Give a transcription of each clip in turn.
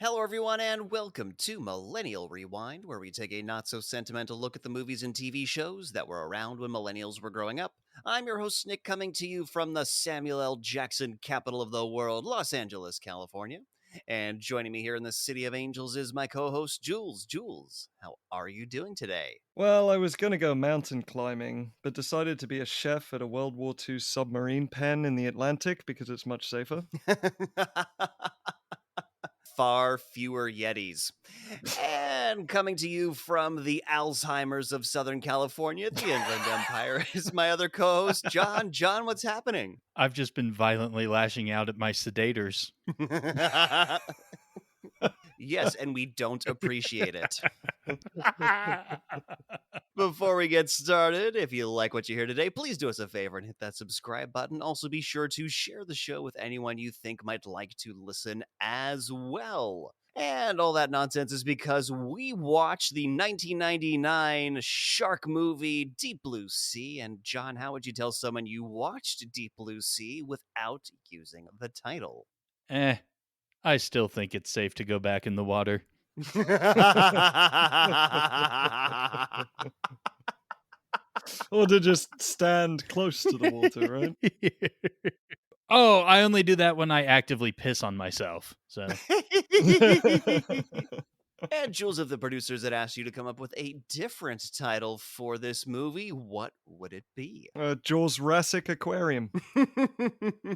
Hello, everyone, and welcome to Millennial Rewind, where we take a not so sentimental look at the movies and TV shows that were around when millennials were growing up. I'm your host, Nick, coming to you from the Samuel L. Jackson capital of the world, Los Angeles, California. And joining me here in the City of Angels is my co host, Jules. Jules, how are you doing today? Well, I was gonna go mountain climbing, but decided to be a chef at a World War II submarine pen in the Atlantic because it's much safer. Far fewer Yetis. And coming to you from the Alzheimer's of Southern California, the Inland Empire, is my other co host, John. John, what's happening? I've just been violently lashing out at my sedators. Yes, and we don't appreciate it. Before we get started, if you like what you hear today, please do us a favor and hit that subscribe button. Also, be sure to share the show with anyone you think might like to listen as well. And all that nonsense is because we watched the 1999 shark movie Deep Blue Sea. And John, how would you tell someone you watched Deep Blue Sea without using the title? I still think it's safe to go back in the water. Or to just stand close to the water, right? Oh, I only do that when I actively piss on myself. So And Jules, if the producers had asked you to come up with a different title for this movie, what would it be? Jaws Jurassic Aquarium.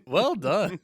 well done.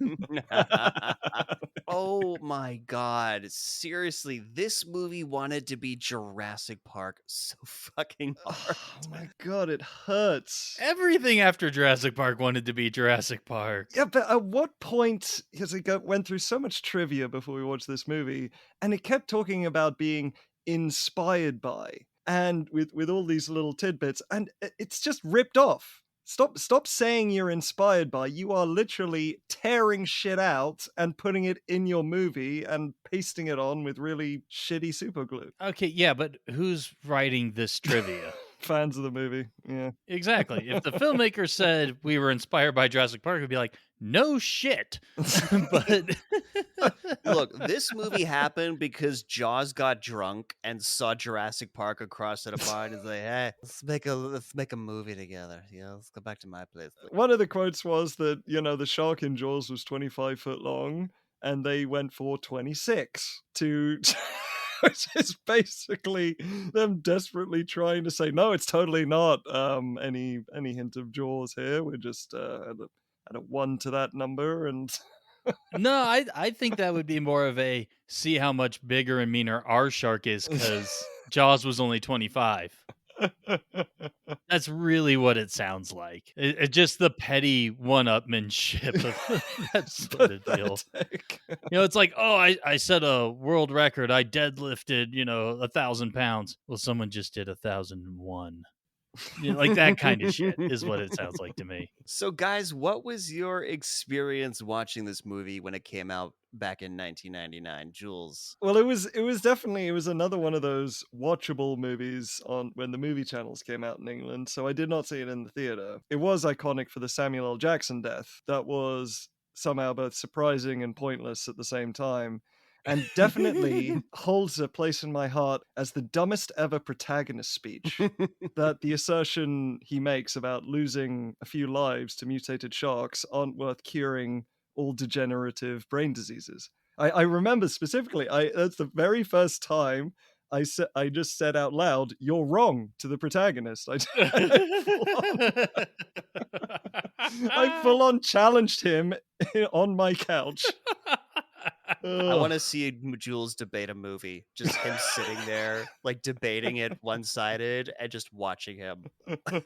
Oh my god. Seriously, this movie wanted to be Jurassic Park so fucking hard. Oh my god, it hurts. Everything after Jurassic Park wanted to be Jurassic Park. Yeah, but at what point, because went through so much trivia before we watched this movie, and it kept talking about being inspired by, and with all these little tidbits, and it's just ripped off. Stop saying you're inspired by. You are literally tearing shit out and putting it in your movie and pasting it on with really shitty super glue. Okay, yeah, but who's writing this trivia? Fans of the movie, yeah. Exactly. If the filmmaker said we were inspired by Jurassic Park, we'd be like, no shit. But Look, this movie happened because Jaws got drunk and saw Jurassic Park across at a bar and he's like, hey, let's make a movie together. You know, let's go back to my place. One of the quotes was that, the shark in Jaws was 25 foot long and they went for 26 to... Which is basically them desperately trying to say, no, it's totally not any hint of Jaws here. We're just at a 1 to that number. And no, I think that would be more of a see how much bigger and meaner our shark is because Jaws was only 25. That's really what it sounds like. It just the petty one-upmanship of that sort of deal. It's like, oh, I set a world record. I deadlifted, 1,000 pounds. Well, someone just did 1,001. Like that kind of shit is what it sounds like to me. So, guys, what was your experience watching this movie when it came out back in 1999, Jules? Well, it was definitely another one of those watchable movies on when the movie channels came out in England. So I did not see it in the theater. It was iconic for the Samuel L. Jackson death. That was somehow both surprising and pointless at the same time. And definitely holds a place in my heart as the dumbest ever Protagonist speech. That the assertion he makes about losing a few lives to mutated sharks aren't worth curing all degenerative brain diseases. I remember specifically, that's the very first time I just said out loud, "You're wrong" to the protagonist. I full on challenged him on my couch. I want to see Jules debate a movie. Just him sitting there, like debating it one-sided and just watching him.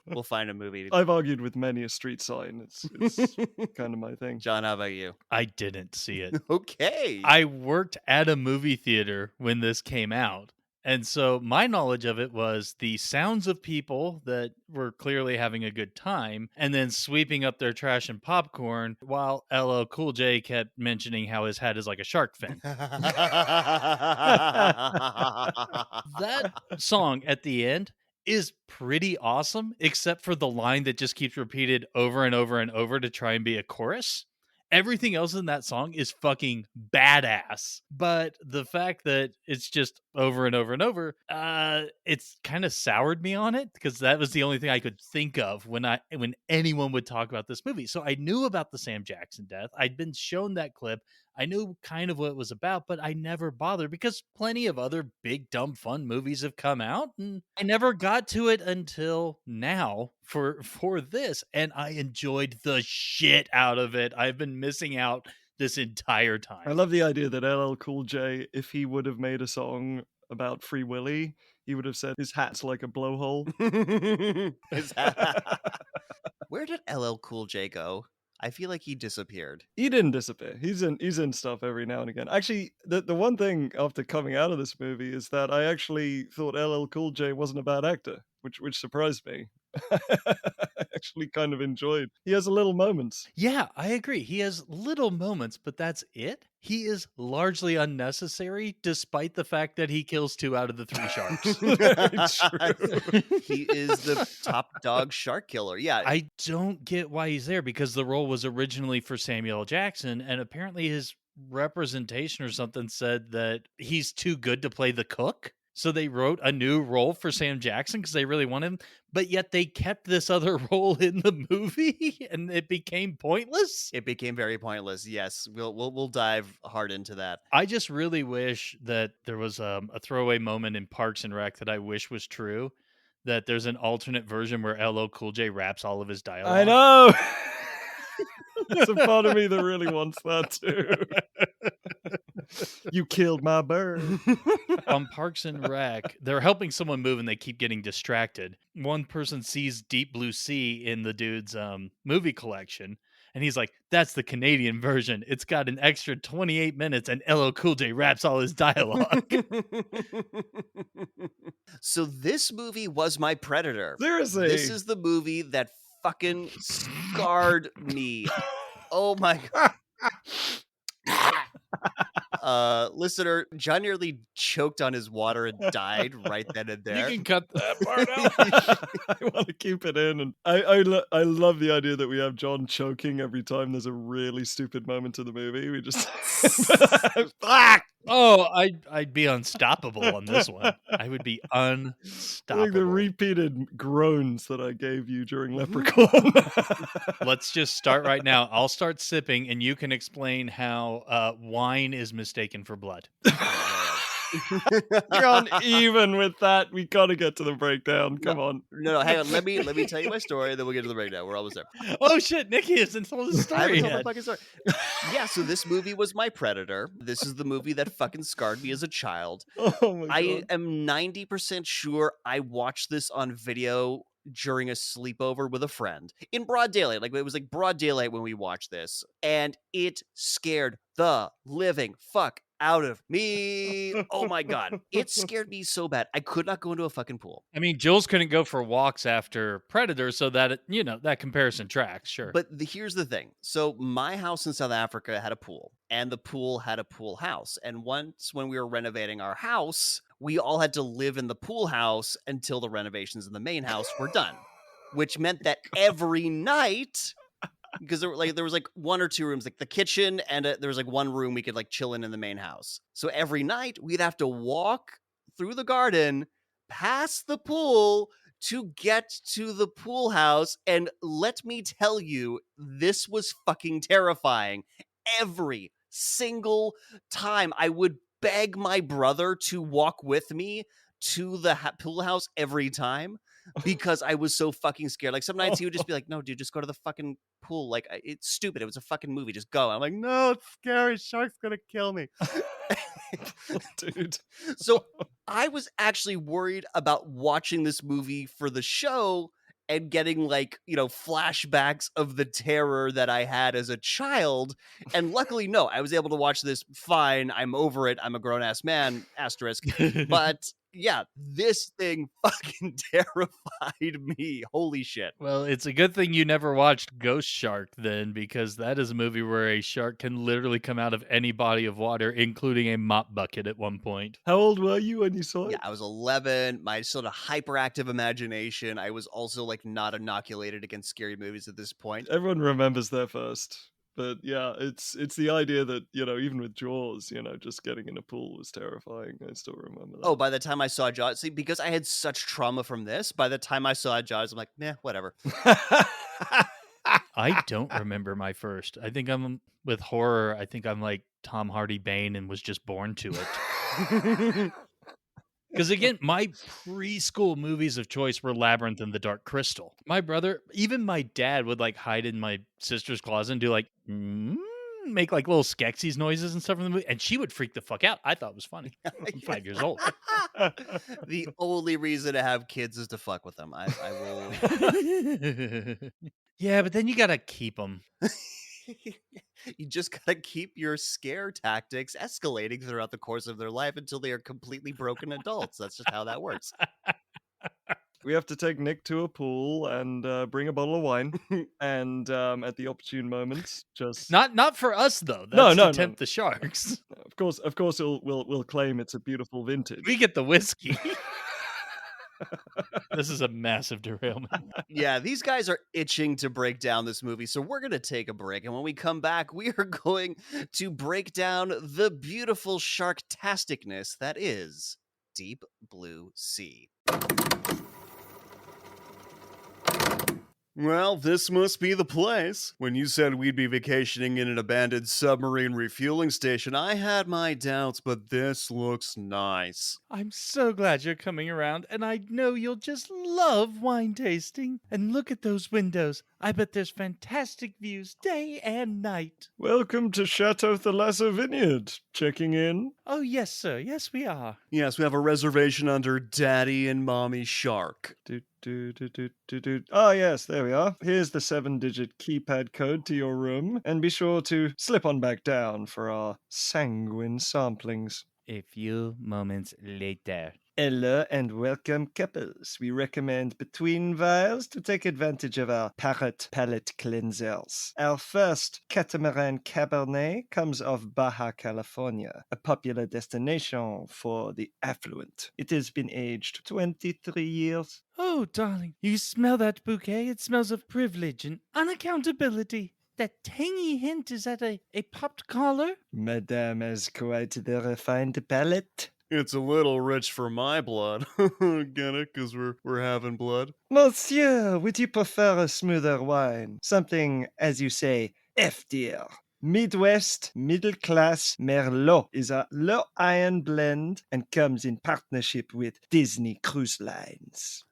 We'll find a movie. I've argued with many a street sign. It's kind of my thing. John, how about you? I didn't see it. Okay. I worked at a movie theater when this came out. And so my knowledge of it was the sounds of people that were clearly having a good time and then sweeping up their trash and popcorn while LL Cool J kept mentioning how his head is like a shark fin. That song at the end is pretty awesome, except for the line that just keeps repeated over and over and over to try and be a chorus. Everything else in that song is fucking badass. But the fact that it's just over and over and over, it's kind of soured me on it because that was the only thing I could think of when anyone would talk about this movie. So I knew about the Sam Jackson death. I'd been shown that clip. I knew kind of what it was about, but I never bothered because plenty of other big, dumb, fun movies have come out, and I never got to it until now for this, and I enjoyed the shit out of it. I've been missing out this entire I time. love the idea that LL Cool J, if he would have made a song about Free Willy, he would have said his hat's like a blowhole. Where did LL Cool J go? I feel like he disappeared. He didn't disappear. He's in stuff every now and again. Actually, the one thing after coming out of this movie is that I actually thought LL Cool J wasn't a bad actor, which surprised me. I actually kind of enjoyed. He has little moments. Yeah, I agree. He has little moments, but that's it. He is largely unnecessary, despite the fact that he kills 2 out of the 3 sharks. Very true. He is the top dog shark killer. Yeah. I don't get why he's there because the role was originally for Samuel L. Jackson, and apparently his representation or something said that he's too good to play the cook. So they wrote a new role for Sam Jackson because they really want him, but yet they kept this other role in the movie, and it became pointless. It became very pointless. Yes, we'll dive hard into that. I just really wish that there was a throwaway moment in Parks and Rec that I wish was true. That there's an alternate version where LL Cool J raps all of his dialogue. I know. There's a part of me that really wants that too. You killed my bird. On Parks and Rec, they're helping someone move and they keep getting distracted. One person sees Deep Blue Sea in the dude's movie collection, and he's like, "That's the Canadian version. It's got an extra 28 minutes, and LL Cool J raps all his dialogue." So this movie was my Predator. Seriously. This is the movie that fucking scarred me. Oh my god. Listener, John nearly choked on his water and died right then and there. You can cut that part out. I want to keep it in, and I love the idea that we have John choking every time there's a really stupid moment in the movie. We just Oh, I'd be unstoppable on this one. I would be unstoppable. like the repeated groans that I gave you during Leprechaun. Let's just start right now. I'll start sipping, and you can explain how wine is mistaken for blood. Can't even with that. We gotta get to the breakdown. Come on. No, hang on. Let me tell you my story, then we'll get to the breakdown. We're almost there. Oh shit, Nikki hasn't told the I haven't story told my yet. fucking story. Yeah, so this movie was my Predator. This is the movie that fucking scarred me as a child. Oh my I god. am 90% sure I watched this on video during a sleepover with a friend in broad daylight. Like, it was like broad daylight when we watched this, and it scared the living fuck out of me. Oh my god. It scared me so bad. I could not go into a fucking pool. I mean, Jules couldn't go for walks after Predator, so that that comparison tracks. Sure, But here's the thing. So my house in South Africa had a pool, and the pool had a pool house. And once when we were renovating our house, we all had to live in the pool house until the renovations in the main house were done, which meant that every night, because there was like 1 or 2 rooms, like the kitchen, and there was like 1 room we could like chill in the main house. So every night we'd have to walk through the garden, past the pool to get to the pool house. And let me tell you, this was fucking terrifying. Every single time I would beg my brother to walk with me to the pool house every time because I was so fucking scared. Like, some nights he would just be like, "No, dude, just go to the fucking pool. Like, it's stupid. It was a fucking movie. Just go." I'm like, "No, it's scary. Shark's gonna kill me." Dude. So I was actually worried about watching this movie for the show and getting like, flashbacks of the terror that I had as a child. And luckily, no, I was able to watch this fine. I'm over it. I'm a grown ass man, asterisk. But yeah, this thing fucking terrified me. Holy shit. well, it's a good thing you never watched Ghost Shark then, because that is a movie where a shark can literally come out of any body of water, including a mop bucket at one point. How old were you when you saw it? Yeah, I was 11. My sort of hyperactive imagination. I was also like not inoculated against scary movies at this point. Everyone remembers their first But yeah, it's the idea that, even with Jaws, just getting in a pool was terrifying. I still remember Oh, that. by the time I saw Jaws, see, because I had such trauma from this, by the time I saw Jaws, I'm like, "Meh, whatever." I don't remember my first. I think I'm with horror. I think I'm like Tom Hardy Bane and was just born to it. Because again, my preschool movies of choice were Labyrinth and The Dark Crystal. My brother, even my dad would like hide in my sister's closet and do like, make like little Skeksis noises and stuff in the movie. And she would freak the fuck out. I thought it was funny. I'm 5 years old. The only reason to have kids is to fuck with them. I will. Yeah, but then you got to keep them. You just gotta keep your scare tactics escalating throughout the course of their life until they are completely broken adults. That's just how that works. We have to take Nick to a pool and bring a bottle of wine, and at the opportune moments, just Not for us though. No, That's no, to no. tempt the sharks. Of course, we'll claim it's a beautiful vintage. We get the whiskey. This is a massive derailment. Yeah, these guys are itching to break down this movie, so we're going to take a break. And when we come back, we are going to break down the beautiful sharktasticness that is Deep Blue Sea. Well, this must be the place. When you said we'd be vacationing in an abandoned submarine refueling station, I had my doubts, but this looks nice. I'm so glad you're coming around, and I know you'll just love wine tasting. And look at those windows. I bet there's fantastic views day and night. Welcome to Chateau Thalassa Vineyard. Checking in. Oh, yes, sir. Yes, we are. Yes, we have a reservation under Daddy and Mommy Shark. Ah, yes, there we are. Here's the 7-digit keypad code to your room, and be sure to slip on back down for our sanguine samplings. A few moments later. Hello and welcome, couples. We recommend between vials to take advantage of our parrot palate cleansers. Our first catamaran Cabernet comes off Baja California, a popular destination for the affluent. It has been aged 23 years. Oh, darling, you smell that bouquet? It smells of privilege and unaccountability. That tangy hint, is that a popped collar? Madame has quite the refined palate. It's a little rich for my blood. Get it? Because we're having blood. Monsieur, would you prefer a smoother wine? Something, as you say, heftier. Midwest Middle Class Merlot is a low iron blend and comes in partnership with Disney Cruise Lines.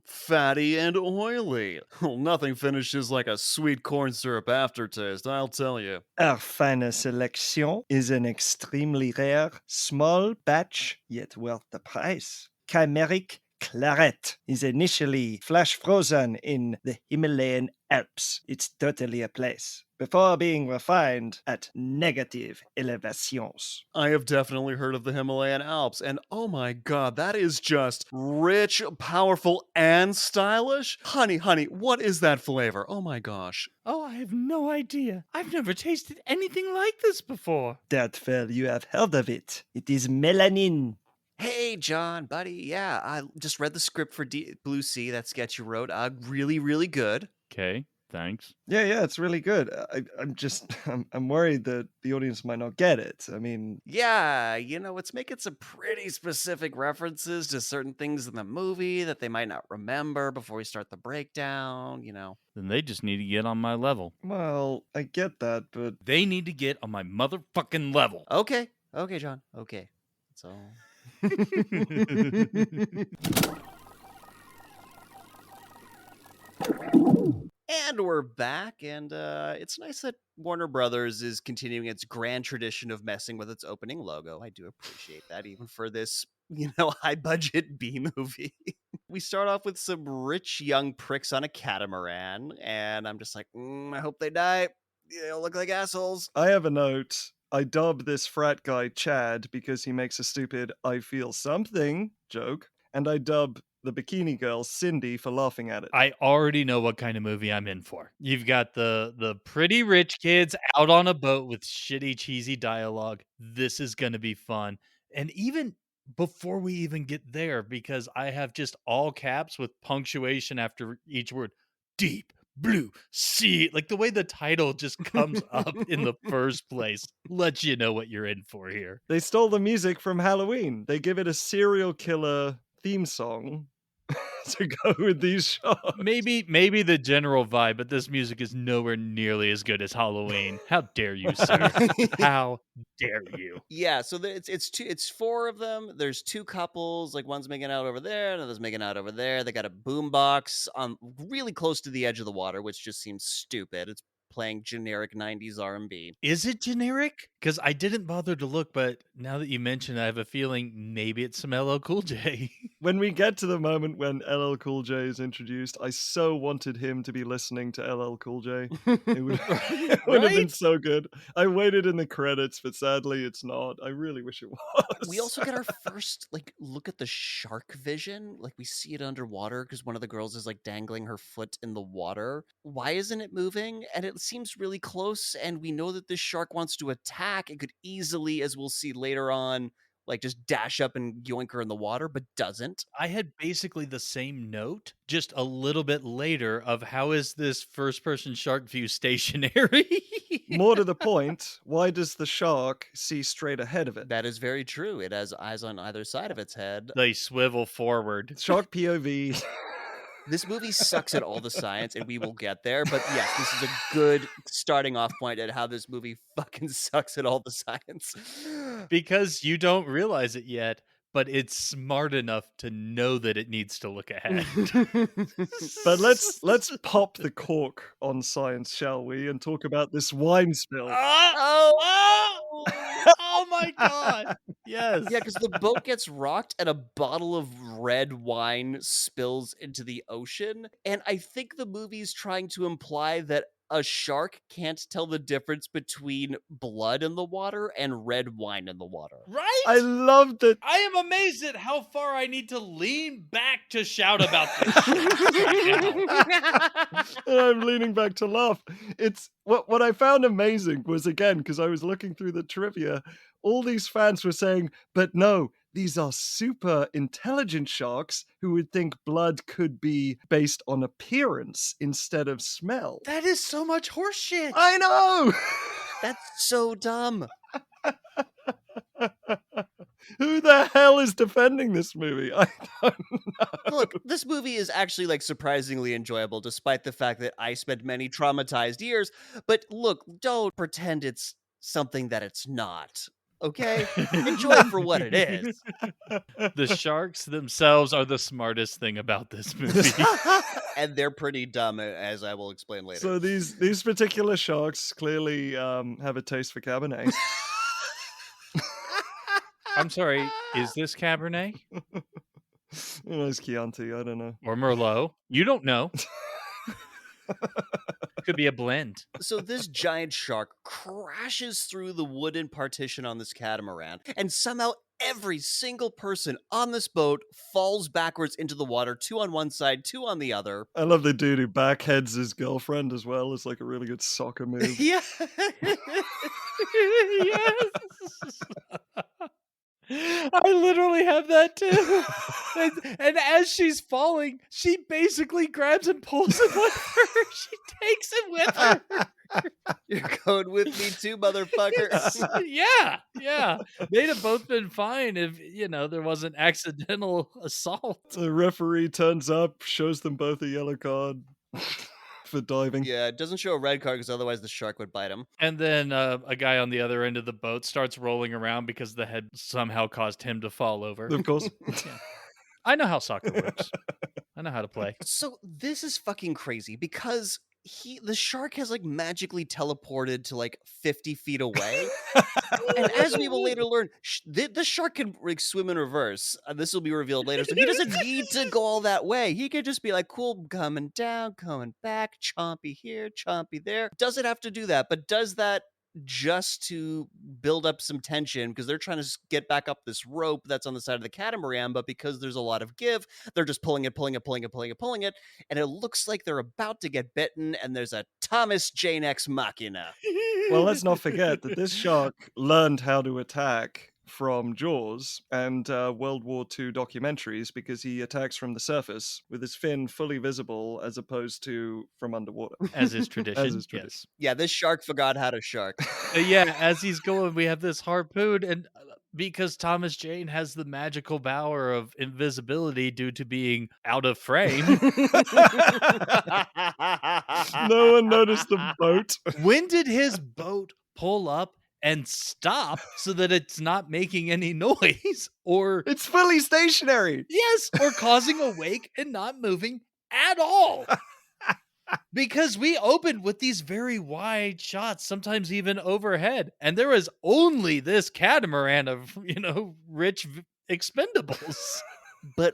Fatty and oily. Well, nothing finishes like a sweet corn syrup aftertaste, I'll tell you. Our final selection is an extremely rare, small batch, yet worth the price. Chimeric Claret is initially flash frozen in the Himalayan Alps. It's totally a place. Before being refined at negative elevations. I have definitely heard of the Himalayan Alps, and oh my god, that is just rich, powerful, and stylish. Honey, what is that flavor? Oh my gosh. Oh, I have no idea. I've never tasted anything like this before. Doubtful you have heard of it. It is melanin. Hey, John, buddy. Yeah, I just read the script for Deep Blue Sea, that sketch you wrote. Really, really good. Okay, thanks. Yeah, it's really good. I'm worried that the audience might not get it. I mean, yeah, it's making some pretty specific references to certain things in the movie that they might not remember before we start the breakdown, Then they just need to get on my level. well, I get that, but They need to get on my motherfucking level. Okay, John. Okay. So. And we're back, and it's nice that Warner Brothers is continuing its grand tradition of messing with its opening logo. I do appreciate that, even for this, high-budget B movie. We start off with some rich young pricks on a catamaran, and I'm just like, I hope they die. They look like assholes. I have a note. I dub this frat guy Chad because he makes a stupid I feel something joke, and I dub the bikini girl Cindy for laughing at it. I already know what kind of movie I'm in for. You've got the pretty rich kids out on a boat with shitty, cheesy dialogue. This is going to be fun. And even before we even get there, because I have just all caps with punctuation after each word, Deep blue sea. Like the way the title just comes up in the first place lets you know what you're in for here. They stole the music from Halloween. They give it a serial killer theme song to go with these shots. Maybe the general vibe, but this music is nowhere nearly as good as Halloween. How dare you, sir? How dare you? Yeah, so it's four of them. There's two couples, like one's making out over there, another's making out over there. They got a boombox really close to the edge of the water, which just seems stupid. It's playing generic 90s R&B. Is it generic? Because I didn't bother to look, but now that you mention it, I have a feeling maybe it's some LL Cool J. When we get to the moment when LL Cool J is introduced, I so wanted him to be listening to LL Cool J. It would, it would have been Right? so good. I waited in the credits, but sadly it's not. I really wish it was. We also get our first like look at the shark vision. Like we see it underwater because one of the girls is like dangling her foot in the water. Why isn't it moving? And it seems really close. And we know that this shark wants to attack. It could easily, as we'll see later on, like just dash up and yoink her in the water, but doesn't. I had basically the same note, just a little bit later, of how is this first person shark view stationary? More to the point, why does the shark see straight ahead of it? That is very true. It has eyes on either side of its head. They swivel forward. Shark POV. This movie sucks at all the science, and we will get there. But yes, this is a good starting off point at how this movie fucking sucks at all the science. Because you don't realize it yet, but it's smart enough to know that it needs to look ahead. But let's pop the cork on science, shall we, and talk about this wine spill. Oh my god. Yes. Yeah, because the boat gets rocked and a bottle of red wine spills into the ocean. And I think the movie's trying to imply that a shark can't tell the difference between blood in the water and red wine in the water. Right? I love that. I am amazed at how far I need to lean back to shout about this shit right now. I'm leaning back to laugh. It's what I found amazing was, again, because I was looking through the trivia, all these fans were saying, but no, these are super intelligent sharks who would think blood could be based on appearance instead of smell. That is so much horseshit. I know. That's so dumb. Who the hell is defending this movie? I don't know. Look, this movie is actually like surprisingly enjoyable, despite the fact that I spent many traumatized years. But look, don't pretend it's something that it's not. Okay? Enjoy it for what it is. The sharks themselves are the smartest thing about this movie. And they're pretty dumb, as I will explain later. So these particular sharks clearly have a taste for Cabernet. I'm sorry, is this Cabernet It's Chianti, I don't know. or Merlot? You don't know. Could be a blend. So this giant shark crashes through the wooden partition on this catamaran, and somehow every single person on this boat falls backwards into the water, two on one side, two on the other. I love the dude who backheads his girlfriend as well. It's like a really good soccer move. Yeah. Yes. I literally have that too. And as she's falling, she basically grabs and pulls him with her. She takes him with her. You're going with me too, motherfucker. Yeah. They'd have both been fine if, there wasn't accidental assault. The referee turns up, shows them both a yellow card for diving. Yeah, it doesn't show a red card because otherwise the shark would bite him. And then a guy on the other end of the boat starts rolling around because the head somehow caused him to fall over. Of course. Yeah. I know how soccer works. I know how to play. So this is fucking crazy because the shark has like magically teleported to like 50 feet away. And as we will later learn, the shark can like swim in reverse. This will be revealed later. So he doesn't need to go all that way. He could just be like, cool, coming down, coming back, chompy here, chompy there. Doesn't have to do that, but does that just to build up some tension because they're trying to get back up this rope that's on the side of the catamaran, but because there's a lot of give, they're just pulling it, and it looks like they're about to get bitten, and there's a Thomas Jane X Machina. Well, let's not forget that this shark learned how to attack from Jaws and World War II documentaries because he attacks from the surface with his fin fully visible as opposed to from underwater. As is As tradition, is tradition. yes. Yeah, this shark forgot how to shark. Yeah, as he's going, we have this harpoon, and because Thomas Jane has the magical power of invisibility due to being out of frame. No one noticed the boat. When did his boat pull up and stop so that it's not making any noise? Or, It's fully stationary. yes, or causing a wake and not moving at all? Because we opened with these very wide shots, sometimes even overhead, and there was only this catamaran of, rich expendables. But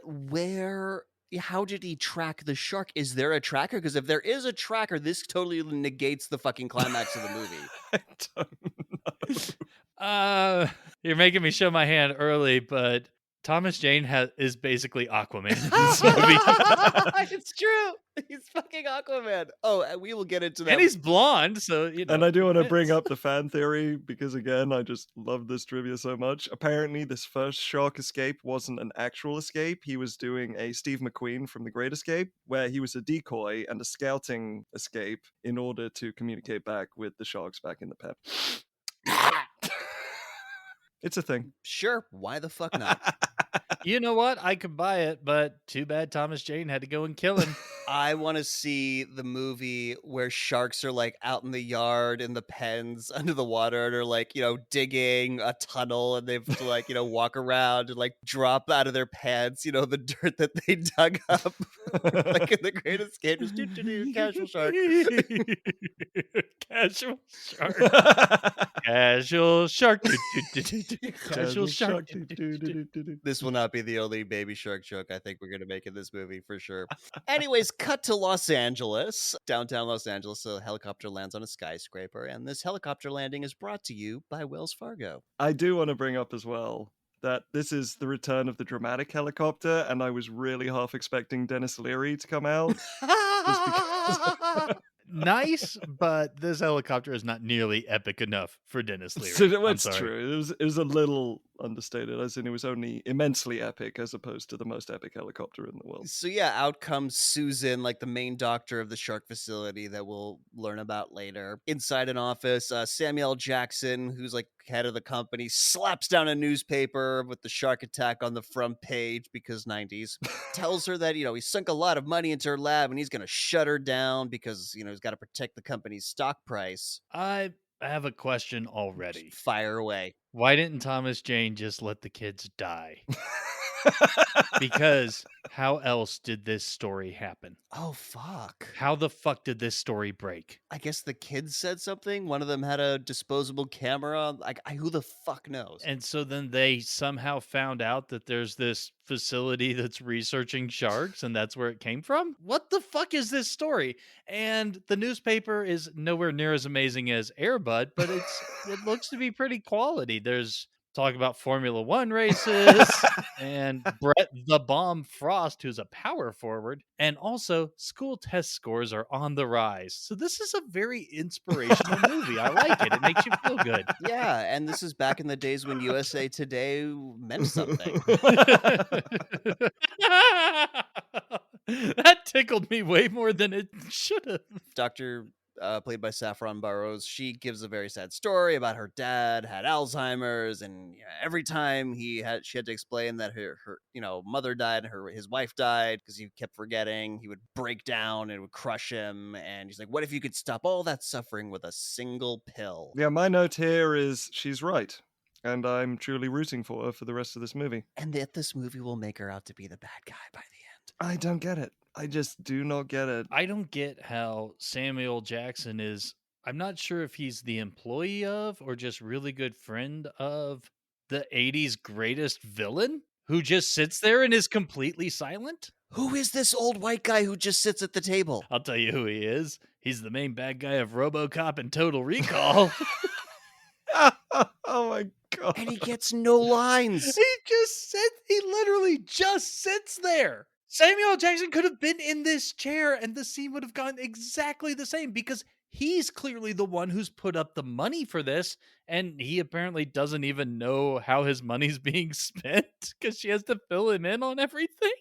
how did he track the shark? Is there a tracker? Because if there is a tracker, this totally negates the fucking climax of the movie. I don't know. You're making me show my hand early, but Thomas Jane is basically Aquaman in this movie. It's true. He's fucking Aquaman. Oh, and we will get into that. And he's blonde, so, And I do want to bring fits. up the fan theory because, again, I just love this trivia so much. Apparently, this first shark escape wasn't an actual escape. He was doing a Steve McQueen from The Great Escape, where he was a decoy and a scouting escape in order to communicate back with the sharks back in the pen. It's a thing. Sure, why the fuck not? You know what? I could buy it, but too bad Thomas Jane had to go and kill him. I want to see the movie where sharks are like out in the yard in the pens under the water and are like, digging a tunnel, and they have to like, walk around and like drop out of their pants, the dirt that they dug up. Like in The Great Escape, just do casual shark. Casual shark. Casual shark. Casual shark. This will not be the only baby shark joke I think we're going to make in this movie for sure. Anyways, cut to Los Angeles. Downtown Los Angeles, a helicopter lands on a skyscraper, and this helicopter landing is brought to you by Wells Fargo. I do want to bring up as well that this is the return of the dramatic helicopter, and I was really half expecting Dennis Leary to come out. Nice, but this helicopter is not nearly epic enough for Dennis Leary. So I'm it's sorry. true. It was a little understated, as in it was only immensely epic as opposed to the most epic helicopter in the world. So yeah, out comes Susan, like the main doctor of the shark facility that we'll learn about later. Inside an office, Samuel L. Jackson, who's like head of the company, slaps down a newspaper with the shark attack on the front page because 90s. Tells her that, he sunk a lot of money into her lab and he's going to shut her down because, he's got to protect the company's stock price. I have a question already. Fire away. Why didn't Thomas Jane just let the kids die? Because how else did this story happen? Oh, fuck. How the fuck did this story break? I guess the kids said something. One of them had a disposable camera. Like, who the fuck knows? And so then they somehow found out that there's this facility that's researching sharks and that's where it came from? What the fuck is this story? And the newspaper is nowhere near as amazing as Airbud, but it looks to be pretty quality. There's talk about Formula One races and Brett the Bomb Frost, who's a power forward. And also, school test scores are on the rise. So this is a very inspirational movie. I like it. It makes you feel good. Yeah, and this is back in the days when USA Today meant something. That tickled me way more than it should have. Dr. Played by Saffron Burrows, she gives a very sad story about her dad had Alzheimer's, and every time she had to explain that her mother died and his wife died because he kept forgetting, he would break down and it would crush him. And he's like, what if you could stop all that suffering with a single pill? Yeah, my note here is she's right. And I'm truly rooting for her for the rest of this movie. And that this movie will make her out to be the bad guy by the end. I don't get it. I just do not get it. I don't get how Samuel Jackson is. I'm not sure if he's the employee of or just really good friend of the 80s greatest villain who just sits there and is completely silent. Who is this old white guy who just sits at the table? I'll tell you who he is. He's the main bad guy of RoboCop and Total Recall. Oh my god. And he gets no lines. He literally just sits there. Samuel Jackson could have been in this chair and the scene would have gone exactly the same because he's clearly the one who's put up the money for this, and he apparently doesn't even know how his money's being spent because she has to fill him in on everything.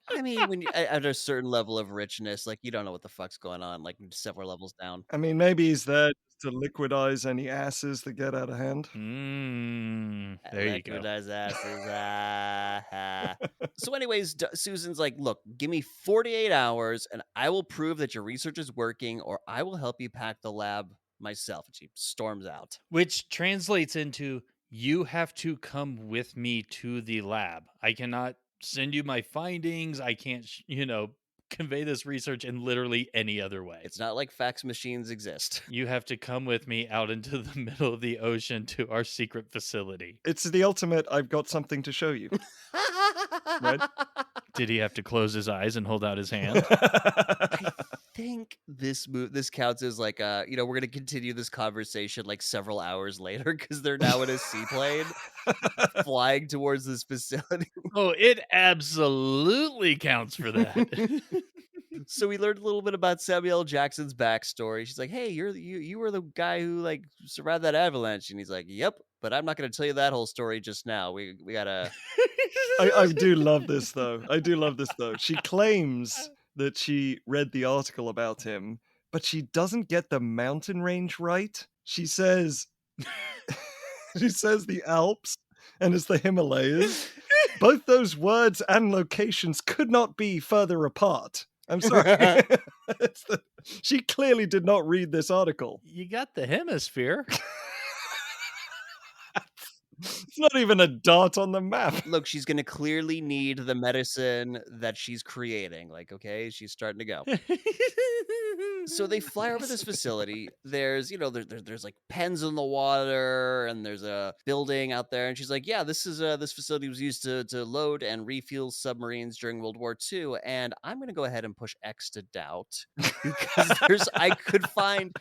I mean, when you at a certain level of richness, like, you don't know what the fuck's going on, like, several levels down. I mean, maybe he's there to liquidize any asses that get out of hand. There you go. Liquidize asses. Ah, ha. So, anyways, Susan's like, look, give me 48 hours and I will prove that your research is working, or I will help you pack the lab myself. And she storms out. Which translates into you have to come with me to the lab. I cannot send you my findings. I can't, convey this research in literally any other way. It's not like fax machines exist. You have to come with me out into the middle of the ocean to our secret facility. It's the ultimate, I've got something to show you. Right? Did he have to close his eyes and hold out his hand? I think this counts as like we're gonna continue this conversation like several hours later because they're now in a seaplane flying towards this facility. Oh, it absolutely counts for that. So we learned a little bit about Samuel L. Jackson's backstory. She's like, "Hey, you were the guy who like survived that avalanche," and he's like, "Yep, but I'm not going to tell you that whole story just now. We gotta." I do love this though. She claims that she read the article about him, but she doesn't get the mountain range right. She says the Alps and it's the Himalayas. Both those words and locations could not be further apart. I'm sorry. She clearly did not read this article. You got the hemisphere. It's not even a dot on the map. Look, she's going to clearly need the medicine that she's creating. Like, okay, she's starting to go. So they fly over this facility. There's, there's like pens in the water, and there's a building out there. And she's like, "Yeah, this facility was used to load and refuel submarines during World War II." And I'm gonna go ahead and push X to doubt because I could find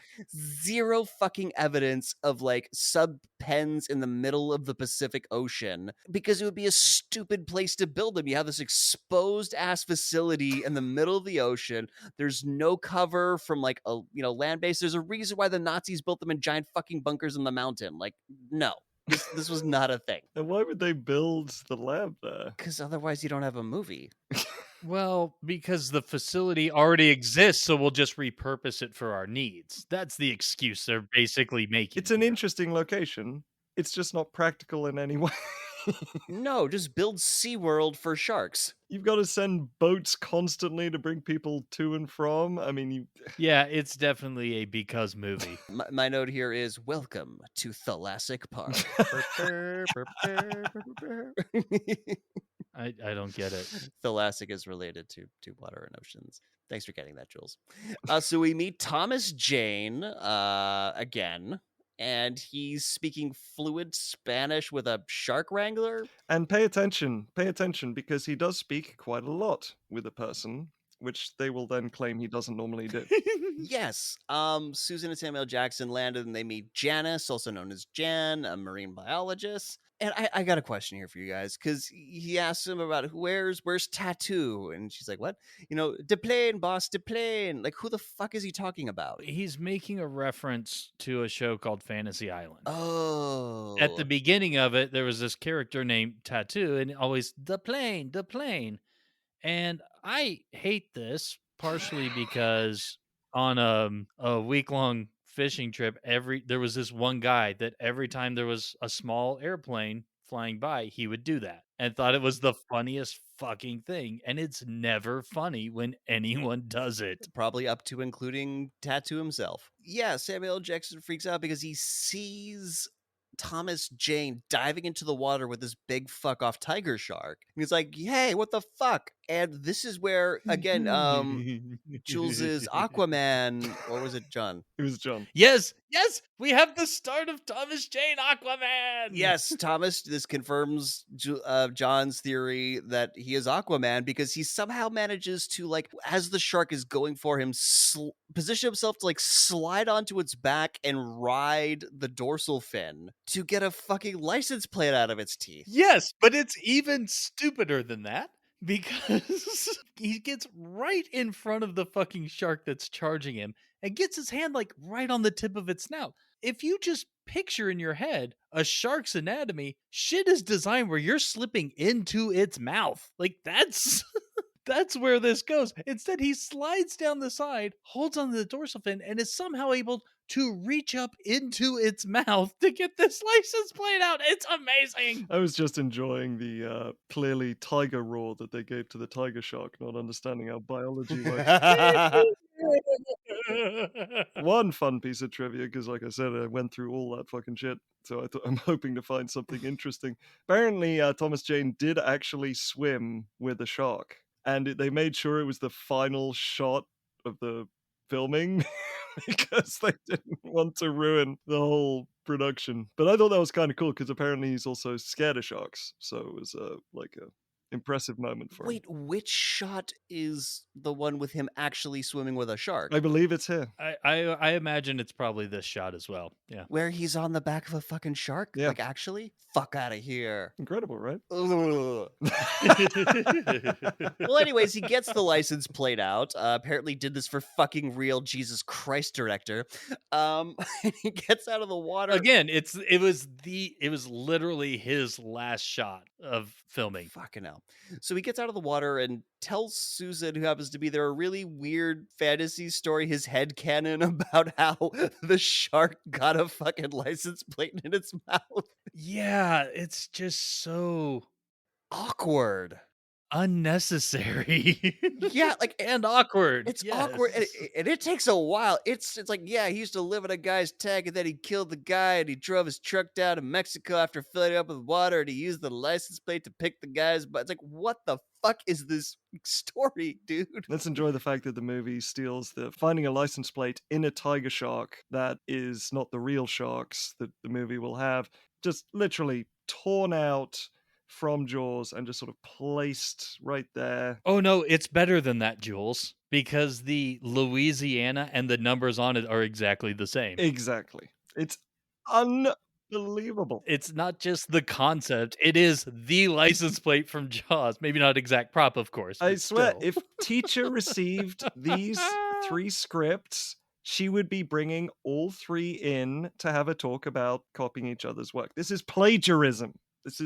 zero fucking evidence of like sub pens in the middle of the Pacific Ocean because it would be a stupid place to build them. You have this exposed ass facility in the middle of the ocean. There's no cover from like a land base. There's a reason why the Nazis built them in giant fucking bunkers in the mountain. Like, no, this was not a thing. And why would they build the lab there? Because otherwise you don't have a movie. Well, because the facility already exists, so we'll just repurpose it for our needs. That's the excuse they're basically making. It's an interesting location. It's just not practical in any way. No, just build SeaWorld for sharks. You've got to send boats constantly to bring people to and from. I mean, Yeah, it's definitely a because movie. My note here is welcome to Thalassic Park. I don't get it. Thalassic is related to water and oceans. Thanks for getting that, Jules. So we meet Thomas Jane again, and he's speaking fluent Spanish with a shark wrangler. And pay attention, because he does speak quite a lot with a person, which they will then claim he doesn't normally do. Yes. Susan and Samuel Jackson landed, and they meet Janice, also known as Jan, a marine biologist. And I got a question here for you guys, because he asked him about where's Tattoo, and she's like, "What? De plane, boss, de plane." Like, who the fuck is he talking about? He's making a reference to a show called Fantasy Island. Oh. At the beginning of it, there was this character named Tattoo, and always the plane. And I hate this partially because on a week-long fishing trip, there was this one guy that every time there was a small airplane flying by, he would do that and thought it was the funniest fucking thing. And it's never funny when anyone does it. Probably up to including Tattoo himself. Yeah, Samuel L. Jackson freaks out because he sees Thomas Jane diving into the water with this big fuck off tiger shark. And he's like, "Hey, what the fuck?" And this is where, again, Jules's Aquaman, or was it John? It was John. Yes, we have the start of Thomas Jane Aquaman. Yes, Thomas, this confirms John's theory that he is Aquaman because he somehow manages to, like, as the shark is going for him, position himself to, like, slide onto its back and ride the dorsal fin to get a fucking license plate out of its teeth. Yes, but it's even stupider than that because he gets right in front of the fucking shark that's charging him and gets his hand like right on the tip of its snout. If you just picture in your head a shark's anatomy, shit is designed where you're slipping into its mouth. Like that's that's where this goes. Instead, he slides down the side, holds onto the dorsal fin, and is somehow able to reach up into its mouth to get this license plate out. It's amazing. I was just enjoying the clearly tiger roar that they gave to the tiger shark, not understanding how biology works. One fun piece of trivia, because like I said, I went through all that fucking shit. So I'm hoping to find something interesting. Apparently, Thomas Jane did actually swim with a shark, and they made sure it was the final shot of the filming because they didn't want to ruin the whole production. But I thought that was kind of cool because apparently he's also scared of sharks, so it was like a impressive moment for him. Wait, which shot is the one with him actually swimming with a shark? I believe it's here. I imagine it's probably this shot as well. Yeah. Where he's on the back of a fucking shark? Yeah. Like, actually? Fuck out of here. Incredible, right? Ugh. Well, anyways, he gets the license plate out. Apparently did this for fucking real, Jesus Christ, director. And he gets out of the water. Again, it was literally his last shot of filming. Fucking hell. So he gets out of the water and tells Susan, who happens to be there, a really weird fantasy story, his headcanon about how the shark got a fucking license plate in its mouth. Yeah, it's just so Awkward. unnecessary. Yeah, like and awkward. it's awkward, and it takes a while. It's like, yeah, he used to live in a guy's tank, and then he killed the guy, and he drove his truck down to Mexico after filling it up with water, and he used the license plate to pick the guys. But it's like, what the fuck is this story, dude? Let's enjoy the fact that the movie steals the finding a license plate in a tiger shark that is not the real sharks that the movie will have, just literally torn out from Jaws and just sort of placed right there. Oh no, it's better than that, Jules, because the Louisiana and the numbers on it are exactly the same. Exactly. It's unbelievable. It's not just the concept, it is the license plate from Jaws. Maybe not exact prop, of course. I but swear, still. if teacher received these 3 scripts, she would be bringing all 3 in to have a talk about copying each other's work. This is plagiarism.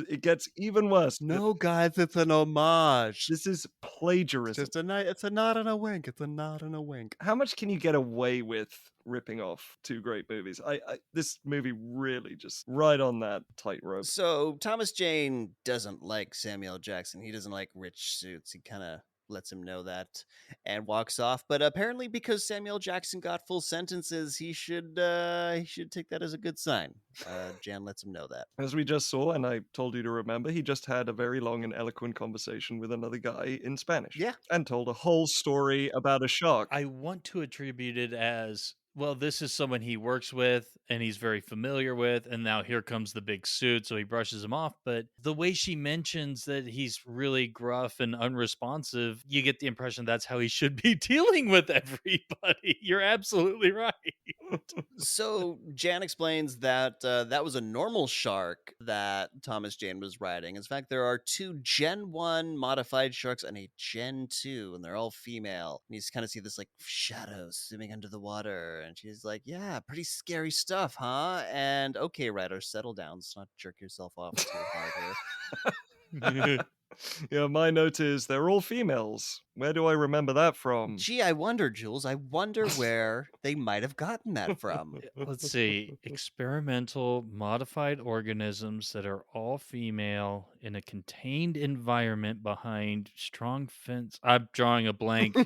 It gets even worse. No, guys, it's an homage. This is plagiarism. It's a nod and a wink. It's a nod and a wink. How much can you get away with ripping off 2 great movies? This movie really just right on that tightrope. So Thomas Jane doesn't like Samuel Jackson. He doesn't like rich suits. He kind of lets him know that and walks off. But apparently, because Samuel Jackson got full sentences, he should take that as a good sign. Jan lets him know that. As we just saw, and I told you to remember, he just had a very long and eloquent conversation with another guy in Spanish. Yeah. And told a whole story about a shark. I want to attribute it as, well, this is someone he works with and he's very familiar with, and now here comes the big suit, so he brushes him off. But the way she mentions that he's really gruff and unresponsive, you get the impression that's how he should be dealing with everybody. You're absolutely right. So Jan explains that that was a normal shark that Thomas Jane was riding. In fact, there are 2 Gen 1 modified sharks and a Gen 2, and they're all female. And you just kind of see this like shadow swimming under the water. And she's like, yeah, pretty scary stuff, huh? And okay, Ryder, settle down. Let's not jerk yourself off too hard here. Yeah, my note is they're all females. Where do I remember that from? Gee, I wonder, Jules. I wonder where they might have gotten that from. Let's see. Experimental modified organisms that are all female in a contained environment behind strong fence. I'm drawing a blank.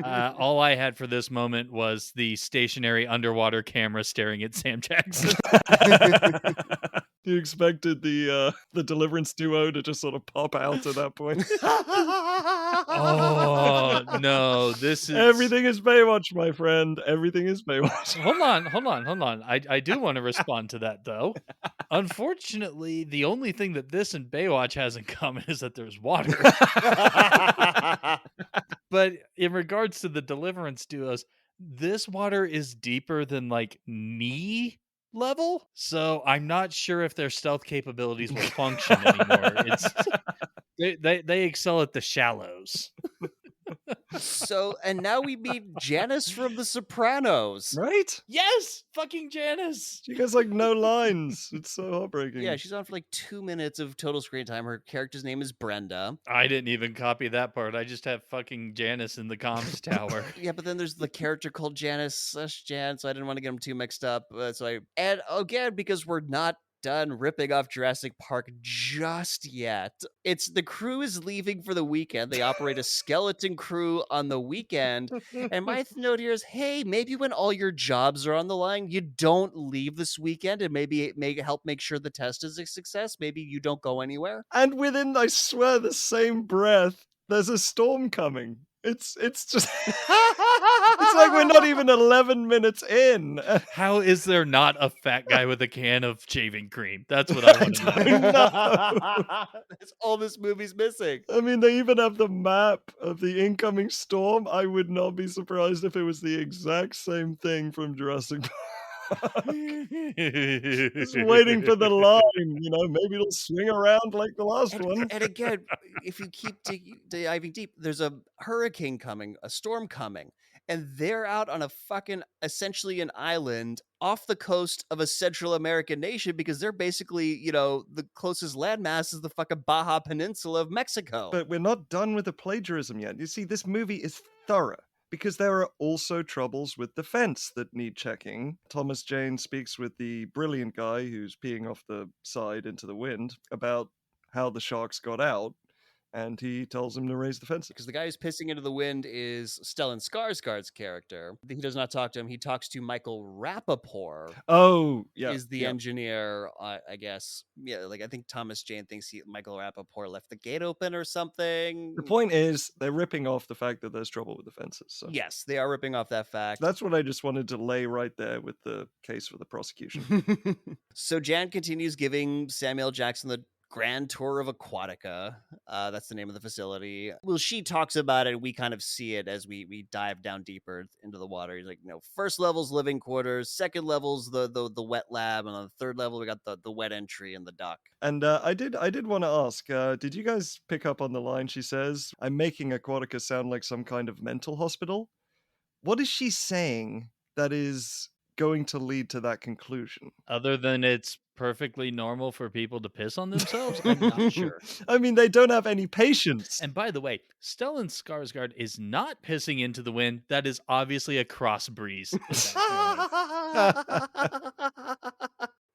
All I had for this moment was the stationary underwater camera staring at Sam Jackson. You expected the Deliverance duo to just sort of pop out at that point. Oh no, this is Everything is Baywatch, my friend. Everything is Baywatch. Hold on. I do want to respond to that though. Unfortunately, the only thing that this and Baywatch has in common is that there's water. But in regards to the Deliverance duos, this water is deeper than like knee level, so I'm not sure if their stealth capabilities will function anymore. They excel at the shallows. So, and now we meet Janice from The Sopranos. Right? Yes, fucking Janice. She has like no lines. It's so heartbreaking. Yeah, she's on for like 2 minutes of total screen time. Her character's name is Brenda. I didn't even copy that part. I just have fucking Janice in the comms tower. Yeah, but then there's the character called Janice/Jan, so I didn't want to get them too mixed up. And again, because we're not done ripping off Jurassic Park just yet. It's the crew is leaving for the weekend. They operate a skeleton crew on the weekend. And my note here is, hey, maybe when all your jobs are on the line, you don't leave this weekend and maybe help make sure the test is a success. Maybe you don't go anywhere. And within, I swear, the same breath, there's a storm coming. It's just it's like we're not even 11 minutes in. How is there not a fat guy with a can of shaving cream? That's what I want to know. That's all this movie's missing. I mean, they even have the map of the incoming storm. I would not be surprised if it was the exact same thing from Jurassic Park. Just waiting for the line, maybe it'll swing around like the last one. And again, if you keep diving deep, there's a hurricane coming, a storm coming, and they're out on a fucking, essentially an island off the coast of a Central American nation because they're basically, the closest landmass is the fucking Baja Peninsula of Mexico. But we're not done with the plagiarism yet. You see, this movie is thorough. Because there are also troubles with the fence that need checking. Thomas Jane speaks with the brilliant guy who's peeing off the side into the wind about how the sharks got out, and he tells him to raise the fence. Because the guy who's pissing into the wind is Stellan Skarsgård's character. He does not talk to him. He talks to Michael Rappaport. Oh, yeah. Is the engineer, I guess. Yeah, I think Thomas Jane thinks Michael Rappaport left the gate open or something. The point is, they're ripping off the fact that there's trouble with the fences. So. Yes, they are ripping off that fact. That's what I just wanted to lay right there with the case for the prosecution. So Jan continues giving Samuel Jackson the grand tour of Aquatica. That's the name of the facility. Well, she talks about it. We kind of see it as we dive down deeper into the water. He's like, first level's living quarters, second level's the wet lab, and on the third level we got the wet entry and the dock. And I did want to ask, did you guys pick up on the line she says, I'm making Aquatica sound like some kind of mental hospital? What is she saying that is going to lead to that conclusion? Other than it's perfectly normal for people to piss on themselves? I'm not sure. I mean, they don't have any patience. And by the way, Stellan Skarsgård is not pissing into the wind. That is obviously a cross breeze.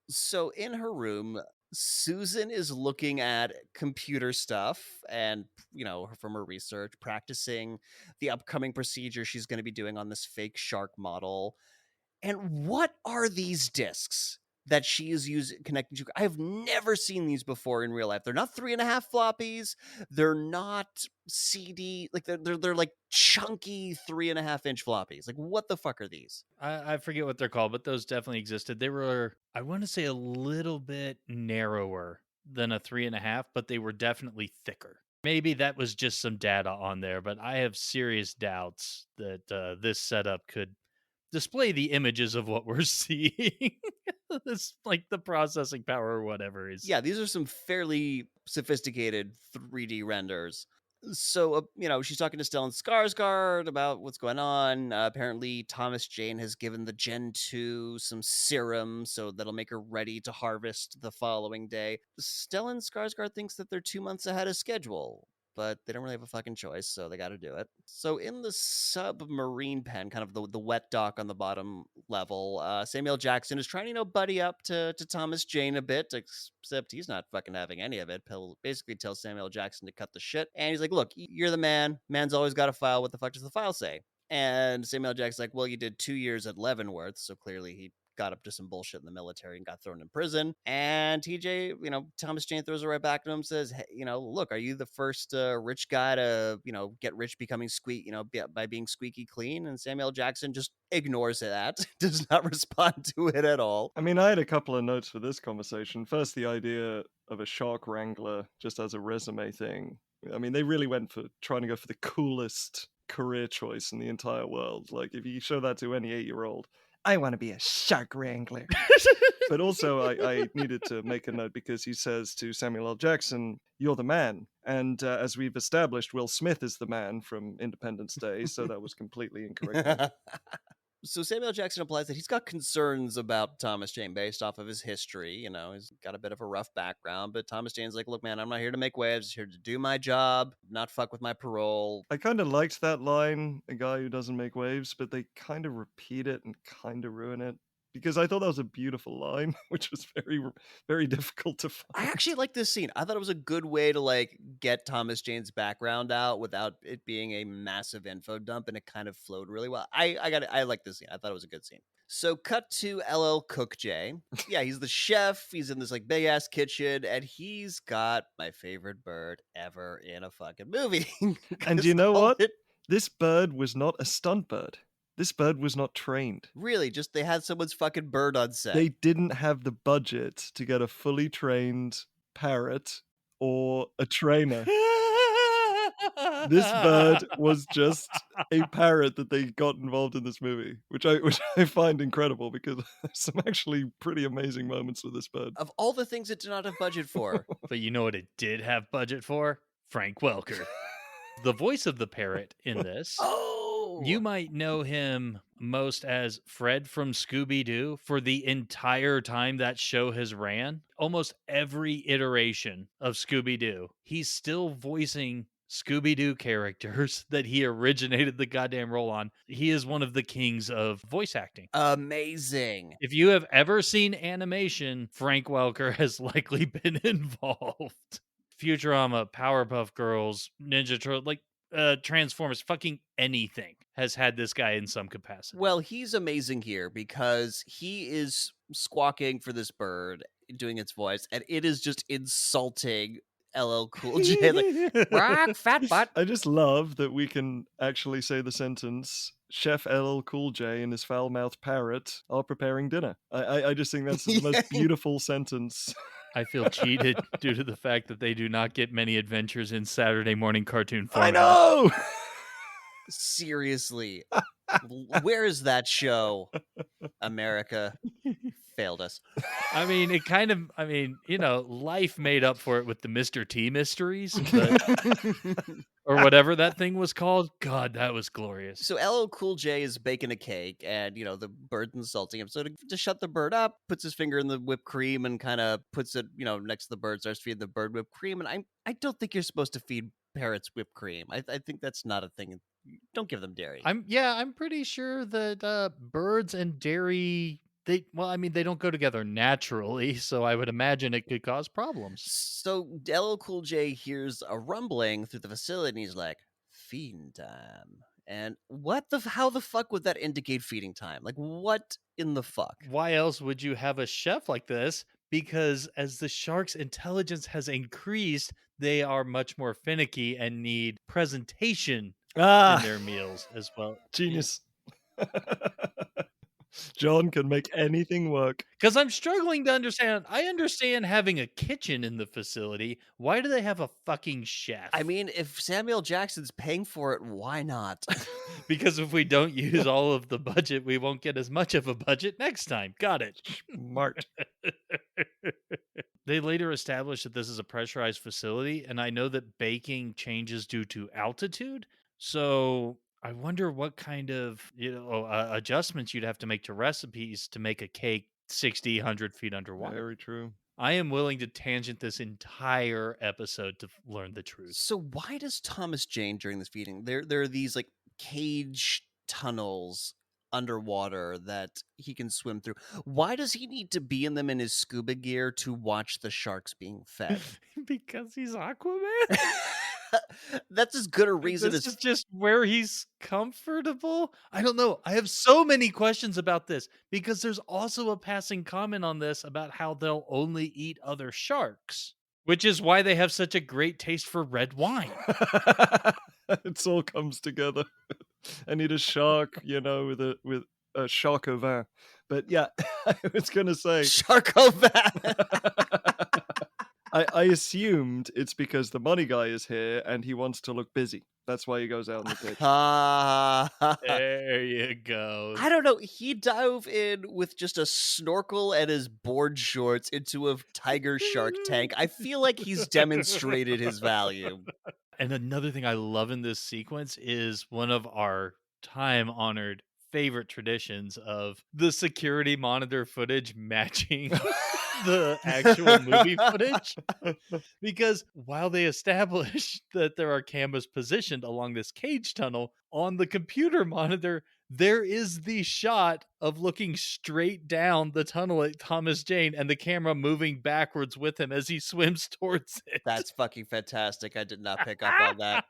So in her room, Susan is looking at computer stuff and, from her research, practicing the upcoming procedure she's going to be doing on this fake shark model. And what are these discs that she is connecting to? I have never seen these before in real life. They're not 3.5 floppies. They're not CD. They're like chunky 3.5-inch floppies. Like, what the fuck are these? I forget what they're called, but those definitely existed. They were, I want to say, a little bit narrower than a 3.5, but they were definitely thicker. Maybe that was just some data on there, but I have serious doubts that this setup could display the images of what we're seeing. This, the processing power or whatever is. Yeah, these are some fairly sophisticated 3D renders. So, she's talking to Stellan Skarsgård about what's going on. Apparently, Thomas Jane has given the Gen 2 some serum, so that'll make her ready to harvest the following day. Stellan Skarsgård thinks that they're 2 months ahead of schedule, but they don't really have a fucking choice, so they got to do it. So in the submarine pen, kind of the wet dock on the bottom level, Samuel Jackson is trying to, buddy up to Thomas Jane a bit, except he's not fucking having any of it. He'll basically tell Samuel Jackson to cut the shit, and he's like, look, you're the man. Man's always got a file. What the fuck does the file say? And Samuel Jackson's like, well, you did 2 years at Leavenworth, so clearly he got up to some bullshit in the military and got thrown in prison. And TJ, Thomas Jane throws it right back to him, says, hey, look, are you the first rich guy to, get rich becoming by being squeaky clean? And Samuel Jackson just ignores that, does not respond to it at all. I mean, I had a couple of notes for this conversation. First, the idea of a shark wrangler just as a resume thing. I mean, they really went for trying to go for the coolest career choice in the entire world. Like, if you show that to any 8-year-old, I want to be a shark wrangler. But also, I needed to make a note because he says to Samuel L. Jackson, "You're the man." And as we've established, Will Smith is the man from Independence Day, so that was completely incorrect there. So Samuel L. Jackson implies that he's got concerns about Thomas Jane based off of his history. You know, he's got a bit of a rough background, but Thomas Jane's like, look, man, I'm not here to make waves. I'm here to do my job, not fuck with my parole. I kind of liked that line, a guy who doesn't make waves, but they kind of repeat it and kind of ruin it. Because I thought that was a beautiful line, which was very, very difficult to I find. actually like this scene. I thought it was a good way to like get Thomas Jane's background out without it being a massive info dump, and it kind of flowed really well. I like this scene. I thought it was a good scene. So cut to LL Cook J. Yeah, he's the chef. He's in this like big ass kitchen, and he's got my favorite bird ever in a fucking movie. And you know Called what? it- This bird was not a stunt bird. This bird was not trained. Really, just they had someone's fucking bird on set. They didn't have the budget to get a fully trained parrot or a trainer. This bird was just a parrot that they got involved in this movie, which I find incredible because there's some actually pretty amazing moments with this bird. Of all the things it did not have budget for. But you know what it did have budget for? Frank Welker. The voice of the parrot in this. Oh, You might know him most as Fred from Scooby-Doo for the entire time that show has ran. Almost every iteration of Scooby-Doo, he's still voicing Scooby-Doo characters that he originated the goddamn role on. He is one of the kings of voice acting. amazing. If you have ever seen animation, Frank Welker has likely been involved. Futurama, Powerpuff Girls, Ninja Turtles, like Transformers, fucking anything has had this guy in some capacity. Well, he's amazing here because he is squawking for this bird, doing its voice, and it is just insulting LL Cool J. Like, rock, fat butt. I just love that we can actually say the sentence, Chef LL Cool J and his foul-mouthed parrot are preparing dinner. I just think that's the most beautiful sentence. I feel cheated due to the fact that they do not get many adventures in Saturday morning cartoon format. I know! Seriously. Where is that show? America failed us. I mean, life made up for it with the Mr. T mysteries, but, or whatever that thing was called. God, that was glorious. So LL Cool J is baking a cake, and the bird's insulting him. So to shut the bird up, puts his finger in the whipped cream and kind of puts it, next to the bird, starts feeding the bird whipped cream. And I don't think you're supposed to feed parrots whipped cream. I think that's not a thing. Don't give them dairy. I'm pretty sure that birds and dairy, they don't go together naturally, so I would imagine it could cause problems. So LL Cool J hears a rumbling through the facility, and he's like, "Feeding time." And how the fuck would that indicate feeding time? Like, what in the fuck? Why else would you have a chef like this? Because as the shark's intelligence has increased, they are much more finicky and need presentation in their meals as well. Genius. John can make anything work. Because I'm struggling to understand. I understand having a kitchen in the facility. Why do they have a fucking chef? I mean, if Samuel Jackson's paying for it, why not? Because if we don't use all of the budget, we won't get as much of a budget next time. Got it. Smart. They later established that this is a pressurized facility, and I know that baking changes due to altitude. So I wonder what kind of adjustments you'd have to make to recipes to make a cake 60, 100 feet underwater. Very true. I am willing to tangent this entire episode to learn the truth. So why does Thomas Jane during this feeding? There are these like cage tunnels underwater that he can swim through. Why does he need to be in them in his scuba gear to watch the sharks being fed? Because he's Aquaman. That's as good a reason This as is just where he's comfortable. I don't know. I have so many questions about this because there's also a passing comment on this about how they'll only eat other sharks, which is why they have such a great taste for red wine. It all comes together. I need a shark, with a shark au vin. But yeah, I was gonna say shark au vin. I assumed it's because the money guy is here and he wants to look busy. That's why he goes out in the pitch. I There you go. don't know. He dove in with just a snorkel and his board shorts into a tiger shark tank. I feel like he's demonstrated his value. And another thing I love in this sequence is one of our time-honored favorite traditions of the security monitor footage matching the actual movie footage. Because while they establish that there are cameras positioned along this cage tunnel, on the computer monitor, there is the shot of looking straight down the tunnel at Thomas Jane and the camera moving backwards with him as he swims towards it. That's fucking fantastic. I did not pick up on that.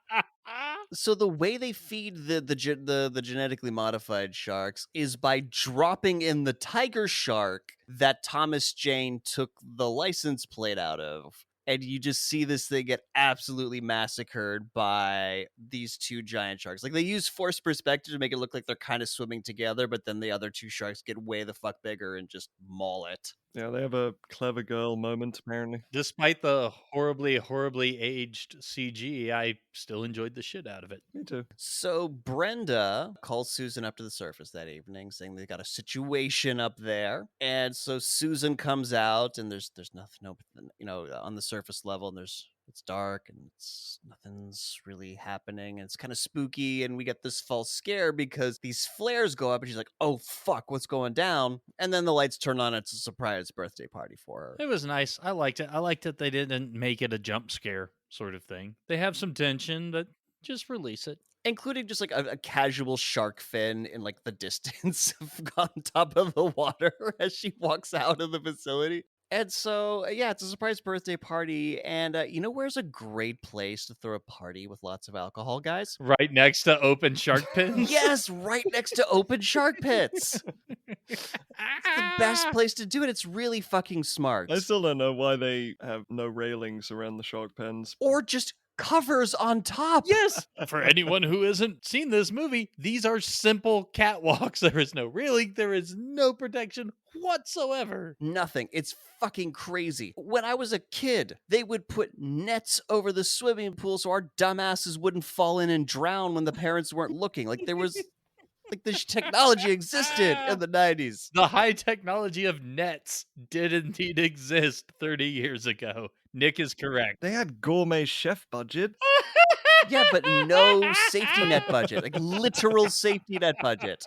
So the way they feed the genetically modified sharks is by dropping in the tiger shark that Thomas Jane took the license plate out of. And you just see this thing get absolutely massacred by these two giant sharks. Like, they use forced perspective to make it look like they're kind of swimming together, but then the other two sharks get way the fuck bigger and just maul it. Yeah, they have a clever girl moment, apparently. Despite the horribly, horribly aged CG, I still enjoyed the shit out of it. Me too. So Brenda calls Susan up to the surface that evening, saying they got a situation up there. And so Susan comes out, and there's nothing, on the surface level, and it's dark, and nothing's really happening, and it's kind of spooky, and we get this false scare because these flares go up, and she's like, "Oh fuck, what's going down?" And then the lights turn on. It's a surprise birthday party for her. It was nice. I liked it. I liked that they didn't make it a jump scare sort of thing. They have some tension, but just release it. Including just like a casual shark fin in like the distance on top of the water as she walks out of the facility. And so, yeah, it's a surprise birthday party. And you know where's a great place to throw a party with lots of alcohol, guys? Right next to open shark pins? Yes, right next to open shark pits. It's the best place to do it. It's really fucking smart. I still don't know why they have no railings around the shark pens. Or just covers on top. Yes. For anyone who hasn't seen this movie, these are simple catwalks. There is no railing. There is no protection whatsoever. Nothing. It's fucking crazy. When I was a kid, they would put nets over the swimming pool so our dumbasses wouldn't fall in and drown when the parents weren't looking. Like, there was... like, this technology existed in the 90s. The high technology of nets did indeed exist 30 years ago. Nick is correct. They had gourmet chef budget. Yeah, but no safety net budget. Like, literal safety net budget.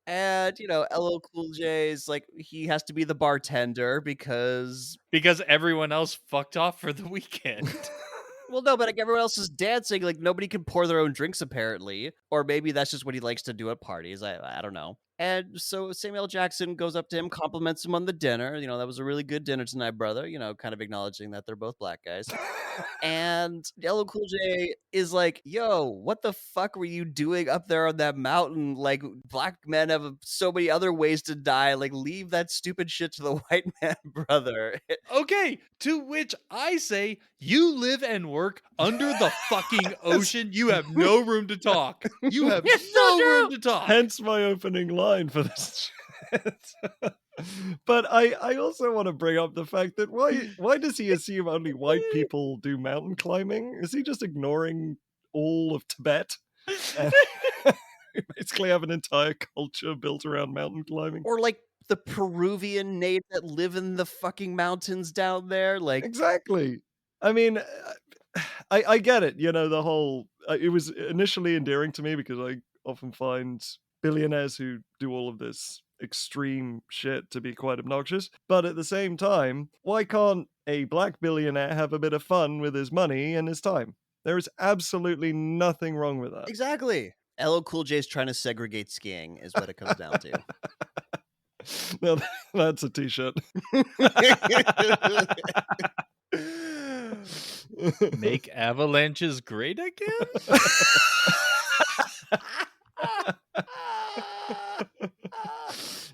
And, LL Cool J is like, he has to be the bartender because everyone else fucked off for the weekend. Well, no, but like everyone else is dancing. Like, nobody can pour their own drinks, apparently. Or maybe that's just what he likes to do at parties. I don't know. And so Samuel Jackson goes up to him, compliments him on the dinner. That was a really good dinner tonight, brother. Kind of acknowledging that they're both black guys. And LL Cool J is like, "Yo, what the fuck were you doing up there on that mountain? Like, black men have so many other ways to die. Like, leave that stupid shit to the white man, brother." Okay, to which I say, you live and work under the fucking ocean. You have no room to talk. You have no room to talk. Hence my opening line for this shit. But I also want to bring up the fact that why does he assume only white people do mountain climbing? Is he just ignoring all of Tibet? We basically have an entire culture built around mountain climbing. Or like the Peruvian natives that live in the fucking mountains down there. Like, exactly. I mean, I get it. The whole it was initially endearing to me because I often find billionaires who do all of this extreme shit to be quite obnoxious. But at the same time, why can't a black billionaire have a bit of fun with his money and his time? There is absolutely nothing wrong with that. Exactly. LL Cool J is trying to segregate skiing is what it comes down to. No, that's a t-shirt. Make avalanches great again?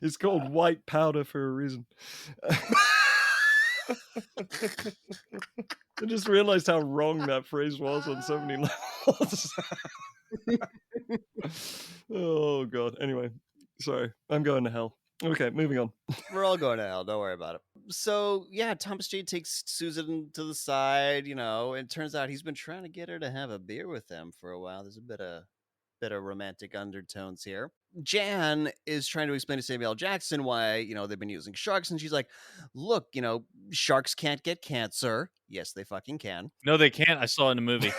It's called white powder for a reason. I just realized how wrong that phrase was on so many levels. Oh, God. Anyway, sorry. I'm going to hell. Okay, moving on. We're all going to hell. Don't worry about it. So yeah, Thomas Jane takes Susan to the side, and it turns out he's been trying to get her to have a beer with him for a while. There's a bit of romantic undertones here. Jan is trying to explain to Samuel L. Jackson why, they've been using sharks, and she's like, look, sharks can't get cancer. Yes, they fucking can. No, they can't. I saw it in a movie.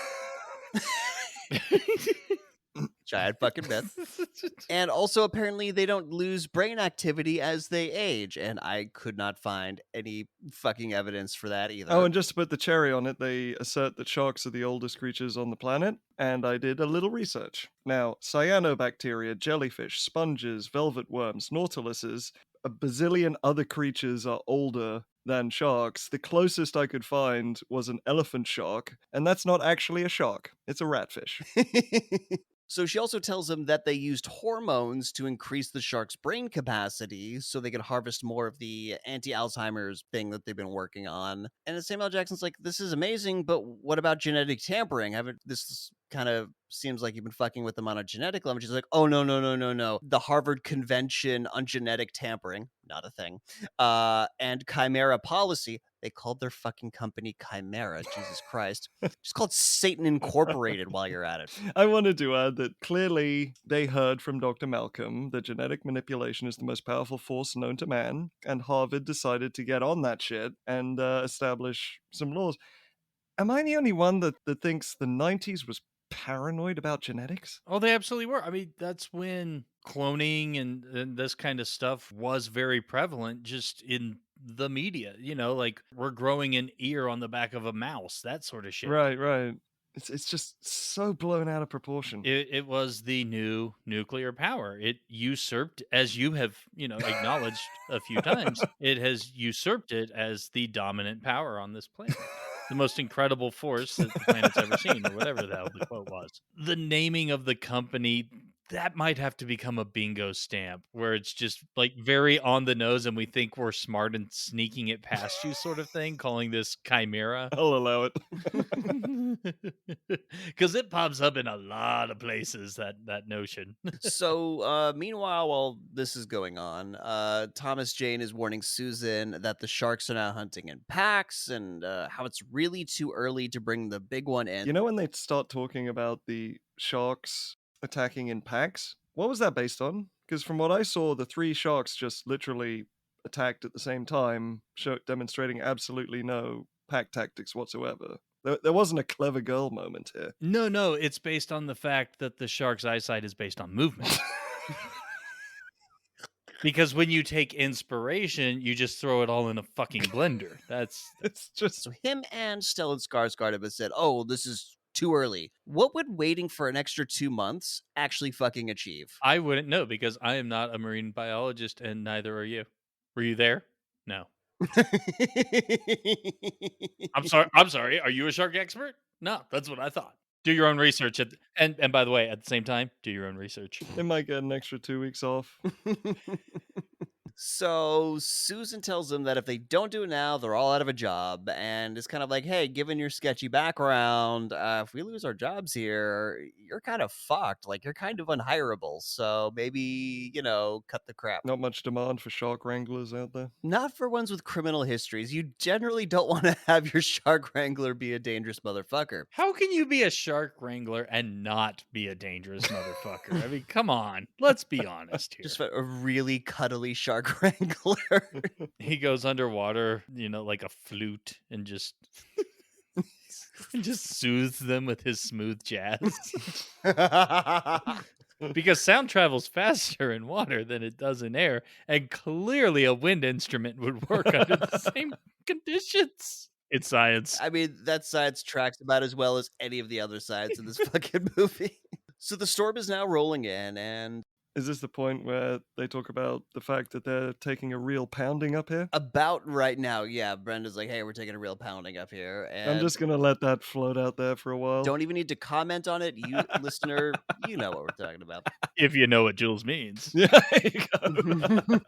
Giant fucking myth. And also, apparently, they don't lose brain activity as they age, and I could not find any fucking evidence for that either. Oh, and just to put the cherry on it, they assert that sharks are the oldest creatures on the planet, and I did a little research. Now, cyanobacteria, jellyfish, sponges, velvet worms, nautiluses, a bazillion other creatures are older than sharks. The closest I could find was an elephant shark, and that's not actually a shark, it's a ratfish. So she also tells them that they used hormones to increase the shark's brain capacity so they could harvest more of the anti-Alzheimer's thing that they've been working on. And Samuel L. Jackson's like, this is amazing, but what about genetic tampering? This kind of seems like you've been fucking with them on a genetic level. She's like, oh, no, no, no, no, no. The Harvard Convention on Genetic Tampering, not a thing, and Chimera Policy, they called their fucking company Chimera, Jesus Christ. Just called Satan Incorporated while you're at it. I wanted to add that clearly they heard from Dr. Malcolm that genetic manipulation is the most powerful force known to man, and Harvard decided to get on that shit and establish some laws. Am I the only one that thinks the 90s was paranoid about genetics? Oh, they absolutely were. I mean, that's when cloning and this kind of stuff was very prevalent just in the media. Like we're growing an ear on the back of a mouse, that sort of shit. Right. It's just so blown out of proportion. It was the new nuclear power. It usurped, as you have, acknowledged a few times, it has usurped it as the dominant power on this planet. The most incredible force that the planet's ever seen, or whatever the hell the quote was. The naming of the company, that might have to become a bingo stamp where it's just like very on the nose and we think we're smart and sneaking it past you sort of thing, calling this Chimera. I'll allow it. Because it pops up in a lot of places, that notion. So, meanwhile, while this is going on, Thomas Jane is warning Susan that the sharks are now hunting in packs and how it's really too early to bring the big one in. You know when they start talking about the sharks attacking in packs? What was that based on? Because from what I saw, the 3 sharks just literally attacked at the same time, demonstrating absolutely no pack tactics whatsoever. There wasn't a clever girl moment here. No, it's based on the fact that the shark's eyesight is based on movement. Because when you take inspiration, you just throw it all in a fucking blender. It's just... So him and Stellan Skarsgård have said, oh, this is too early. What would waiting for an extra 2 months actually fucking achieve? I wouldn't know because I am not a marine biologist and neither are you. Were you there? No. I'm sorry. Are you a shark expert? No, that's what I thought. Do your own research and by the way, at the same time, do your own research. They might get an extra 2 weeks off. So Susan tells them that if they don't do it now, they're all out of a job. And it's kind of like, hey, given your sketchy background, if we lose our jobs here, you're kind of fucked. Like, you're kind of unhireable. So maybe, cut the crap. Not much demand for shark wranglers out there. Not for ones with criminal histories. You generally don't want to have your shark wrangler be a dangerous motherfucker. How can you be a shark wrangler and not be a dangerous motherfucker? I mean, come on. Let's be honest here. Just a really cuddly shark wrangler. He goes underwater, like a flute and just soothes them with his smooth jazz. Because sound travels faster in water than it does in air, and clearly a wind instrument would work under the same conditions. It's science. I mean, that science tracks about as well as any of the other sides in this fucking movie. So the storm is now rolling in, and... Is this the point where they talk about the fact that they're taking a real pounding up here? About right now, yeah. Brenda's like, hey, we're taking a real pounding up here. And I'm just going to let that float out there for a while. Don't even need to comment on it. You, listener, you know what we're talking about. If you know what Jules means. Yeah, there you go.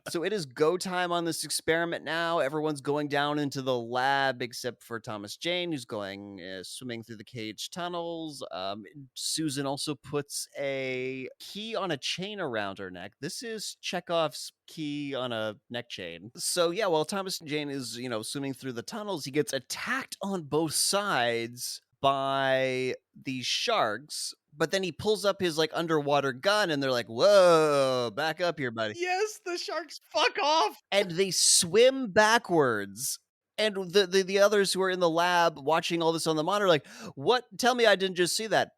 So it is go time on this experiment now. Everyone's going down into the lab except for Thomas Jane, who's going swimming through the cage tunnels. Susan also puts a key on a chain chain around her neck. This is Chekhov's key on a neck chain. So yeah, while Thomas Jane is, swimming through the tunnels, he gets attacked on both sides by these sharks. But then he pulls up his underwater gun, and they're like, "Whoa, back up here, buddy." Yes, the sharks fuck off. And they swim backwards. And the others who are in the lab watching all this on the monitor, like, what? Tell me I didn't just see that.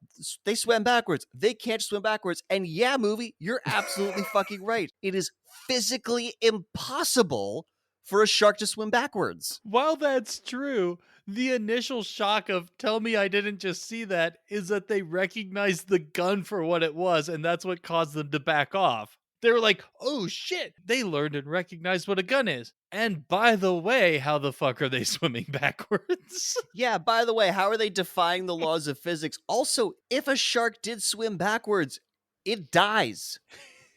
They swam backwards. They can't swim backwards. And yeah, movie, you're absolutely fucking right. It is physically impossible for a shark to swim backwards. While that's true, the initial shock of tell me I didn't just see that is that they recognized the gun for what it was, and that's what caused them to back off. They were like, oh shit, they learned and recognized what a gun is. And by the way, how the fuck are they swimming backwards? Yeah, by the way, how are they defying the laws of physics? Also, if a shark did swim backwards, it dies.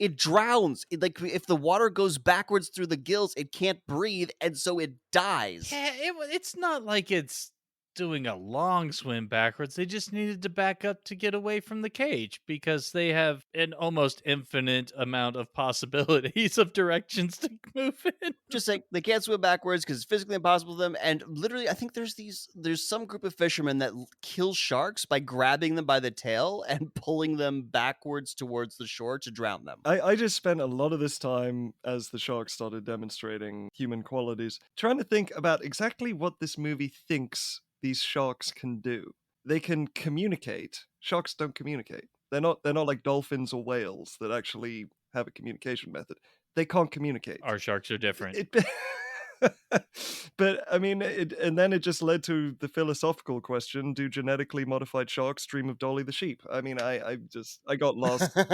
It drowns. If the water goes backwards through the gills, it can't breathe, and so it dies. Yeah, it's not like it's doing a long swim backwards. They just needed to back up to get away from the cage because they have an almost infinite amount of possibilities of directions to move in. Just like they can't swim backwards because it's physically impossible for them. And literally, I think there's some group of fishermen that kill sharks by grabbing them by the tail and pulling them backwards towards the shore to drown them. I just spent a lot of this time as the sharks started demonstrating human qualities, trying to think about exactly what this movie thinks these sharks can do. They can communicate. Sharks don't communicate. They're not like dolphins or whales that actually have a communication method. They can't communicate. Our sharks are different. But I mean, and then it just led to the philosophical question: do genetically modified sharks dream of Dolly the sheep? I mean, I got lost. Nice.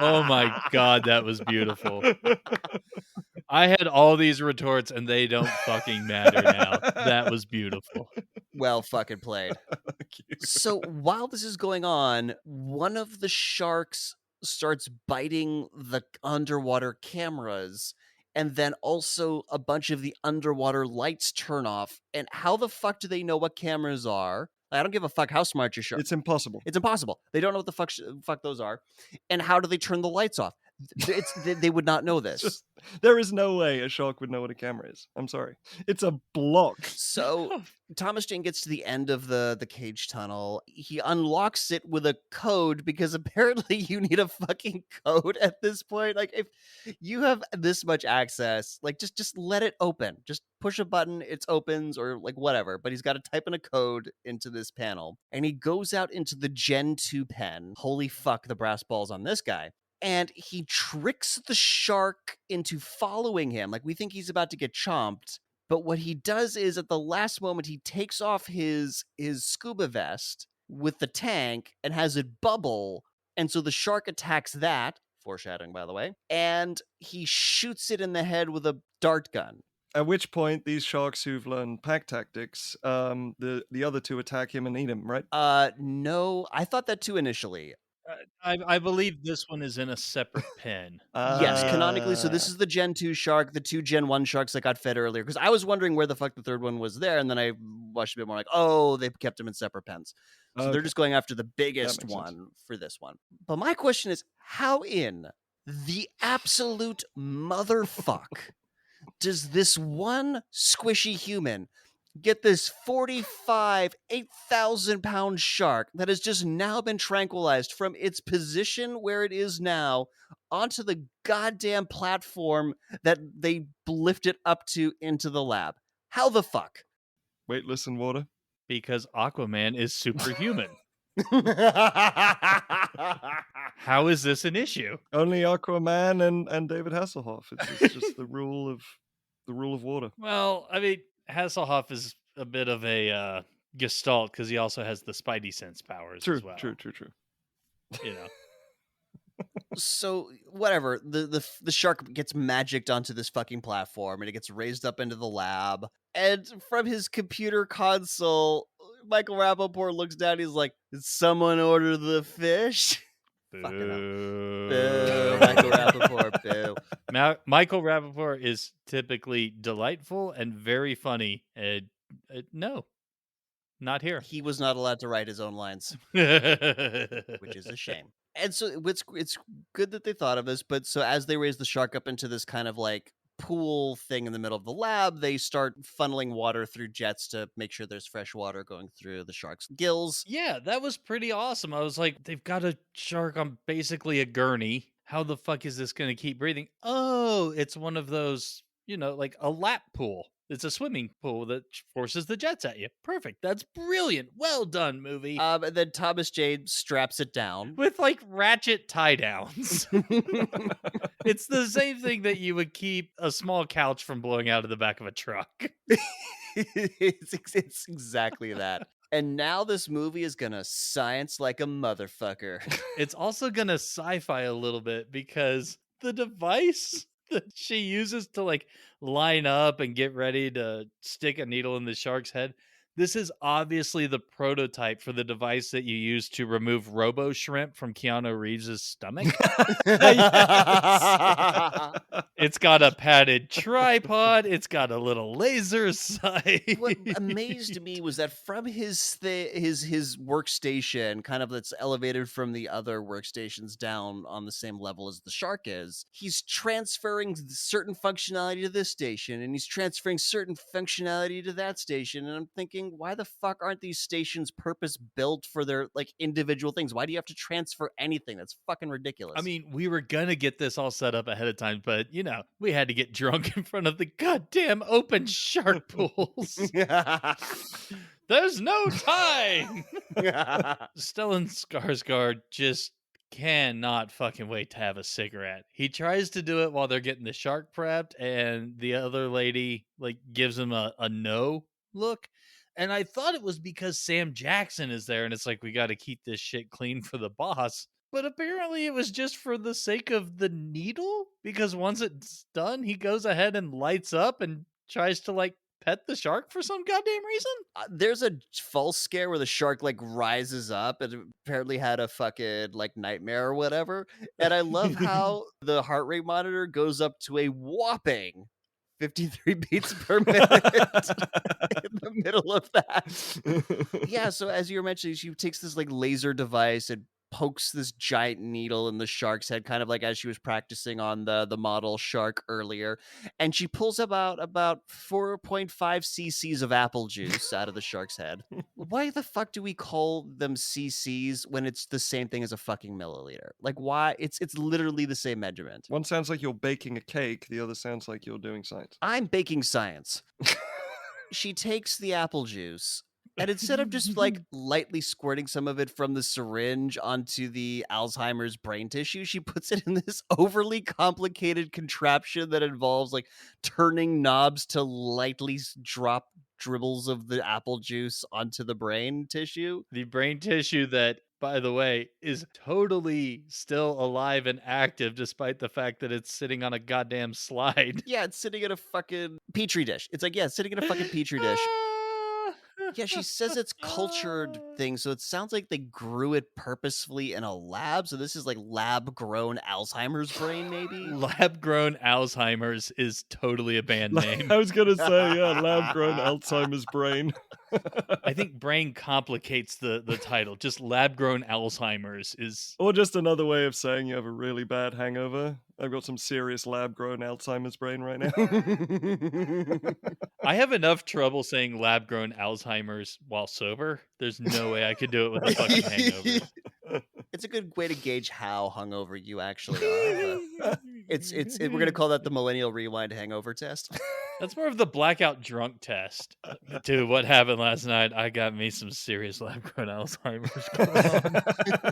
Oh my god, that was beautiful. I had all these retorts and they don't fucking matter now. That was beautiful. Well fucking played. So while this is going on, one of the sharks starts biting the underwater cameras, and then also a bunch of the underwater lights turn off. And how the fuck do they know what cameras are? I don't give a fuck how smart your shark. It's impossible. It's impossible. They don't know what the fuck those are. And how do they turn the lights off? They would not know this. There is no way a shark would know what a camera is. I'm sorry. It's a block. So Thomas Jane gets to the end of the cage tunnel. He unlocks it with a code because apparently you need a fucking code at this point. Like, if you have this much access, like just let it open. Just push a button, it opens, or like whatever. But he's got to type in a code into this panel. And he goes out into the Gen 2 pen. Holy fuck, the brass balls on this guy. And he tricks the shark into following him. Like, we think he's about to get chomped. But what he does is, at the last moment, he takes off his scuba vest with the tank and has it bubble. And so the shark attacks that, foreshadowing, by the way, and he shoots it in the head with a dart gun. At which point, these sharks who've learned pack tactics, the other two attack him and eat him, right? No, I thought that too initially. I believe this one is in a separate pen. Yes, canonically. So this is the Gen 2 shark, the two Gen 1 sharks that got fed earlier. Because I was wondering where the fuck the third one was there. And then I watched a bit more like, oh, they've kept them in separate pens. So they're just going after the biggest one for this one. But my question is, how in the absolute motherfuck does this one squishy human get this 45, 8,000-pound shark that has just now been tranquilized from its position where it is now onto the goddamn platform that they lifted up to into the lab? How the fuck? Weightless in water? Because Aquaman is superhuman. How is this an issue? Only Aquaman and David Hasselhoff. It's just the rule of water. Well, I mean, Hasselhoff is a bit of a gestalt because he also has the Spidey sense powers as well. True. You know. So whatever, the shark gets magicked onto this fucking platform and it gets raised up into the lab. And from his computer console, Michael Rappaport looks down. He's like, "Did someone order the fish?" Fucking Boo. Boo, Michael Rappaport, boo. Michael Rappaport is typically delightful and very funny. No. Not here. He was not allowed to write his own lines, which is a shame. And so it's good that they thought of this, but so as they raise the shark up into this kind of like pool thing in the middle of the lab, they start funneling water through jets to make sure there's fresh water going through the shark's gills. Yeah, that was pretty awesome. I was like, they've got a shark on basically a gurney. How the fuck is this going to keep breathing? Oh, it's one of those, like a lap pool. It's a swimming pool that forces the jets at you. Perfect. That's brilliant. Well done, movie. And then Thomas Jane straps it down. With like ratchet tie downs. It's the same thing that you would keep a small couch from blowing out of the back of a truck. It's exactly that. And now this movie is gonna science like a motherfucker. It's also gonna sci-fi a little bit because the device that she uses to like line up and get ready to stick a needle in the shark's head. This is obviously the prototype for the device that you use to remove Robo Shrimp from Keanu Reeves' stomach. Yes. It's got a padded tripod. It's got a little laser sight. What amazed me was that from his workstation, kind of that's elevated from the other workstations down on the same level as the shark is, he's transferring certain functionality to this station, and he's transferring certain functionality to that station. And I'm thinking, why the fuck aren't these stations purpose built for their like individual things? Why do you have to transfer anything? That's fucking ridiculous. I mean, we were gonna get this all set up ahead of time, but we had to get drunk in front of the goddamn open shark pools. There's no time. Stellan Skarsgård just cannot fucking wait to have a cigarette. He tries to do it while they're getting the shark prepped, and the other lady like gives him a no look. And I thought it was because Sam Jackson is there, and it's like, we got to keep this shit clean for the boss. But apparently it was just for the sake of the needle, because once it's done, he goes ahead and lights up and tries to like pet the shark for some goddamn reason. There's a false scare where the shark like rises up and apparently had a fucking like nightmare or whatever. And I love how the heart rate monitor goes up to a whopping 53 beats per minute in the middle of that. Yeah, so as you were mentioning, she takes this like laser device and pokes this giant needle in the shark's head, kind of like as she was practicing on the model shark earlier, and she pulls about 4.5 cc's of apple juice out of the shark's head. Why the fuck do we call them cc's when it's the same thing as a fucking milliliter? Like, why? It's literally the same measurement. One sounds like you're baking a cake, the other sounds like you're doing science. I'm baking science. She takes the apple juice, and instead of just like lightly squirting some of it from the syringe onto the Alzheimer's brain tissue, she puts it in this overly complicated contraption that involves like turning knobs to lightly drop dribbles of the apple juice onto the brain tissue. The brain tissue that, by the way, is totally still alive and active despite the fact that it's sitting on a goddamn slide. Yeah, it's sitting in a fucking petri dish. It's like, yeah, it's sitting in a fucking petri dish. Yeah, she says it's cultured thing, so it sounds like they grew it purposefully in a lab. So this is like lab-grown Alzheimer's brain, maybe? Lab-grown Alzheimer's is totally a band name. I was gonna say, yeah, lab-grown Alzheimer's brain. I think brain complicates the title. Just lab-grown Alzheimer's is... Or just another way of saying you have a really bad hangover. I've got some serious lab-grown Alzheimer's brain right now. I have enough trouble saying lab-grown Alzheimer's while sober. There's no way I could do it with a fucking hangover. It's a good way to gauge how hungover you actually are. We're gonna call that the Millennial Rewind hangover test. That's more of the blackout drunk test. Dude, what happened last night? I got me some serious lab-grown Alzheimer's going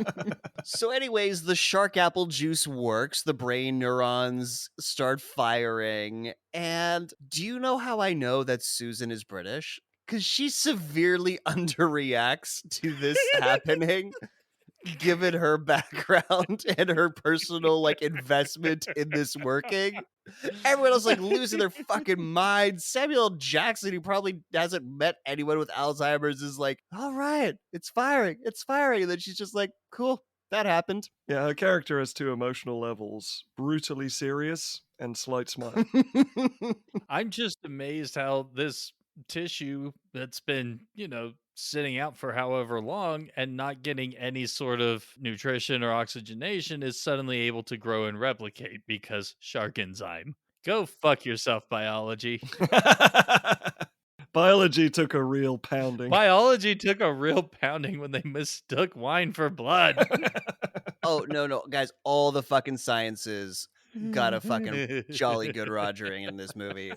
on. So anyways, the shark apple juice works. The brain neurons start firing. And do you know how I know that Susan is British? Because she severely underreacts to this happening. Given her background and her personal like investment in this working, everyone else like losing their fucking mind. Samuel L. Jackson, who probably hasn't met anyone with Alzheimer's, is like, all right, it's firing. And then she's just like, cool, that happened. Yeah, her character has two emotional levels: brutally serious and slight smile. I'm just amazed how this tissue that's been, sitting out for however long and not getting any sort of nutrition or oxygenation is suddenly able to grow and replicate because shark enzyme. Go fuck yourself, biology. Biology took a real pounding. Biology took a real pounding when they mistook wine for blood. Oh, no, guys, all the fucking sciences got a fucking jolly good Rogering in this movie.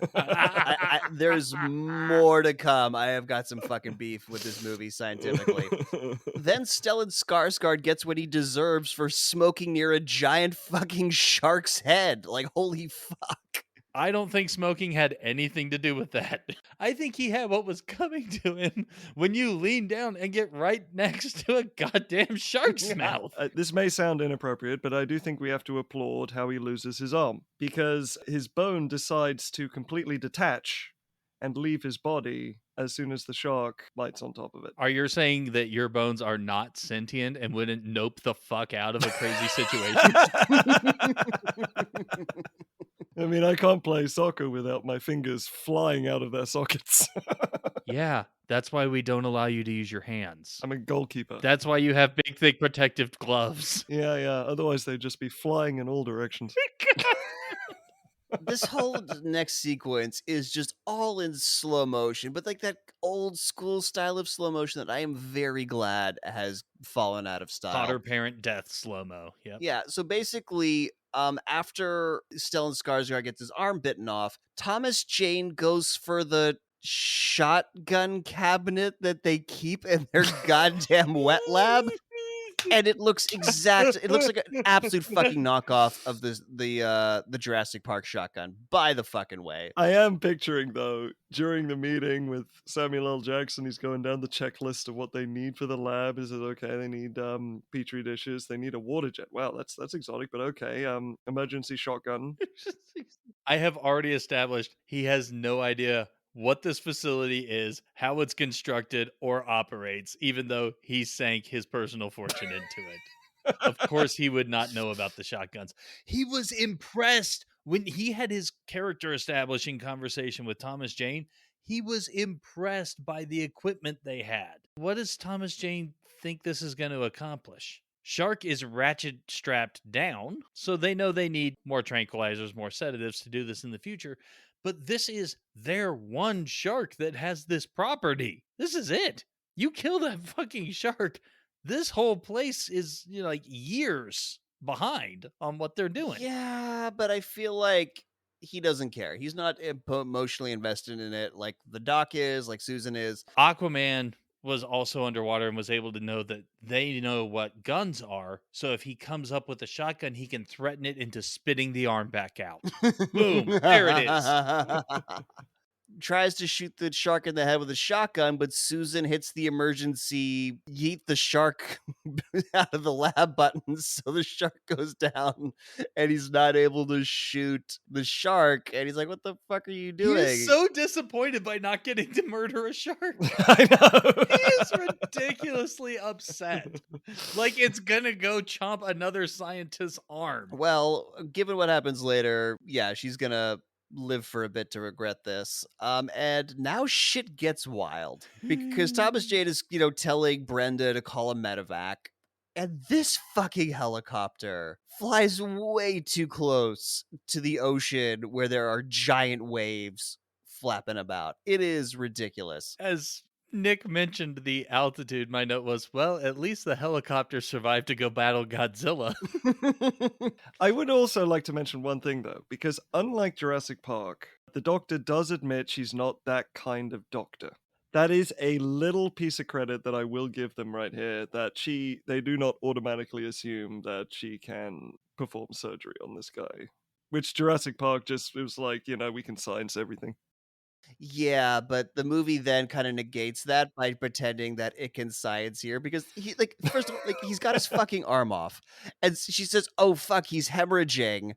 There's more to come. I have got some fucking beef with this movie scientifically. Then Stellan Skarsgård gets what he deserves for smoking near a giant fucking shark's head. Like, holy fuck. I don't think smoking had anything to do with that. I think he had what was coming to him when you lean down and get right next to a goddamn shark's mouth. This may sound inappropriate, but I do think we have to applaud how he loses his arm, because his bone decides to completely detach and leave his body as soon as the shark bites on top of it. Are you saying that your bones are not sentient and wouldn't nope the fuck out of a crazy situation? I mean, I can't play soccer without my fingers flying out of their sockets. Yeah, that's why we don't allow you to use your hands. I'm a goalkeeper. That's why you have big, thick protective gloves. Yeah. Otherwise, they'd just be flying in all directions. This whole next sequence is just all in slow motion, but like that old school style of slow motion that I am very glad has fallen out of style. Potter parent death slow-mo. Yep. Yeah, so basically, after Stellan Skarsgård gets his arm bitten off, Thomas Jane goes for the shotgun cabinet that they keep in their goddamn wet lab. And it looks like an absolute fucking knockoff of the Jurassic Park shotgun, by the fucking way. I am picturing, though, during the meeting with Samuel L. Jackson, he's going down the checklist of what they need for the lab. Is it okay? They need petri dishes. They need a water jet. Wow, that's exotic, but okay. Emergency shotgun. I have already established he has no idea what this facility is, how it's constructed or operates, even though he sank his personal fortune into it. Of course, he would not know about the shotguns. He was impressed when he had his character establishing conversation with Thomas Jane. He was impressed by the equipment they had. What does Thomas Jane think this is going to accomplish? Shark is ratchet strapped down, so they know they need more tranquilizers, more sedatives to do this in the future. But this is their one shark that has this property. This is it. You kill that fucking shark, this whole place is, like years behind on what they're doing. Yeah, but I feel like he doesn't care. He's not emotionally invested in it like the Doc is, like Susan is. Aquaman was also underwater and was able to know that they know what guns are. So if he comes up with a shotgun, he can threaten it into spitting the arm back out. Boom. There it is. Tries to shoot the shark in the head with a shotgun, but Susan hits the emergency yeet the shark out of the lab button, so the shark goes down and he's not able to shoot the shark. And he's like, what the fuck are you doing? He's so disappointed by not getting to murder a shark. I know. He is ridiculously upset. Like it's gonna go chomp another scientist's arm. Well, given what happens later, yeah, she's gonna live for a bit to regret this. And now shit gets wild because Thomas Jane is, telling Brenda to call a medevac. And this fucking helicopter flies way too close to the ocean where there are giant waves flapping about. It is ridiculous. As Nick mentioned the altitude, my note was, well, at least the helicopter survived to go battle Godzilla. I would also like to mention one thing, though, because unlike Jurassic Park, the Doctor does admit she's not that kind of doctor. That is a little piece of credit that I will give them right here, that they do not automatically assume that she can perform surgery on this guy. Which Jurassic Park it was like, we can science everything. Yeah, but the movie then kind of negates that by pretending that it can science here because first of all, he's got his fucking arm off, and she says, "Oh fuck, he's hemorrhaging,"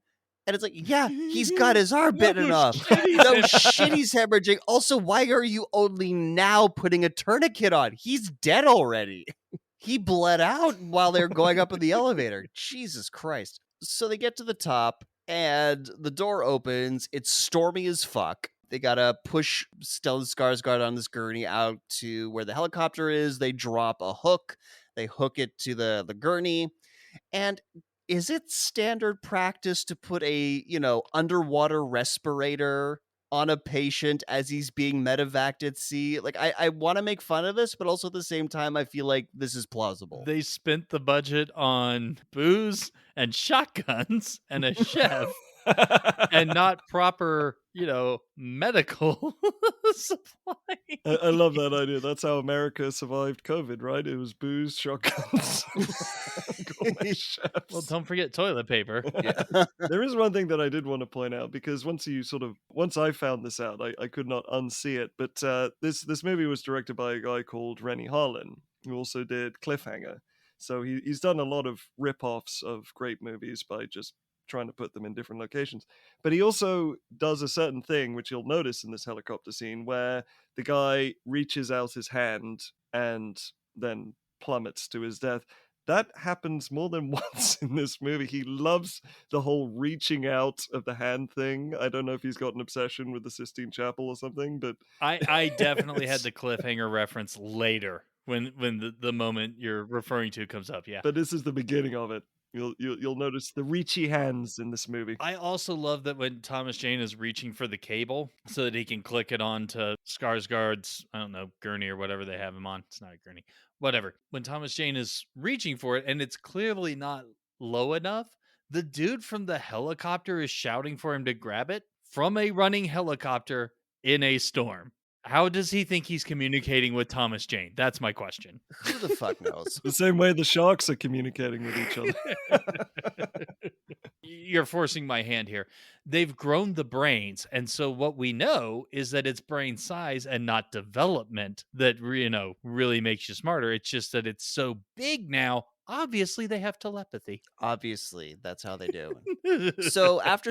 and it's like, yeah, he's got his arm bitten off. No shit, he's hemorrhaging. Also, why are you only now putting a tourniquet on? He's dead already. He bled out while they were going up in the elevator. Jesus Christ. So they get to the top, and the door opens. It's stormy as fuck. They gotta push Stellan Skarsgård on this gurney out to where the helicopter is. They drop a hook. They hook it to the gurney. And is it standard practice to put a, underwater respirator on a patient as he's being medevaced at sea? Like, I want to make fun of this, but also at the same time, I feel like this is plausible. They spent the budget on booze and shotguns and a chef and not proper, medical supply. I love that idea. That's how America survived COVID, right? It was booze, shotguns, gourmet chefs. Well, don't forget toilet paper. Yeah. There is one thing that I did want to point out, because once I found this out, I could not unsee it. But this movie was directed by a guy called Rennie Harlin, who also did Cliffhanger. So he's done a lot of rip-offs of great movies by just trying to put them in different locations. But he also does a certain thing, which you'll notice in this helicopter scene, where the guy reaches out his hand and then plummets to his death. That happens more than once in this movie. He loves the whole reaching out of the hand thing. I don't know if he's got an obsession with the Sistine Chapel or something, but I definitely had the cliffhanger reference later when the moment you're referring to comes up. Yeah. but this is the beginning of it. You'll notice the reachy hands in this movie. I also love that when Thomas Jane is reaching for the cable so that he can click it onto Skarsgård's, I don't know, gurney or whatever they have him on. It's not a gurney. Whatever. When Thomas Jane is reaching for it and it's clearly not low enough, the dude from the helicopter is shouting for him to grab it from a running helicopter in a storm. How does he think he's communicating with Thomas Jane? That's my question. Who the fuck knows? The same way the sharks are communicating with each other. You're forcing my hand here. They've grown the brains, and so what we know is that it's brain size and not development that really makes you smarter. It's just that it's so big now. Obviously, they have telepathy. Obviously, that's how they do. So after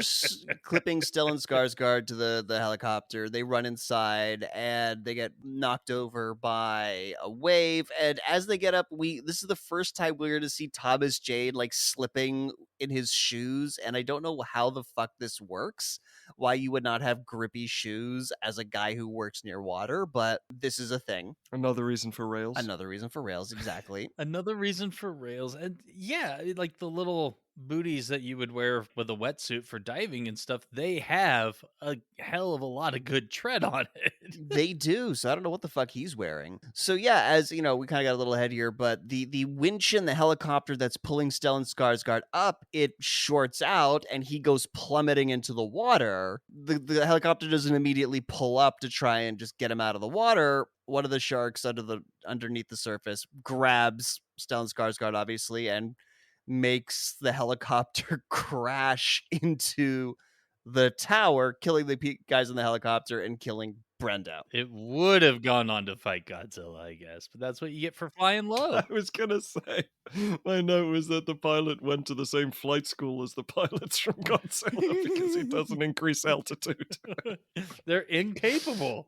clipping Stellan Skarsgård to the helicopter, they run inside and they get knocked over by a wave. And as they get up, this is the first time we're going to see Thomas Jane like slipping in his shoes. And I don't know how the fuck this works. Why you would not have grippy shoes as a guy who works near water, but this is a thing. Another reason for rails. Another reason for rails, exactly. Another reason for rails. And yeah, like the little booties that you would wear with a wetsuit for diving and stuff, they have a hell of a lot of good tread on it. They do. So I don't know what the fuck he's wearing. So yeah, as you know, we kind of got a little ahead here, but the winch in the helicopter that's pulling Stellan Skarsgård up, it shorts out and he goes plummeting into the water. The helicopter doesn't immediately pull up to try and just get him out of the water. One of the sharks underneath the surface grabs Stellan Skarsgård, obviously, and makes the helicopter crash into the tower, killing the guys in the helicopter and killing Brenda. It would have gone on to fight Godzilla, I guess, but that's what you get for flying low. I was gonna say, my note was that the pilot went to the same flight school as the pilots from Godzilla because he doesn't increase altitude. They're incapable.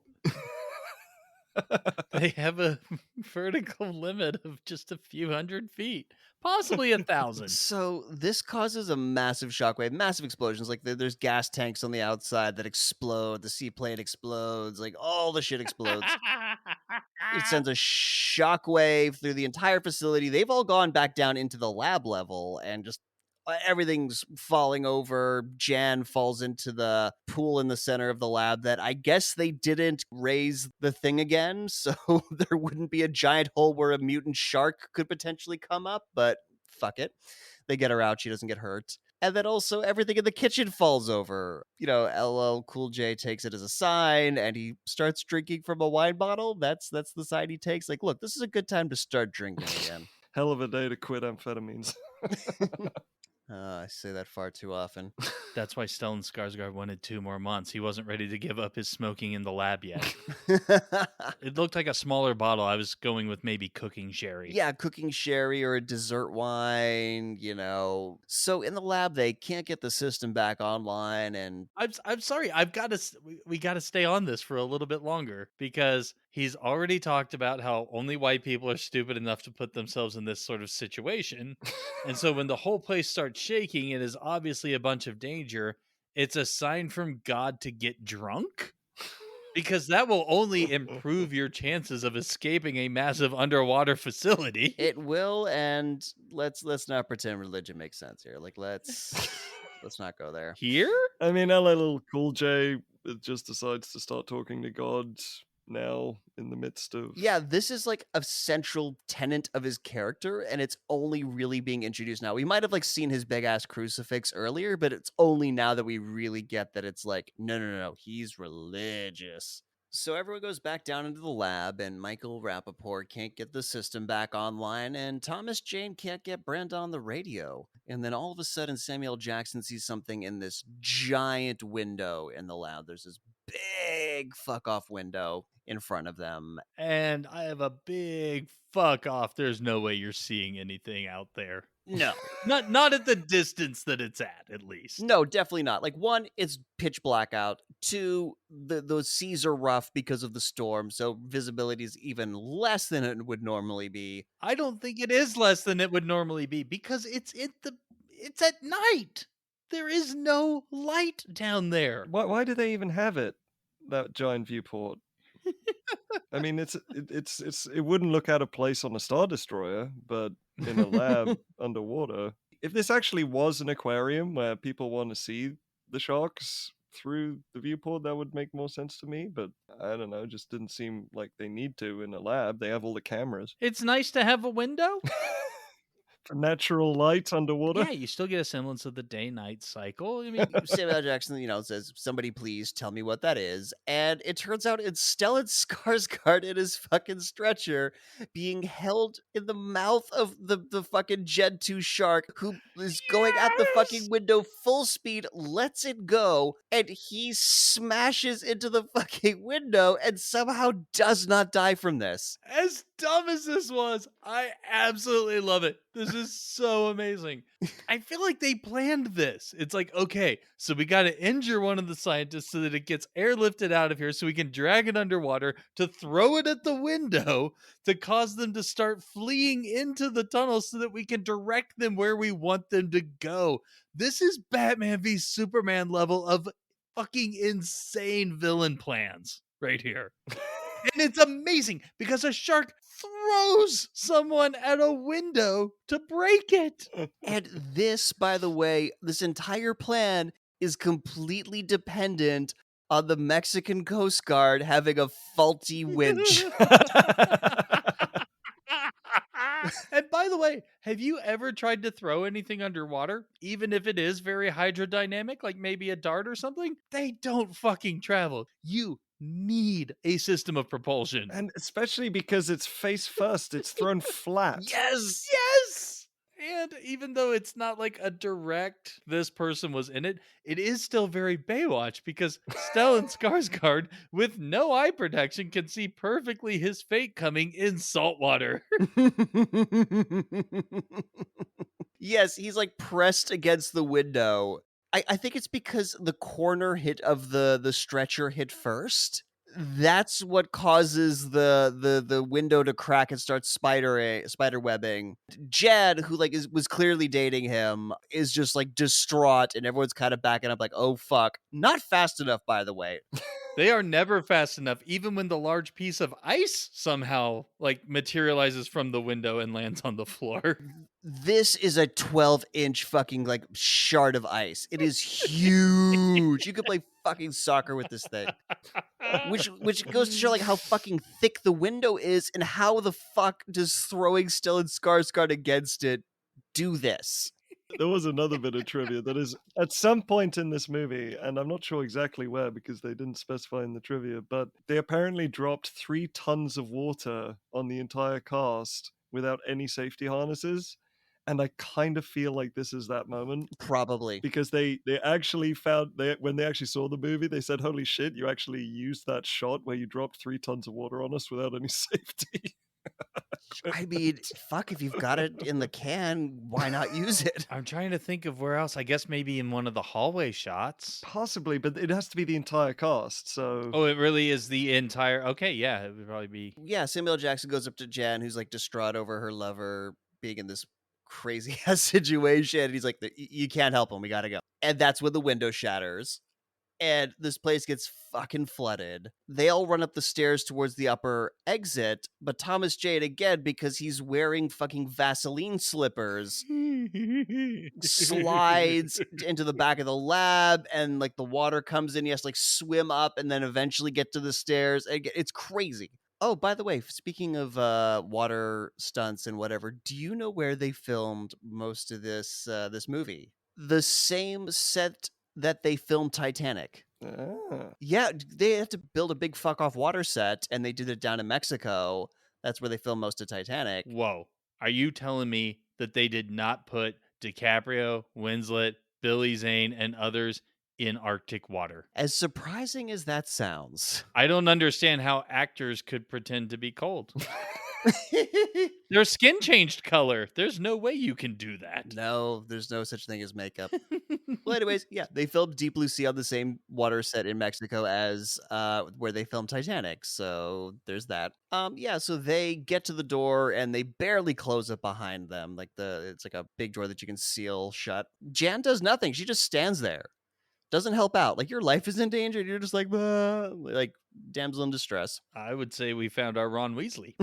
They have a vertical limit of just a few hundred feet, possibly 1,000. So this causes a massive shockwave, massive explosions. Like there's gas tanks on the outside that explode. The seaplane explodes. Like all the shit explodes. It sends a shockwave through the entire facility. They've all gone back down into the lab level and just everything's falling over. Jan falls into the pool in the center of the lab that I guess they didn't raise the thing again, so there wouldn't be a giant hole where a mutant shark could potentially come up, but fuck it. They get her out. She doesn't get hurt. And then also everything in the kitchen falls over. LL Cool J takes it as a sign and he starts drinking from a wine bottle. That's the sign he takes. Like, look, this is a good time to start drinking again. Hell of a day to quit amphetamines. I say that far too often. That's why Stellan Skarsgård wanted 2 more months. He wasn't ready to give up his smoking in the lab yet. It looked like a smaller bottle. I was going with maybe cooking sherry. Yeah, cooking sherry or a dessert wine, So in the lab, they can't get the system back online, and I'm sorry. We got to stay on this for a little bit longer because he's already talked about how only white people are stupid enough to put themselves in this sort of situation. And so when the whole place starts shaking, it is obviously a bunch of danger. It's a sign from God to get drunk. Because that will only improve your chances of escaping a massive underwater facility. It will, and let's not pretend religion makes sense here. Like let's not go there. Here? I mean, LL Cool J just decides to start talking to God now in the midst of. Yeah, this is like a central tenet of his character, and it's only really being introduced now. We might have like seen his big ass crucifix earlier, but it's only now that we really get that it's like, no, he's religious. So everyone goes back down into the lab, and Michael Rappaport can't get the system back online, and Thomas Jane can't get Brent on the radio. And then all of a sudden, Samuel Jackson sees something in this giant window in the lab. There's this big fuck off window in front of them. And I have a big fuck off. There's no way you're seeing anything out there. No. Not at the distance that it's at least. No, definitely not. Like, one, it's pitch black out. Two, the seas are rough because of the storm, so visibility is even less than it would normally be. I don't think it is less than it would normally be because it's at night. There is no light down there. Why do they even have it? That giant viewport. I mean, it wouldn't look out of place on a Star Destroyer, but in a lab underwater. If this actually was an aquarium where people want to see the sharks through the viewport, that would make more sense to me. But I don't know, just didn't seem like they need to in a lab. They have all the cameras. It's nice to have a window. For natural light underwater. Yeah, you still get a semblance of the day-night cycle. I mean, Samuel Jackson, says, "Somebody please tell me what that is." And it turns out it's Stellan Skarsgård in his fucking stretcher being held in the mouth of the fucking Gen 2 shark, who is going at the fucking window full speed, lets it go, and he smashes into the fucking window and somehow does not die from this. as dumb as this was, I absolutely love it. This is so amazing. I feel like they planned this. It's like, okay, so we got to injure one of the scientists so that it gets airlifted out of here so we can drag it underwater to throw it at the window to cause them to start fleeing into the tunnel so that we can direct them where we want them to go. This is Batman v Superman level of fucking insane villain plans right here. And it's amazing because a shark throws someone at a window to break it. And this, by the way, this entire plan is completely dependent on the Mexican Coast Guard having a faulty winch. And by the way, have you ever tried to throw anything underwater? Even if it is very hydrodynamic, like maybe a dart or something? They don't fucking travel. You need a system of propulsion. And especially because it's face first, it's thrown flat. Yes! Yes! And even though it's not like a direct, this person was in it, it is still very Baywatch because Stellan Skarsgård, with no eye protection, can see perfectly his fate coming in salt water. Yes, he's like pressed against the window. I think it's because the corner hit of the stretcher hit first. That's what causes the window to crack and start spider webbing. Jed, who like was clearly dating him, is just like distraught, and everyone's kind of backing up like, oh fuck. Not fast enough, by the way. They are never fast enough, even when the large piece of ice somehow like materializes from the window and lands on the floor. This is a 12-inch fucking like shard of ice. It is huge. You could play fucking soccer with this thing. Which goes to show like how fucking thick the window is, and how the fuck does throwing Stellan Skarsgård against it do this? There was another bit of trivia that is at some point in this movie, and I'm not sure exactly where because they didn't specify in the trivia, but they apparently dropped 3 tons of water on the entire cast without any safety harnesses. And I kind of feel like this is that moment. Probably. Because they actually found, when they actually saw the movie, they said, holy shit, you actually used that shot where you dropped 3 tons of water on us without any safety. I mean, fuck, if you've got it in the can, why not use it? I'm trying to think of where else. I guess maybe in one of the hallway shots. Possibly, but it has to be the entire cast, so... Oh, it really is the entire... Okay, yeah, it would probably be... Yeah, Samuel Jackson goes up to Jen, who's like distraught over her lover being in this crazy ass situation. And he's like, you can't help him. We gotta go. And that's when the window shatters. and this place gets fucking flooded. They all run up the stairs towards the upper exit, but Thomas Jane, again, because he's wearing fucking Vaseline slippers, slides into the back of the lab, and like the water comes in. He has to like swim up and then eventually get to the stairs. It's crazy. Oh, by the way, speaking of water stunts and whatever, do you know where they filmed most of this movie? The same set that they filmed Titanic. Ah. Yeah, they had to build a big fuck off water set, and they did it down in Mexico. That's where they filmed most of Titanic. Whoa. Are you telling me that they did not put DiCaprio, Winslet, Billy Zane, and others in Arctic water? As surprising as that sounds. I don't understand how actors could pretend to be cold. Their skin changed color. There's no way you can do that. No, there's no such thing as makeup. Well, anyways, yeah, they filmed Deep Blue Sea on the same water set in Mexico as where they filmed Titanic. So there's that. Yeah, so they get to the door and they barely close it behind them. Like it's like a big door that you can seal shut. Jan does nothing. She just stands there. Doesn't help out. Like your life is in danger. You're just like, "Ah," like damsel in distress. I would say we found our Ron Weasley.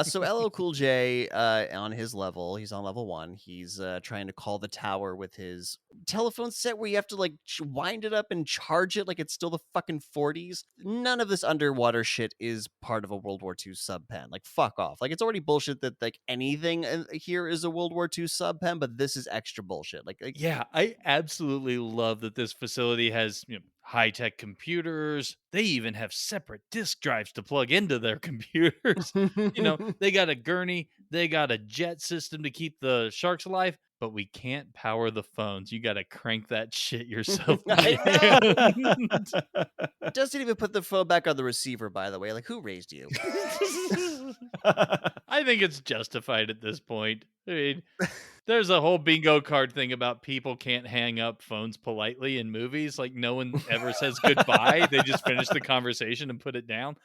So LL Cool J, on his level, he's on level 1. He's trying to call the tower with his telephone set where you have to like wind it up and charge it like it's still the fucking 40s. None of this underwater shit is part of a World War II subpen. Like fuck off. Like it's already bullshit that like anything here is a World War II subpen, but this is extra bullshit. Like Yeah, I absolutely love that this facility has high-tech computers. They even have separate disk drives to plug into their computers. They got a gurney, they got a jet system to keep the sharks alive, but we can't power the phones. You got to crank that shit yourself. I doesn't even put the phone back on the receiver, by the way. Like, who raised you? I think it's justified at this point. I mean, there's a whole bingo card thing about people can't hang up phones politely in movies. Like, no one ever says goodbye. They just finish the conversation and put it down.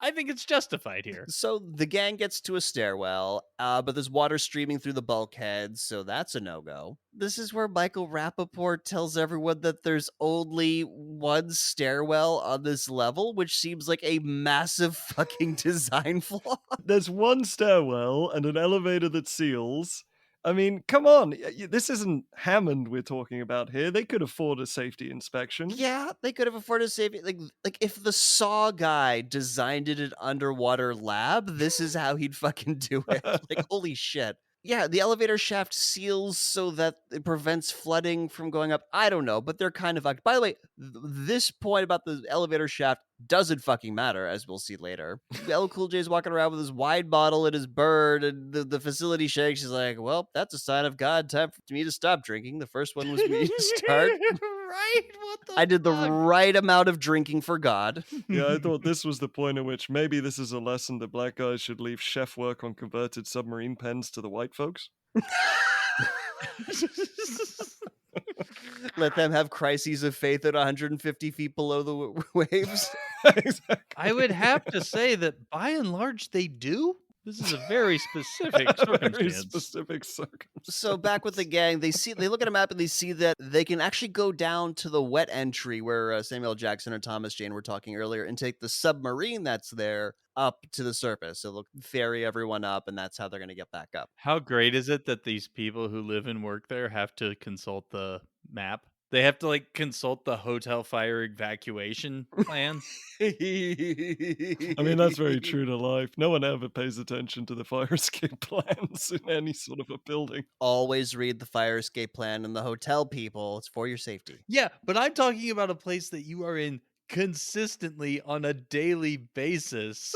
I think it's justified here. So the gang gets to a stairwell, but there's water streaming through the bulkhead, so that's a no-go. This is where Michael Rappaport tells everyone that there's only one stairwell on this level, which seems like a massive fucking design flaw. There's one stairwell and an elevator that seals. I mean, come on. This isn't Hammond we're talking about here. They could afford a safety inspection. Yeah, they could have afforded safety. Like if the Saw guy designed it an underwater lab, this is how he'd fucking do it. Like, holy shit. Yeah, the elevator shaft seals so that it prevents flooding from going up. I don't know, but they're kind of fucked. By the way, this point about the elevator shaft doesn't fucking matter, as we'll see later. LL Cool J's walking around with his wine bottle and his bird, and the facility shakes. He's like, well, that's a sign of God. Time for me to stop drinking. The first one was me to start. Right? What the I did the fuck? right amount of drinking for God. Yeah, I thought this was the point at which maybe this is a lesson that black guys should leave chef work on converted submarine pens to the white folks. Let them have crises of faith at 150 feet below the waves. Exactly. I would have to say that by and large they do. This is a very specific Very circumstance. specific circumstance. So back with the gang, they look at a map and they see that they can actually go down to the wet entry where Samuel Jackson and Thomas Jane were talking earlier and take the submarine that's there up to the surface. So they'll ferry everyone up, and that's how they're going to get back up. How great is it that these people who live and work there have to consult the map? They have to like consult the hotel fire evacuation plan. I mean, that's very true to life. No one ever pays attention to the fire escape plans in any sort of a building. Always read the fire escape plan and the hotel, people. It's for your safety. Yeah, but I'm talking about a place that you are in consistently on a daily basis.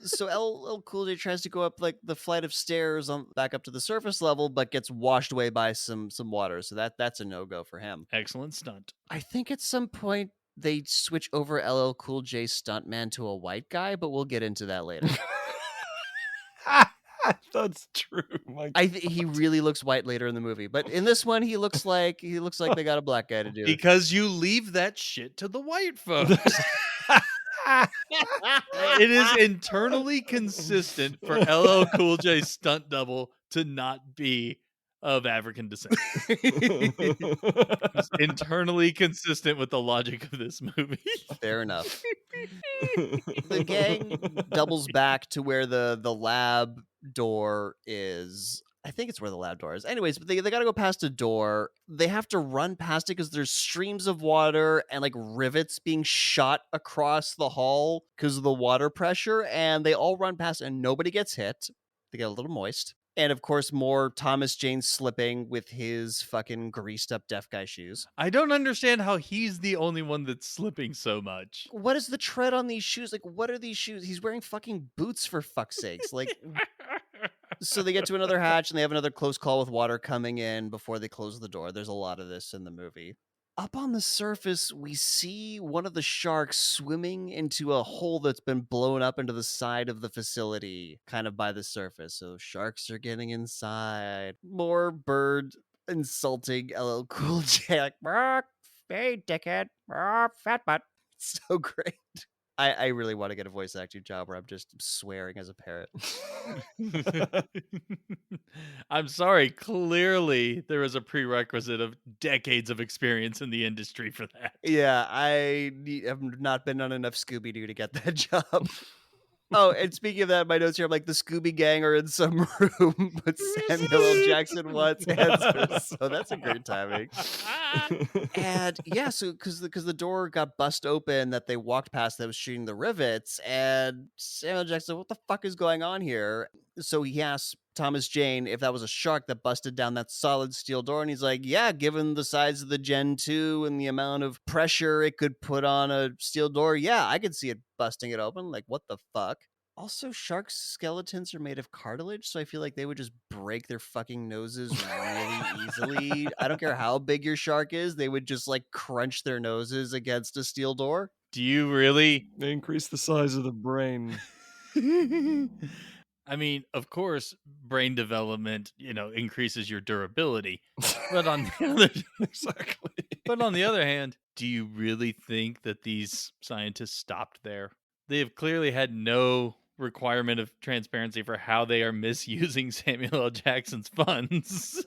So LL Cool J tries to go up like the flight of stairs back up to the surface level, but gets washed away by some water. So that's a no-go for him. Excellent stunt. I think at some point they switch over LL Cool J's stuntman to a white guy, but we'll get into that later. That's true. My He really looks white later in the movie, but in this one he looks like they got a black guy to do it. Because you leave that shit to the white folks. It is internally consistent for LL Cool J's stunt double to not be of African descent. It's internally consistent with the logic of this movie. Fair enough. The gang doubles back to where the lab door is. I think it's where the lab door is. Anyways, but they got to go past a door. They have to run past it because there's streams of water and like rivets being shot across the hall because of the water pressure. And they all run past and nobody gets hit. They get a little moist. And of course, more Thomas Jane slipping with his fucking greased up deaf guy shoes. I don't understand how he's the only one that's slipping so much. What is the tread on these shoes? Like, what are these shoes? He's wearing fucking boots for fuck's sakes. Like, so they get to another hatch and they have another close call with water coming in before they close the door. There's a lot of this in the movie. Up on the surface, we see one of the sharks swimming into a hole that's been blown up into the side of the facility, kind of by the surface. So sharks are getting inside. More bird insulting LL Cool J. Like, "Bark, hey, dickhead. Bark, fat butt." So great. I really want to get a voice acting job where I'm just swearing as a parrot. I'm sorry. Clearly, there is a prerequisite of decades of experience in the industry for that. Yeah, have not been on enough Scooby-Doo to get that job. Oh, and speaking of that, my notes here, I'm like, the Scooby Gang are in some room, but Samuel L. Jackson wants answers. So that's a great timing. And yeah, so because the door got bust open that they walked past that was shooting the rivets, and Samuel Jackson, what the fuck is going on here? So he asks Thomas Jane if that was a shark that busted down that solid steel door, and he's like, yeah, given the size of the Gen 2 and the amount of pressure it could put on a steel door, yeah, I could see it busting it open. Like, what the fuck? Also, sharks' skeletons are made of cartilage, so I feel like they would just break their fucking noses really easily. I don't care how big your shark is, they would just like crunch their noses against a steel door. Do you really? They increase the size of the brain. I mean, of course, brain development, increases your durability. But on the other Exactly. But on the other hand, do you really think that these scientists stopped there? They have clearly had no requirement of transparency for how they are misusing Samuel L. Jackson's funds.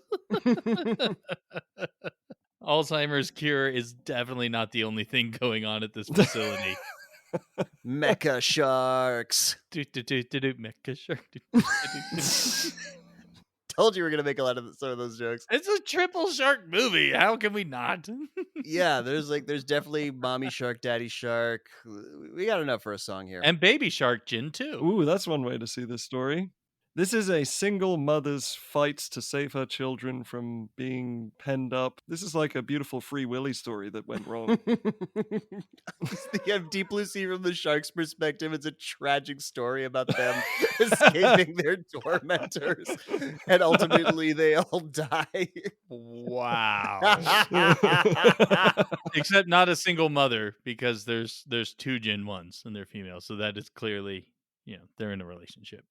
Alzheimer's cure is definitely not the only thing going on at this facility. Mecha sharks. Mecha shark. Told you we were gonna make a lot of some of those jokes. It's a triple shark movie. How can we not? Yeah, there's definitely mommy shark, daddy shark. We got enough for a song here. And baby shark gin too. Ooh, that's one way to see this story. This is a single mother's fights to save her children from being penned up. This is like a beautiful Free Willy story that went wrong. You have Deep Blue Sea from the shark's perspective. It's a tragic story about them escaping their tormentors, and ultimately they all die. Wow. Except not a single mother, because there's two Jin ones and they're female, so that is clearly, they're in a relationship.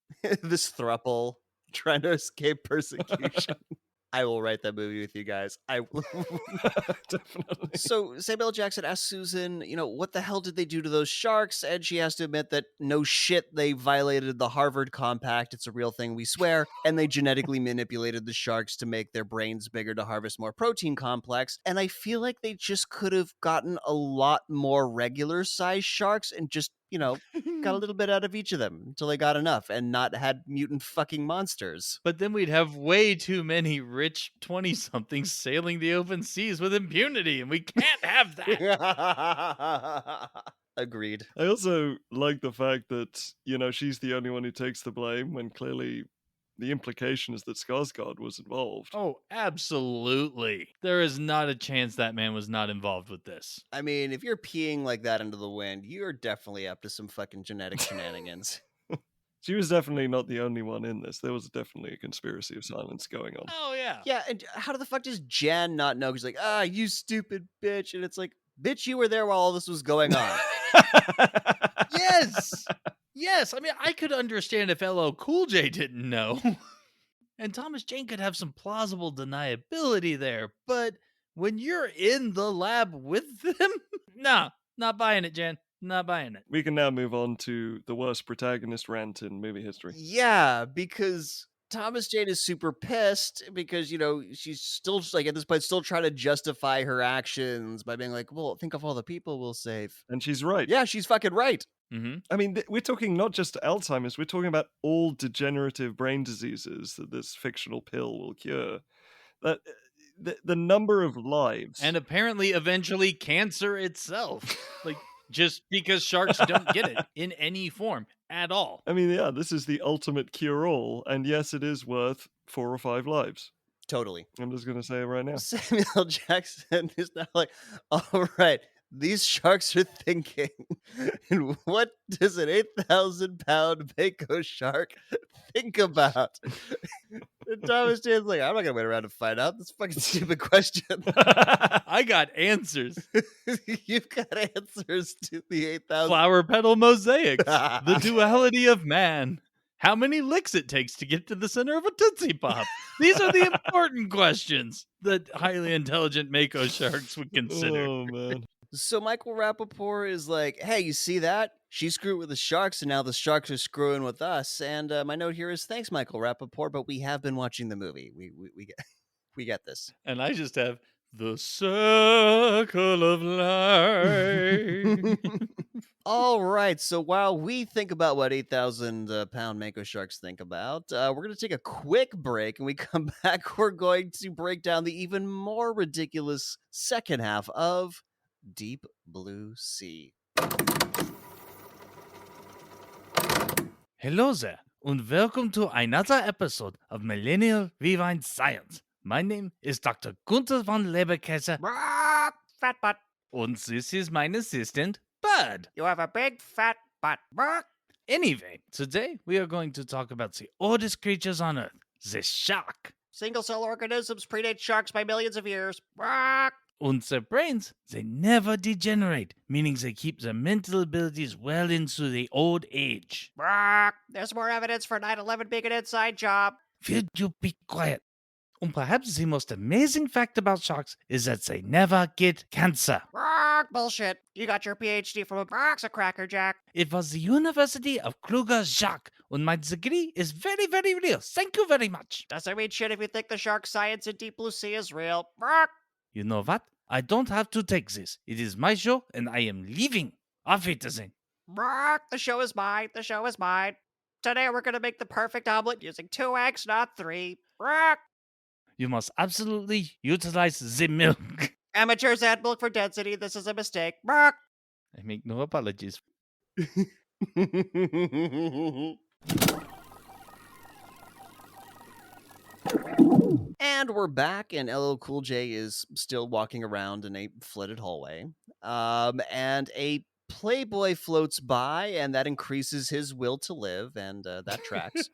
This throuple trying to escape persecution. I will write that movie with you guys. I will. Definitely. So Samuel L. Jackson asks Susan, what the hell did they do to those sharks? And she has to admit that no shit, they violated the Harvard Compact. It's a real thing, we swear. And they genetically manipulated the sharks to make their brains bigger to harvest more protein complex. And I feel like they just could have gotten a lot more regular size sharks and just, got a little bit out of each of them until they got enough and not had mutant fucking monsters. But then we'd have way too many rich 20-somethings sailing the open seas with impunity, and we can't have that. Agreed. I also like the fact that, she's the only one who takes the blame when clearly the implication is that Skarsgård was involved. Oh, absolutely. There is not a chance that man was not involved with this. I mean, if you're peeing like that into the wind, you're definitely up to some fucking genetic shenanigans. She was definitely not the only one in this. There was definitely a conspiracy of silence going on. Oh, yeah. Yeah, and how the fuck does Jan not know? He's like, you stupid bitch. And it's like, bitch, you were there while all this was going on. Yes. Yes. I mean, I could understand if LL Cool J didn't know. And Thomas Jane could have some plausible deniability there. But when you're in the lab with them, nah, not buying it, Jen. Not buying it. We can now move on to the worst protagonist rant in movie history. Yeah, because Thomas Jane is super pissed because, she's still like at this point still trying to justify her actions by being like, well, think of all the people we'll save. And she's right. Yeah, she's fucking right. Mm-hmm. I mean, we're talking not just Alzheimer's, we're talking about all degenerative brain diseases that this fictional pill will cure. That the number of lives. And apparently, eventually, cancer itself. Like, just because sharks don't get it in any form at all. I mean, yeah, this is the ultimate cure-all, and yes, it is worth 4 or 5 lives. Totally. I'm just gonna say it right now. Samuel L. Jackson is now like, all right, these sharks are thinking, and what does an 8,000-pound mako shark think about? And Thomas Jane's like, I'm not gonna wait around to find out. This fucking stupid question. I got answers. You've got answers to the 8,000. Flower petal mosaics. The duality of man. How many licks it takes to get to the center of a Tootsie Pop. These are the important questions that highly intelligent mako sharks would consider. Oh, man. So Michael Rappaport is like, hey, you see that? She screwed with the sharks, and now the sharks are screwing with us. And my note here is, thanks, Michael Rappaport, but we have been watching the movie. We get this. And I just have the circle of life. All right. So while we think about what 8,000-pound mako sharks think about, we're going to take a quick break. And we come back, we're going to break down the even more ridiculous second half of Deep Blue Sea. Hello there, and welcome to another episode of Millennial Rewind Science. My name is Dr. Gunther von Leberkäse. Fat butt. And this is my assistant, Bud. You have a big fat butt. Anyway, today we are going to talk about the oldest creatures on Earth, the shark. Single-cell organisms predate sharks by millions of years. And their brains, they never degenerate, meaning they keep their mental abilities well into the old age. There's more evidence for 9/11 being an inside job. Will you be quiet? And perhaps the most amazing fact about sharks is that they never get cancer. Bullshit. You got your PhD from a box of Cracker Jack. It was the University of Kruger-Jacques, and my degree is very, very real. Thank you very much. Doesn't mean shit if you think the shark science in Deep Blue Sea is real. You know what? I don't have to take this. It is my show, and I am leaving. Auf Wiedersehen. The show is mine. The show is mine. Today we're going to make the perfect omelet using 2 eggs, not 3. You must absolutely utilize the milk. Amateurs add milk for density. This is a mistake. I make no apologies. And we're back, and LL Cool J is still walking around in a flooded hallway. And a Playboy floats by, and that increases his will to live, and that tracks.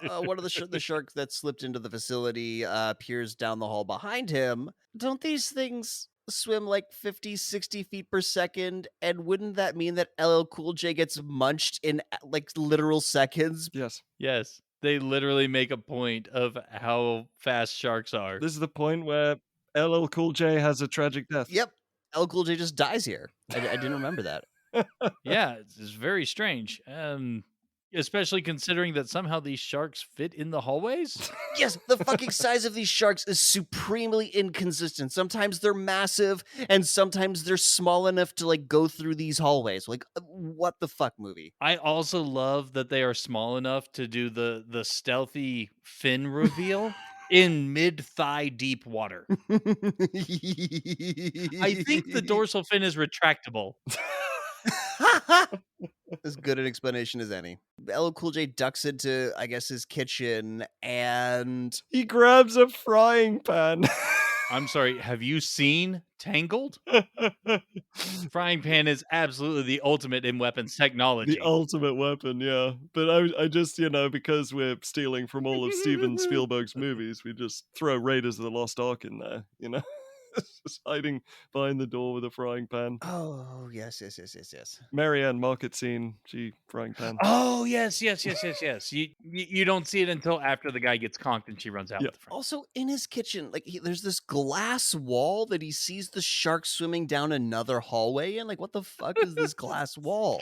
One of the sharks that slipped into the facility appears down the hall behind him. Don't these things swim like 50, 60 feet per second? And wouldn't that mean that LL Cool J gets munched in like literal seconds? Yes. Yes, they literally make a point of how fast sharks are. This is the point where LL Cool J has a tragic death. Yep. LL Cool J just dies here. I didn't remember that. Yeah, it's very strange. Especially considering that somehow these sharks fit in the hallways. Yes, the fucking size of these sharks is supremely inconsistent. Sometimes they're massive, and sometimes they're small enough to like go through these hallways. Like, what the fuck, movie? I also love that they are small enough to do the stealthy fin reveal in mid-thigh deep water. I think the dorsal fin is retractable. As good an explanation as any. LL Cool J ducks into, I guess, his kitchen, and He grabs a frying pan. I'm sorry, have you seen Tangled? Frying pan is absolutely the ultimate in weapons technology. The ultimate weapon, yeah. But I just, because we're stealing from all of Steven Spielberg's movies, we just throw Raiders of the Lost Ark in there, Just hiding behind the door with a frying pan. oh yes. Marianne market scene, frying pan. Oh, yes. You don't see it until after the guy gets conked and she runs out with the front. Also, in his kitchen, like there's this glass wall that he sees the shark swimming down another hallway in. Like, what the fuck is this glass wall?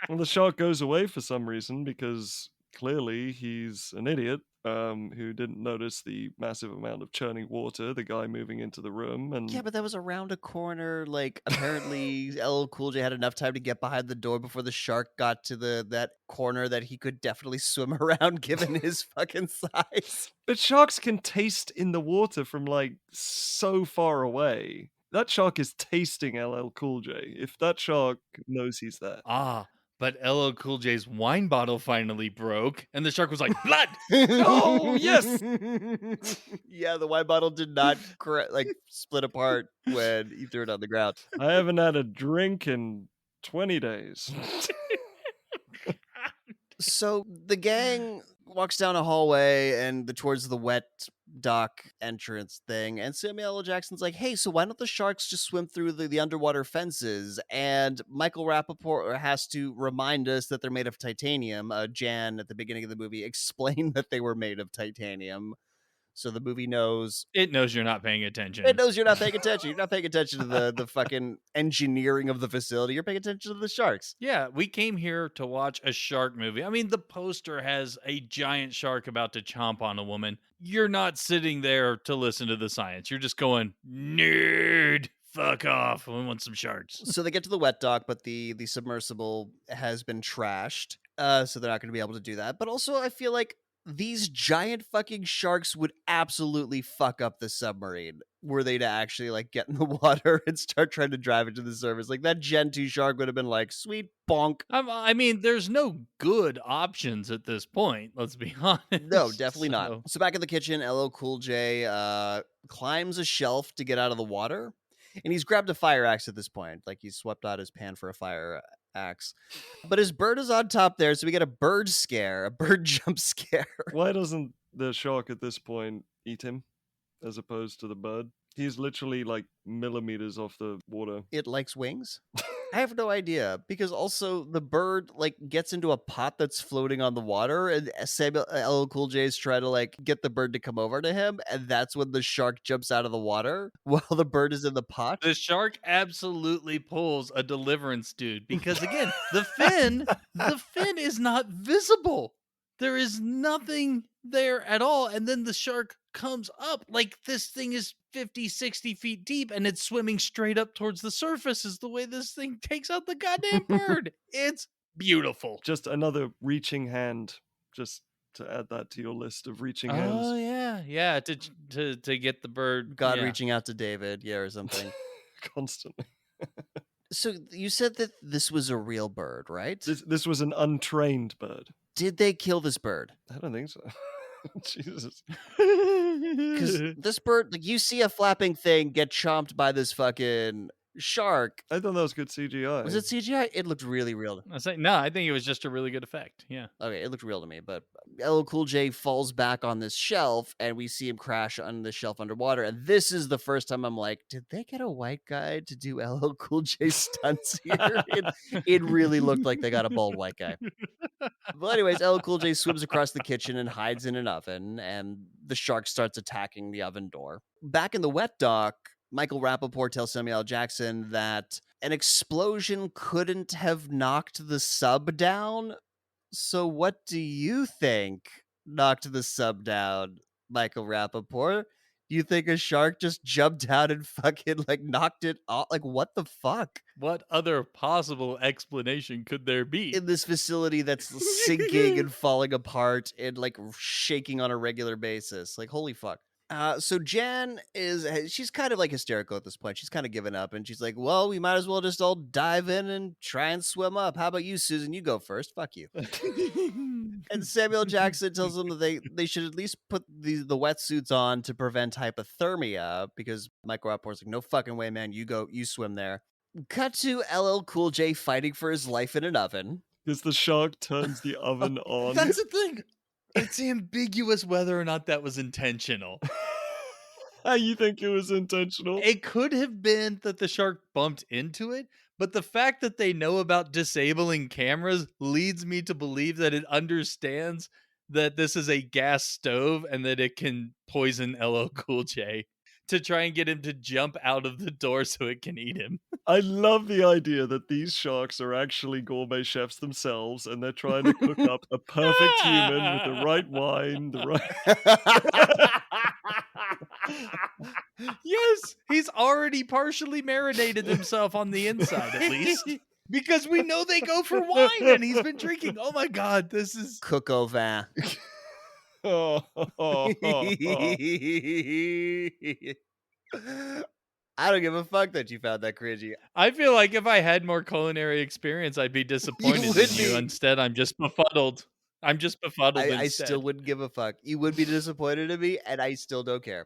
Well, the shark goes away for some reason because clearly he's an idiot who didn't notice the massive amount of churning water, the guy moving into the room, and Yeah, but that was around a corner. Like, apparently, LL Cool J had enough time to get behind the door before the shark got to that corner that he could definitely swim around, given his fucking size. but sharks can taste in the water from like so far away. That shark is tasting LL Cool J. If that shark knows he's there. Ah, but LL Cool J's wine bottle finally broke, and the shark was like, "Blood!" Oh, yes! Yeah, the wine bottle did not split apart when he threw it on the ground. I haven't had a drink in 20 days. So the gang walks down a hallway and towards the wet dock entrance thing, and Samuel L. Jackson's like, "Hey, so why don't the sharks just swim through the underwater fences?" And Michael Rappaport has to remind us that they're made of titanium. Jan at the beginning of the movie explained that they were made of titanium, so the movie knows. It knows you're not paying attention. It knows you're not paying attention. You're not paying attention to the fucking engineering of the facility. You're paying attention to the sharks. Yeah, we came here to watch a shark movie. I mean, the poster has a giant shark about to chomp on a woman. You're not sitting there to listen to the science. You're just going, nerd, fuck off. We want some sharks. So they get to the wet dock, but the submersible has been trashed. So they're not going to be able to do that. But also, I feel like these giant fucking sharks would absolutely fuck up the submarine were they to actually like get in the water and start trying to drive it to the surface. Like that Gen 2 shark would have been like, sweet bonk. I mean, there's no good options at this point. Let's be honest. No, definitely not. So- So back in the kitchen, LL Cool J climbs a shelf to get out of the water, and he's grabbed a fire axe at this point. Like he's swept out his pan for a fire axe, but his bird is on top there, so we get a bird scare, a bird jump scare. Why doesn't the shark at this point eat him as opposed to the bird? He's literally like millimeters off the water. It likes wings. I have no idea, because also the bird like gets into a pot that's floating on the water, and Samuel LL Cool J's try to like get the bird to come over to him, and that's when the shark jumps out of the water while the bird is in the pot. The shark absolutely pulls a Deliverance dude because again, the fin is not visible. There is nothing there at all. And then the shark comes up like this thing is 50, 60 feet deep and it's swimming straight up towards the surface is the way this thing takes out the goddamn bird. It's beautiful. Just another reaching hand, just to add that to your list of reaching Oh hands. yeah. Yeah, to get the bird. God yeah. reaching out to David, yeah, or something. Constantly. So you said that this was a real bird, right? This was an untrained bird. Did they kill this bird? I don't think so. Jesus. Because this bird, like, you see a flapping thing get chomped by this fucking shark. I thought that was good CGI. Was it CGI? It looked really real. I say no, I think it was just a really good effect. Yeah. Okay, it looked real to me, but LL Cool J falls back on this shelf, and we see him crash on the shelf underwater. And this is the first time I'm like, did they get a white guy to do LL Cool J stunts here? It really looked like they got a bald white guy. Well, anyways, LL Cool J swims across the kitchen and hides in an oven, and the shark starts attacking the oven door. Back in the wet dock, Michael Rappaport tells Samuel L. Jackson that an explosion couldn't have knocked the sub down. So what do you think knocked the sub down, Michael Rappaport? Do you think a shark just jumped out and fucking like knocked it off? Like, what the fuck? What other possible explanation could there be? In this facility that's sinking and falling apart and like shaking on a regular basis. Like, holy fuck. So Jan she's kind of like hysterical at this point. She's kind of given up and she's like, well, we might as well just all dive in and try and swim up. How about you, Susan? You go first. Fuck you. And Samuel Jackson tells them that they should at least put the wetsuits on to prevent hypothermia, because Michael Rappaport's like, no fucking way, man. You go, you swim there. Cut to LL Cool J fighting for his life in an oven. Because the shark turns the oven on. That's the thing. It's ambiguous whether or not that was intentional. You think it was intentional? It could have been that the shark bumped into it, but the fact that they know about disabling cameras leads me to believe that it understands that this is a gas stove and that it can poison LL Cool J. to try and get him to jump out of the door so it can eat him. I love the idea that these sharks are actually gourmet chefs themselves, and they're trying to cook up a perfect human with the right wine, the right. Yes, he's already partially marinated himself on the inside, at least. Because we know they go for wine and he's been drinking. Oh my God, this is. Cook au vin. I don't give a fuck that you found that cringy. I feel like if I had more culinary experience, I'd be disappointed would in you. be. Instead, I'm just befuddled. I'm just befuddled I instead. still wouldn't give a fuck. You would be disappointed in me, and I still don't care.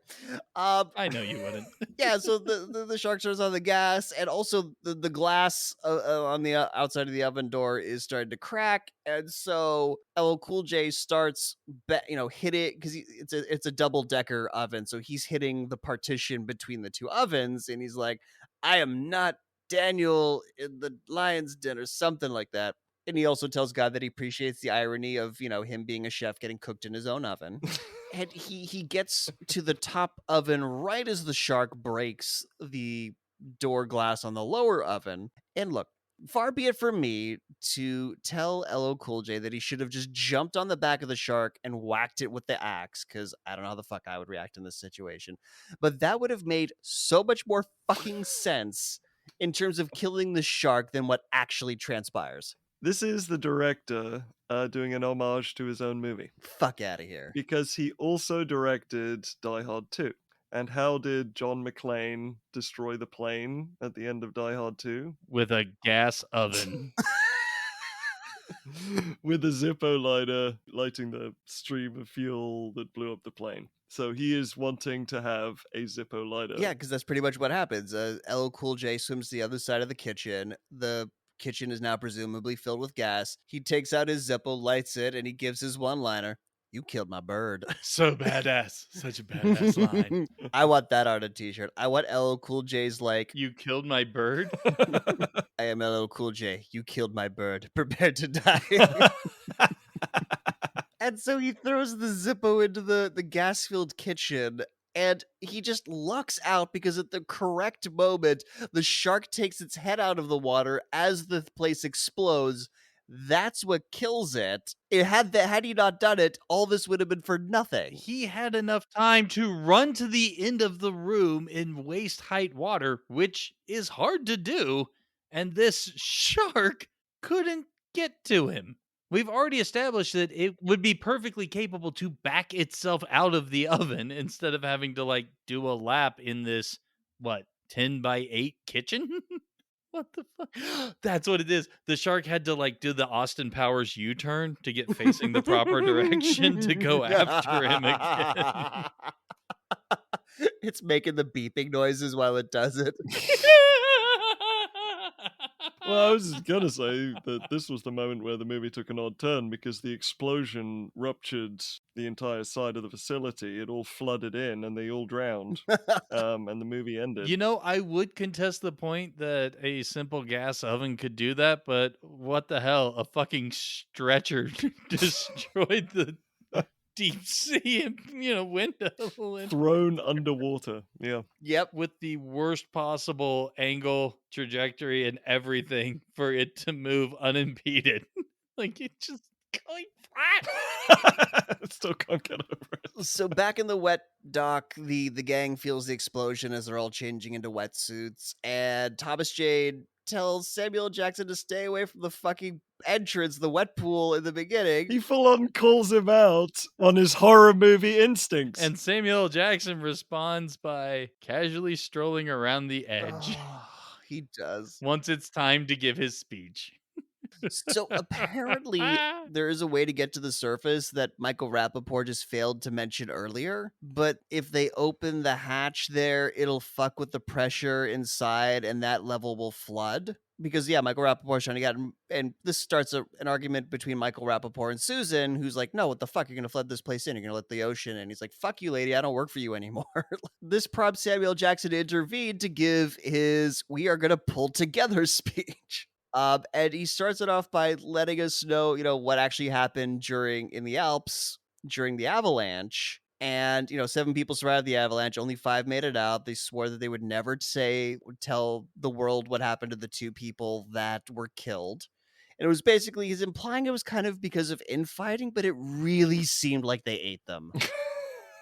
I know you wouldn't. Yeah, so the shark turns on the gas, and also the glass on the outside of the oven door is starting to crack, and so LL Cool J starts, hit it because it's a double decker oven, so he's hitting the partition between the two ovens, and he's like, "I am not Daniel in the Lion's Den," or something like that. And he also tells God that he appreciates the irony of, him being a chef getting cooked in his own oven. And he gets to the top oven right as the shark breaks the door glass on the lower oven. And look, far be it from me to tell LL Cool J that he should have just jumped on the back of the shark and whacked it with the axe, because I don't know how the fuck I would react in this situation. But that would have made so much more fucking sense in terms of killing the shark than what actually transpires. This is the director doing an homage to his own movie. Fuck out of here. Because he also directed Die Hard 2. And how did John McClane destroy the plane at the end of Die Hard 2? With a gas oven. With a Zippo lighter lighting the stream of fuel that blew up the plane. So he is wanting to have a Zippo lighter. Yeah, because that's pretty much what happens. LL Cool J swims to the other side of the kitchen. The kitchen is now presumably filled with gas. He takes out his Zippo, lights it, and he gives his one-liner. "You killed my bird." So badass. Such a badass line. I want that on a t-shirt. I want LL Cool J's like, "You killed my bird?" "I am LL Cool J. You killed my bird. Prepare to die." And so he throws the Zippo into the gas-filled kitchen, and he just lucks out because at the correct moment, the shark takes its head out of the water as the place explodes. That's what kills it. Had he not done it, all this would have been for nothing. He had enough time to run to the end of the room in waist-height water, which is hard to do, and this shark couldn't get to him. We've already established that it would be perfectly capable to back itself out of the oven instead of having to, do a lap in this, 10 by 8 kitchen? What the fuck? That's what it is. The shark had to do the Austin Powers U-turn to get facing the proper direction to go after him again. It's making the beeping noises while it does it. Well, I was just gonna say that this was the moment where the movie took an odd turn because the explosion ruptured the entire side of the facility. It all flooded in and they all drowned. And the movie ended. I would contest the point that a simple gas oven could do that, but what the hell? A fucking stretcher destroyed the deep sea, window. Thrown underwater. Yeah. Yep. With the worst possible angle, trajectory, and everything for it to move unimpeded. It's just going flat. Still can't get over it. So back in the wet dock, the gang feels the explosion as they're all changing into wetsuits, and Thomas Jane tells Samuel Jackson to stay away from the fucking entrance, the wet pool in the beginning. He full on calls him out on his horror movie instincts. And Samuel Jackson responds by casually strolling around the edge. He does. Once it's time to give his speech. So apparently there is a way to get to the surface that Michael Rappaport just failed to mention earlier. But if they open the hatch there, it'll fuck with the pressure inside and that level will flood. Because, yeah, Michael Rappaport's trying to get him. And this starts an argument between Michael Rappaport and Susan, who's like, "No, what the fuck? You're going to flood this place in. You're going to let the ocean." And he's like, "Fuck you, lady. I don't work for you anymore." This prompts Samuel Jackson to intervene to give his "we are going to pull together" speech. And he starts it off by letting us know, what actually happened in the Alps during the avalanche. And, 7 people survived the avalanche, only 5 made it out. They swore that they would never tell the world what happened to the 2 people that were killed. And it was basically he's implying it was kind of because of infighting, but it really seemed like they ate them.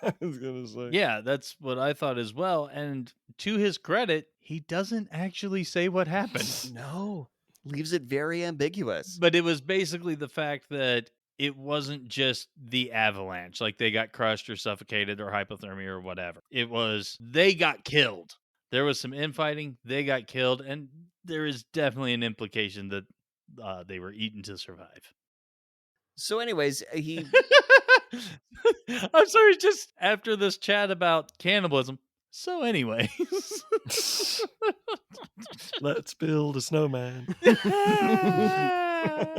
I was gonna say. Yeah, that's what I thought as well. And to his credit, he doesn't actually say what happened. No. Leaves it very ambiguous. But it was basically the fact that it wasn't just the avalanche, like they got crushed or suffocated or hypothermia or whatever. It was they got killed. There was some infighting, they got killed, and there is definitely an implication that they were eaten to survive. So anyways, he I'm sorry, just after this chat about cannibalism. So, anyways. Let's build a snowman.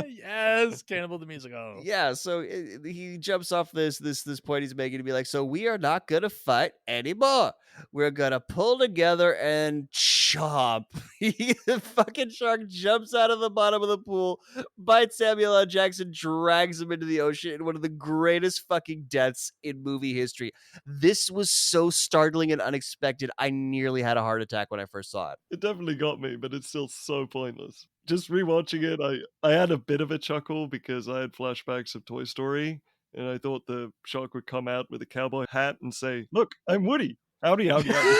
Yes, Cannibal the Musical. Yeah, so he jumps off this point he's making to be like, so we are not gonna fight anymore. We're gonna pull together and chomp. The fucking shark jumps out of the bottom of the pool, bites Samuel L. Jackson, drags him into the ocean in one of the greatest fucking deaths in movie history. This was so startling and unexpected. I nearly had a heart attack when I first saw it. It definitely got me, but it's still so pointless. Just rewatching it, I had a bit of a chuckle because I had flashbacks of Toy Story, and I thought the shark would come out with a cowboy hat and say, "Look, I'm Woody. Howdy, howdy, howdy."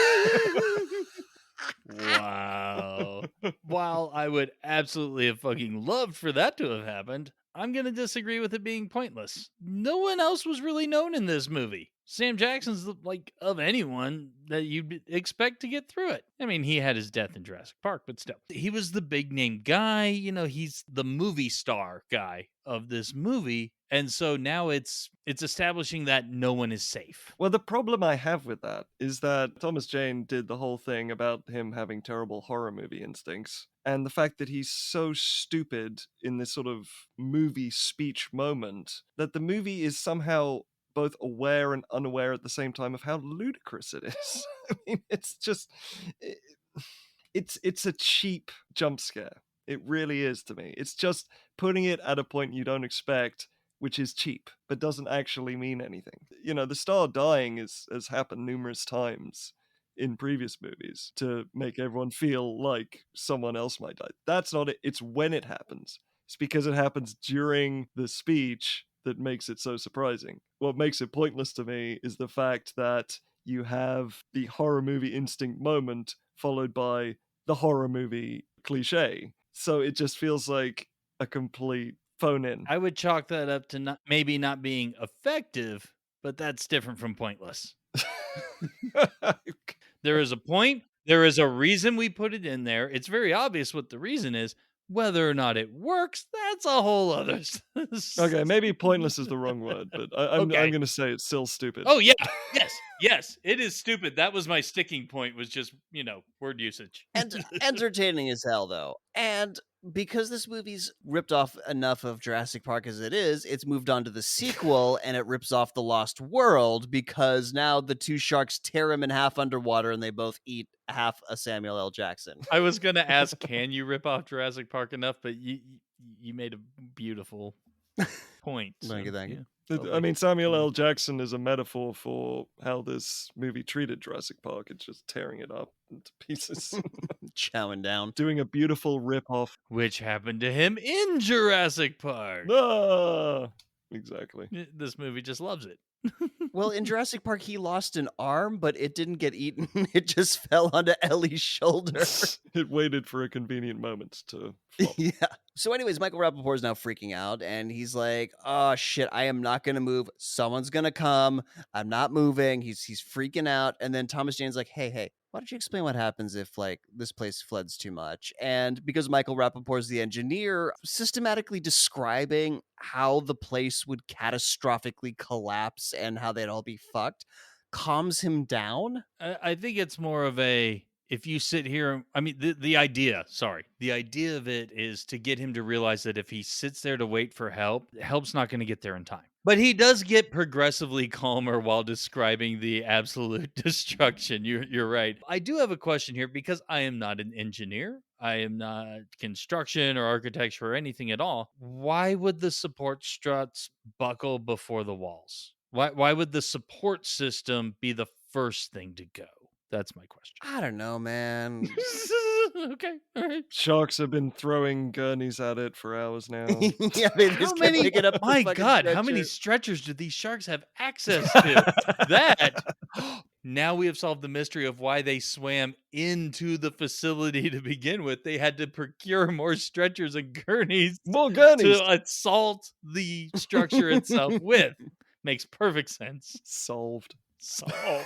Wow. While I would absolutely have fucking loved for that to have happened, I'm going to disagree with it being pointless. No one else was really known in this movie. Sam Jackson's like of anyone that you'd expect to get through it. I mean, he had his death in Jurassic Park, but still. He was the big name guy, he's the movie star guy of this movie. And so now it's establishing that no one is safe. Well, the problem I have with that is that Thomas Jane did the whole thing about him having terrible horror movie instincts. And the fact that he's so stupid in this sort of movie speech moment that the movie is somehow both aware and unaware at the same time of how ludicrous it is. I mean, it's just it's a cheap jump scare. It really is to me. It's just putting it at a point you don't expect, which is cheap, but doesn't actually mean anything. The star dying has happened numerous times in previous movies to make everyone feel like someone else might die. That's not it. It's when it happens. It's because it happens during the speech that makes it so surprising. What makes it pointless to me is the fact that you have the horror movie instinct moment followed by the horror movie cliche. So it just feels like a complete phone in. I would chalk that up to maybe not being effective, but that's different from pointless. There is a point. There is a reason we put it in there. It's very obvious what the reason is. Whether or not it works, that's a whole other. Okay, maybe pointless is the wrong word, but I'm Okay. going to say it's still stupid. Oh yeah, yes, it is stupid. That was my sticking point. Was just word usage. And entertaining as hell, though. And because this movie's ripped off enough of Jurassic Park as it is, it's moved on to the sequel and it rips off The Lost World because now the 2 sharks tear him in half underwater and they both eat half a Samuel L. Jackson. I was gonna ask, can you rip off Jurassic Park enough? But you made a beautiful point. Thank you. I mean, Samuel L. Jackson is a metaphor for how this movie treated Jurassic Park. It's just tearing it up into pieces. Chowing down. Doing a beautiful rip-off. Which happened to him in Jurassic Park. Ah, exactly. This movie just loves it. Well, in Jurassic Park, he lost an arm, but it didn't get eaten. It just fell onto Ellie's shoulder. It waited for a convenient moment to flop. Yeah. So anyways, Michael Rappaport is now freaking out, and he's like, oh, shit, I am not going to move. Someone's going to come. I'm not moving. He's freaking out. And then Thomas Jane's like, hey, why don't you explain what happens if, this place floods too much? And because Michael Rappaport is the engineer, systematically describing how the place would catastrophically collapse and how they'd all be fucked calms him down. I think it's more of a, if you sit here, I mean, the idea of it is to get him to realize that if he sits there to wait for help's not going to get there in time. But he does get progressively calmer while describing the absolute destruction. You're right. I do have a question here because I am not an engineer. I am not construction or architecture or anything at all. Why would the support struts buckle before the walls? Why would the support system be the first thing to go? That's my question. I don't know, man. Okay, all right. Sharks have been throwing gurneys at it for hours now. Yeah, they just kept picking up the My fucking God, how many stretcher. stretchers do these sharks have access to? That now we have solved the mystery of why they swam into the facility to begin with. They had to procure more stretchers and gurneys More gurneys! to assault the structure itself with. Makes perfect sense. Solved. Solved.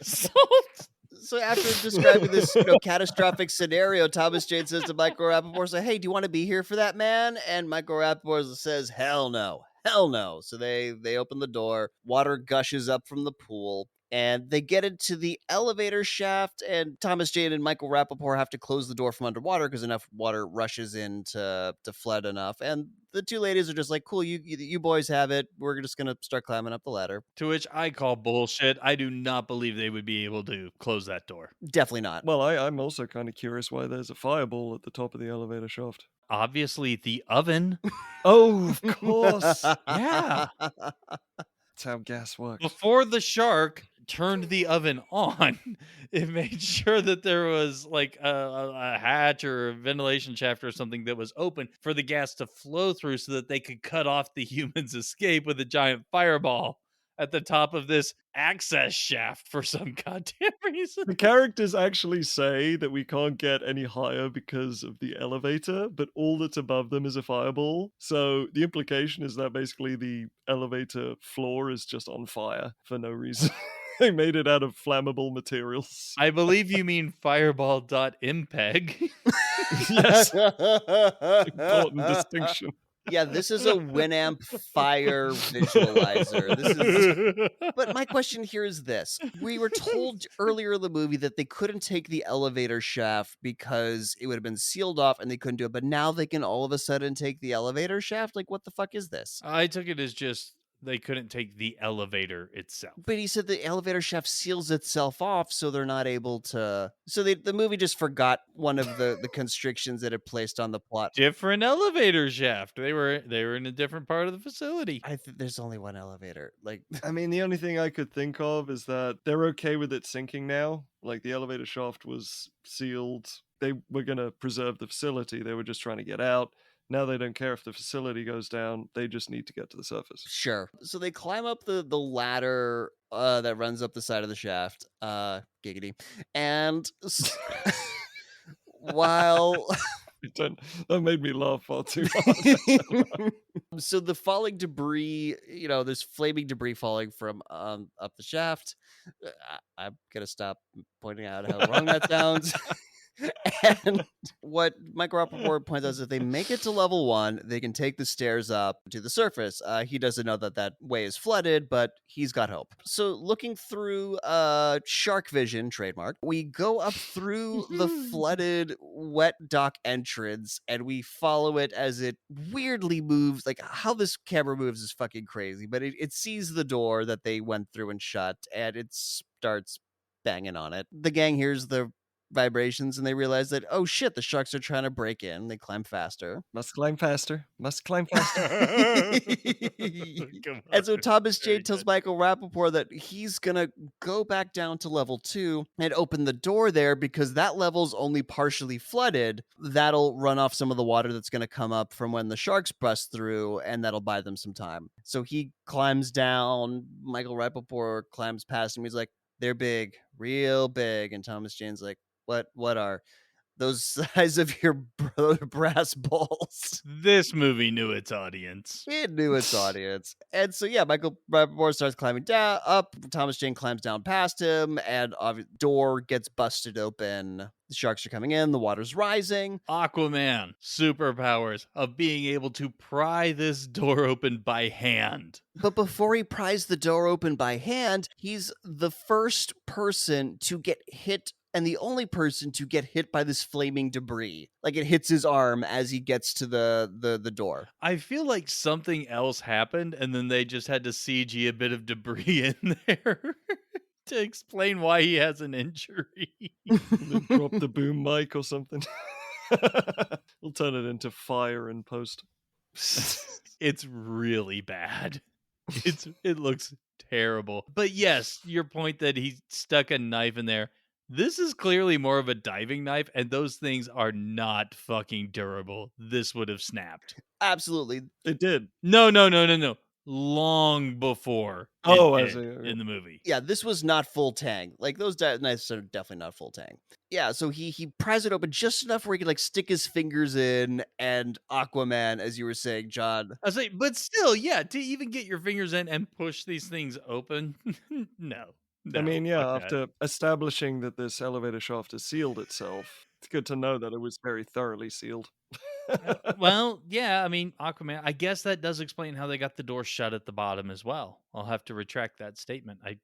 Solved. So after describing this, catastrophic scenario, Thomas Jane says to Michael Rappaport, "Hey, do you want to be here for that, man?" And Michael Rappaport says, "Hell no, hell no." So they open the door. Water gushes up from the pool, and they get into the elevator shaft. And Thomas Jane and Michael Rappaport have to close the door from underwater because enough water rushes in to flood enough. And the two ladies are just like, "Cool, you boys have it. We're just gonna start climbing up the ladder." To which I call bullshit. I do not believe they would be able to close that door. Definitely not. Well, I'm also kind of curious why there's a fireball at the top of the elevator shaft. Obviously, the oven. Oh, of course. Yeah. That's how gas works. Before the shark turned the oven on, it made sure that there was like a hatch or a ventilation shaft or something that was open for the gas to flow through so that they could cut off the human's escape with a giant fireball at the top of this access shaft for some goddamn reason. The characters actually say that we can't get any higher because of the elevator, but all that's above them is a fireball. So the implication is that basically the elevator floor is just on fire for no reason. They made it out of flammable materials. I believe you mean fireball.impeg. Yes, important distinction. Yeah, this is a Winamp Fire visualizer. This is. But my question here is this. We were told earlier in the movie that they couldn't take the elevator shaft because it would have been sealed off and they couldn't do it. But now they can all of a sudden take the elevator shaft? Like, what the fuck is this? I took it as just they couldn't take the elevator itself. But he said the elevator shaft seals itself off, so they're not able to. So the movie just forgot one of the constrictions that it placed on the plot. Different elevator shaft. They were in a different part of the facility. I think there's only one elevator. Like, I mean, the only thing I could think of is that they're okay with it sinking now. Like, the elevator shaft was sealed. They were going to preserve the facility. They were just trying to get out. Now they don't care if the facility goes down. They just need to get to the surface. sure. So they climb up the ladder that runs up the side of the shaft. Giggity. And while That made me laugh far too hard. so the falling debris, there's flaming debris falling from up the shaft. I'm gonna stop pointing out how wrong that sounds. And what Mike Rappaport points out is if they make it to level 1, they can take the stairs up to the surface. He doesn't know that way is flooded, but he's got hope. So looking through shark vision, trademark, we go up through the flooded wet dock entrance and we follow it as it weirdly moves. Like how this camera moves is fucking crazy, but it sees the door that they went through and shut and it starts banging on it. The gang hears the vibrations and they realize that, oh shit, the sharks are trying to break in. They climb faster. Must climb faster. Must climb faster. And so Thomas Jane tells Michael Rappaport that he's gonna go back down to level 2 and open the door there because that level's only partially flooded. That'll run off some of the water that's gonna come up from when the sharks bust through, and that'll buy them some time. So he climbs down. Michael Rappaport climbs past him. He's like, they're big, real big. And Thomas Jane's like, what are those size of your brass balls? This movie knew its audience. It knew its audience. And so, yeah, Michael Rappaport starts climbing down, up. Thomas Jane climbs down past him, and door gets busted open. The sharks are coming in. The water's rising. Aquaman, superpowers of being able to pry this door open by hand. But before he pries the door open by hand, he's the first person to get hit and the only person to get hit by this flaming debris. Like it hits his arm as he gets to the door. I feel like something else happened and then they just had to CG a bit of debris in there to explain why he has an injury. Drop the boom mic or something. We'll turn it into fire in post. It's really bad. It looks terrible. But yes, your point that he stuck a knife in there. This is clearly more of a diving knife, and those things are not fucking durable. This would have snapped. Absolutely. It did. No. Long before it Oh, I see. did Okay. in the movie. Yeah, this was not full tang. Like those knives are definitely not full tang. Yeah, so he pries it open just enough where he could like stick his fingers in, and Aquaman, as you were saying, John. I was like, but still, yeah, to even get your fingers in and push these things open, no, I mean, yeah, fuck that. after establishing that this elevator shaft has sealed itself, it's good to know that it was very thoroughly sealed. Well, yeah, I mean, Aquaman. I guess that does explain how they got the door shut at the bottom as well. I'll have to retract that statement. I,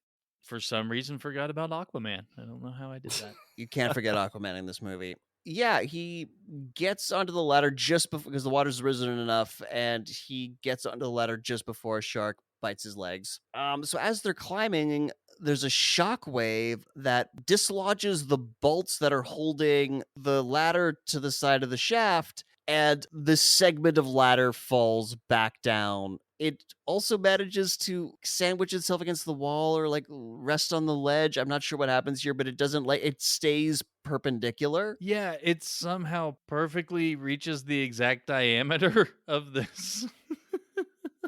for some reason, forgot about Aquaman. I don't know how I did that. You can't forget Aquaman in this movie. Yeah, he gets onto the ladder just before because the water's risen enough, and he gets onto the ladder just before a shark bites his legs. So as they're climbing, there's a shock wave that dislodges the bolts that are holding the ladder to the side of the shaft, and this segment of ladder falls back down. It also manages to sandwich itself against the wall or like rest on the ledge. I'm not sure what happens here, but it doesn't like it stays perpendicular. Yeah, it somehow perfectly reaches the exact diameter of this.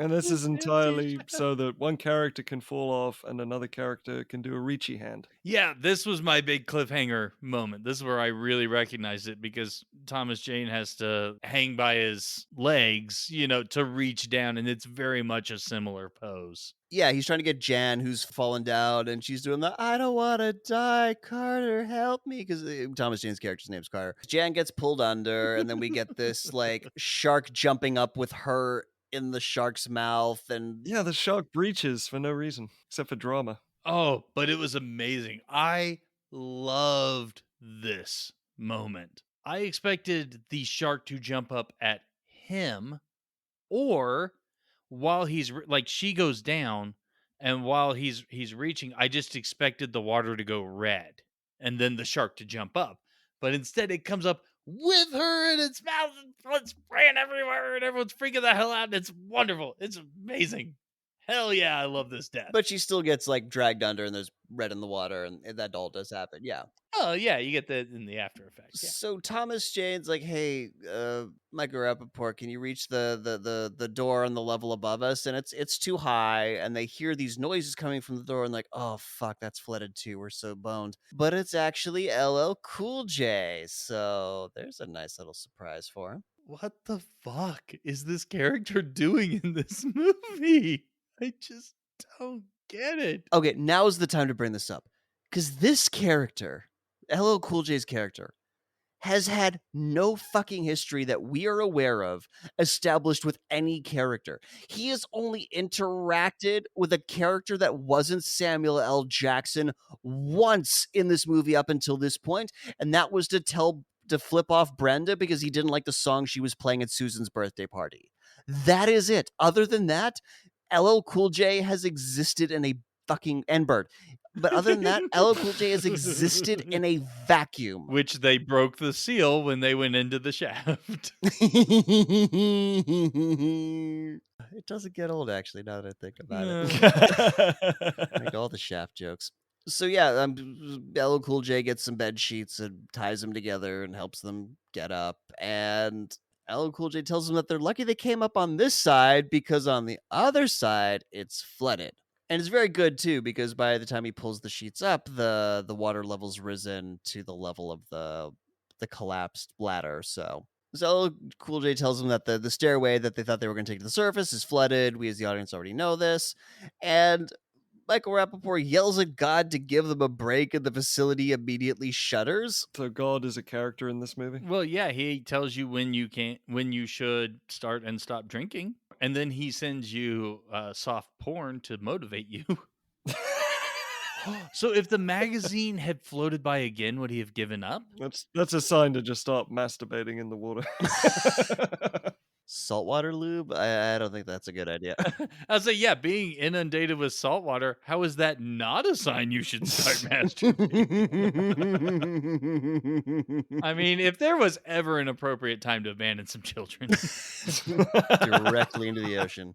And this is empty entirely shaft. so that one character can fall off and another character can do a reachy hand. Yeah, this was my big cliffhanger moment. This is where I really recognized it because Thomas Jane has to hang by his legs, to reach down, and it's very much a similar pose. Yeah, he's trying to get Jan, who's fallen down, and she's doing the "I don't want to die, Carter, help me," because Thomas Jane's character's name's Carter. Jan gets pulled under, and then we get this like shark jumping up with her in the shark's mouth, and Yeah, the shark breaches for no reason, except for drama. Oh, but it was amazing. I loved this moment. I expected the shark to jump up at him, or while he's like she goes down, and while he's reaching, I just expected the water to go red and then the shark to jump up. But instead it comes up with her in its mouth and blood spraying everywhere and everyone's freaking the hell out, and it's wonderful. It's amazing. Hell yeah, I love this death. but she still gets like dragged under, and there's red in the water, and that all does happen. Yeah. Oh yeah, you get that in the after effects. Yeah. So Thomas Jane's like, "Hey, Michael Rappaport, can you reach the door on the level above us?" And it's too high, and they hear these noises coming from the door, and like, "Oh fuck, that's flooded too. We're so boned." But it's actually LL Cool J. So there's a nice little surprise for him. What the fuck is this character doing in this movie? I just don't get it. Okay, now's the time to bring this up, because this character, LL Cool J's character, has had no fucking history that we are aware of established with any character. He has only interacted with a character that wasn't Samuel L. Jackson once in this movie up until this point, and that was to flip off Brenda because he didn't like the song she was playing at Susan's birthday party. That is it. Other than that, LL Cool J has existed in a fucking N-Bird. But other than that, LL Cool J has existed in a vacuum. Which they broke the seal when they went into the shaft. It doesn't get old, actually, now that I think about it. Make all the Shaft jokes. So yeah, LL Cool J gets some bed sheets and ties them together and helps them get up. And LL Cool J tells them that they're lucky they came up on this side because on the other side, it's flooded. And it's very good too, because by the time he pulls the sheets up, the water level's risen to the level of the collapsed ladder. So Cool J tells them that the stairway that they thought they were going to take to the surface is flooded. We as the audience already know this. And Michael Rappaport yells at God to give them a break, and the facility immediately shudders. So God is a character in this movie? Well, yeah, he tells you when you should start and stop drinking, and then he sends you soft porn to motivate you. So if the magazine had floated by again, would he have given up? That's a sign to just stop masturbating in the water. Saltwater lube? I don't think that's a good idea. I was like, yeah, being inundated with salt water, how is that not a sign you should start masturbating? I mean, if there was ever an appropriate time to abandon some children. Directly into the ocean.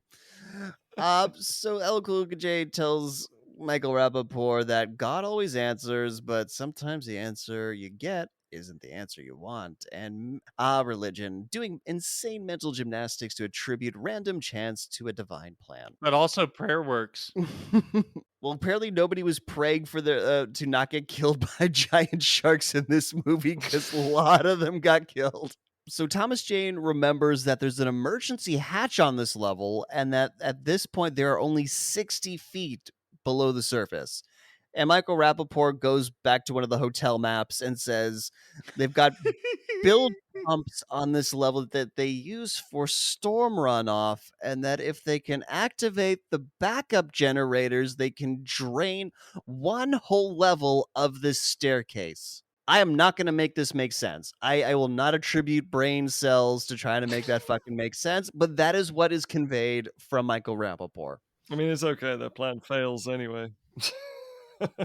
So LQJ tells Michael Rappaport that God always answers, but sometimes the answer you get isn't the answer you want. And religion, doing insane mental gymnastics to attribute random chance to a divine plan. But also prayer works. Well, apparently nobody was praying for the to not get killed by giant sharks in this movie because a lot of them got killed. So Thomas Jane remembers that there's an emergency hatch on this level, and that at this point there are only 60 feet below the surface. And Michael Rappaport goes back to one of the hotel maps and says they've got build pumps on this level that they use for storm runoff, and that if they can activate the backup generators, they can drain one whole level of this staircase. I am not going to make this make sense. I will not attribute brain cells to trying to make that fucking make sense, but that is what is conveyed from Michael Rappaport. I mean, it's okay. Their plan fails anyway.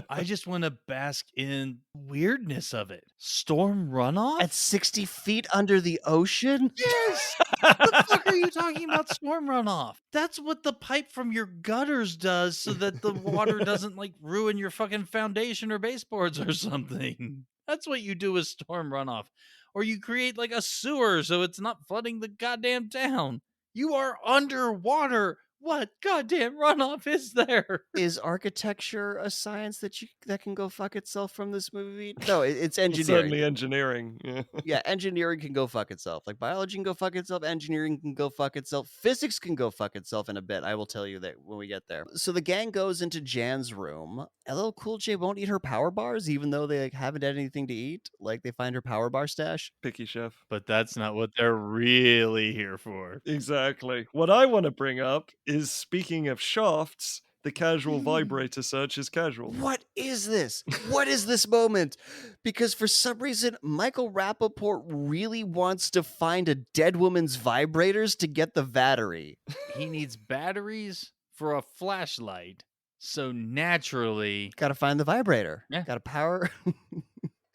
I just want to bask in weirdness of it. Storm runoff? At 60 feet under the ocean? Yes! What the fuck are you talking about storm runoff? That's what the pipe from your gutters does so that the water doesn't like ruin your fucking foundation or baseboards or something. That's what you do with storm runoff. Or you create like a sewer so it's not flooding the goddamn town. You are underwater. What goddamn runoff is there? Is architecture a science that can go fuck itself from this movie? No, it's Well, engineering. certainly engineering. Yeah. Yeah, engineering can go fuck itself. Like biology can go fuck itself, engineering can go fuck itself, physics can go fuck itself in a bit. I will tell you that when we get there. So the gang goes into Jan's room. LL Cool J won't eat her power bars, even though they haven't had anything to eat. Like they find her power bar stash. Picky chef. But that's not what they're really here for. Exactly. What I want to bring up is, speaking of shafts, the casual vibrator search is casual. What is this? What is this moment? Because for some reason, Michael Rappaport really wants to find a dead woman's vibrators to get the battery. He needs batteries for a flashlight. So naturally, Gotta find the vibrator. Yeah. Gotta power.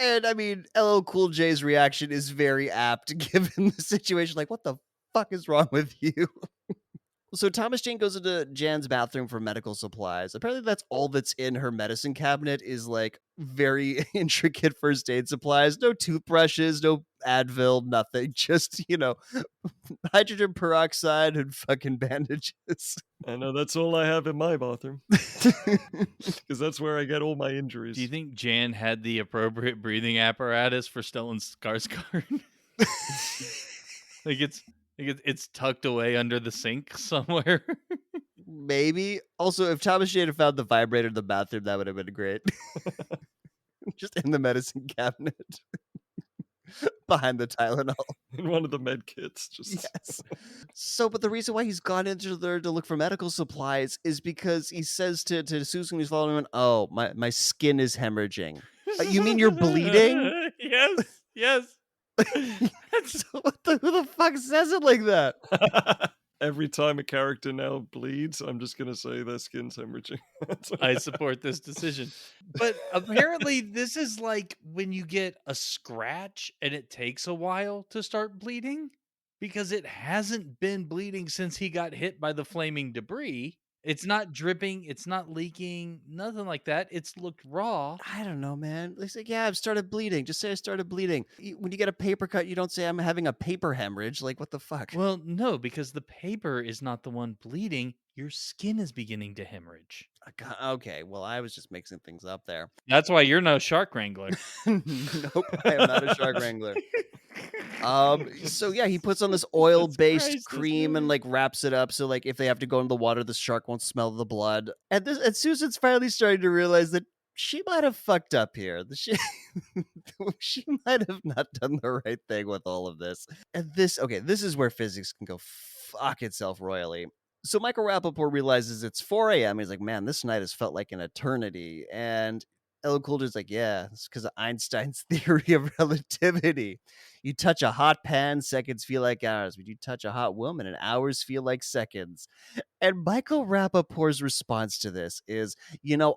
And I mean, LL Cool J's reaction is very apt given the situation. Like, what the fuck is wrong with you? So Thomas Jane goes into Jan's bathroom for medical supplies. Apparently that's all that's in her medicine cabinet is like very intricate first aid supplies. No toothbrushes, no Advil, nothing. Just, hydrogen peroxide and fucking bandages. I know that's all I have in my bathroom because that's where I get all my injuries. do you think Jan had the appropriate breathing apparatus for Stellan Skarsgård? It's tucked away under the sink somewhere. Maybe. Also, if Thomas Jane had found the vibrator in the bathroom, that would have been great. Just in the medicine cabinet. Behind the Tylenol. In one of the med kits. Just Yes. So, but the reason why he's gone into there to look for medical supplies is because he says to Susan who's following him, "Oh, my skin is hemorrhaging." You mean you're bleeding? Yes. So who the fuck says it like that? every time a character now bleeds, I'm just gonna say their skin's hemorrhaging. I support this decision. But apparently, this is like when you get a scratch and it takes a while to start bleeding because it hasn't been bleeding since he got hit by the flaming debris. It's not dripping, it's not leaking, nothing like that. It's looked raw. I don't know, man. They say, yeah, I've started bleeding. Just say I started bleeding. When you get a paper cut, you don't say I'm having a paper hemorrhage. Like, what the fuck? Well, no, because the paper is not the one bleeding. Your skin is beginning to hemorrhage. Okay, well, I was just mixing things up there. That's why you're no shark wrangler. Nope, I am not a shark wrangler. So yeah, he puts on this oil-based Christ, cream and like wraps it up so like if they have to go into the water, the shark won't smell the blood. And Susan's finally starting to realize that she might have fucked up here. She might have not done the right thing with all of this. And this is where physics can go fuck itself royally. So Michael Rappaport realizes it's 4 a.m. He's like, man, this night has felt like an eternity. And Ella Coulter's like, yeah, it's because of Einstein's theory of relativity. You touch a hot pan, seconds feel like hours. But you touch a hot woman, and hours feel like seconds. And Michael Rappaport's response to this is,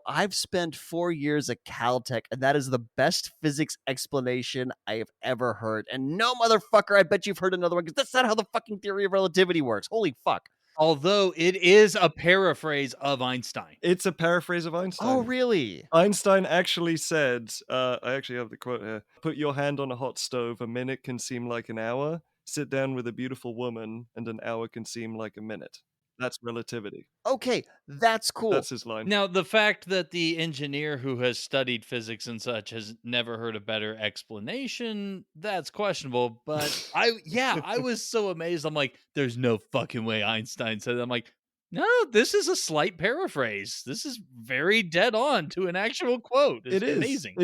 I've spent 4 years at Caltech, and that is the best physics explanation I have ever heard. And no, motherfucker, I bet you've heard another one, because that's not how the fucking theory of relativity works. Holy fuck. Although it is a paraphrase of Einstein. It's a paraphrase of Oh, Einstein. really? Einstein actually said, I actually have the quote here: "Put your hand on a hot stove, a minute can seem like an hour. Sit down with a beautiful woman, and an hour can seem like a minute." That's relativity. Okay, that's cool. That's his line. Now, the fact that the engineer who has studied physics and such has never heard a better explanation, that's questionable. But I was so amazed. I'm like, there's no fucking way Einstein said that. I'm like, no, this is a slight paraphrase. This is very dead on to an actual quote. It's It is. amazing.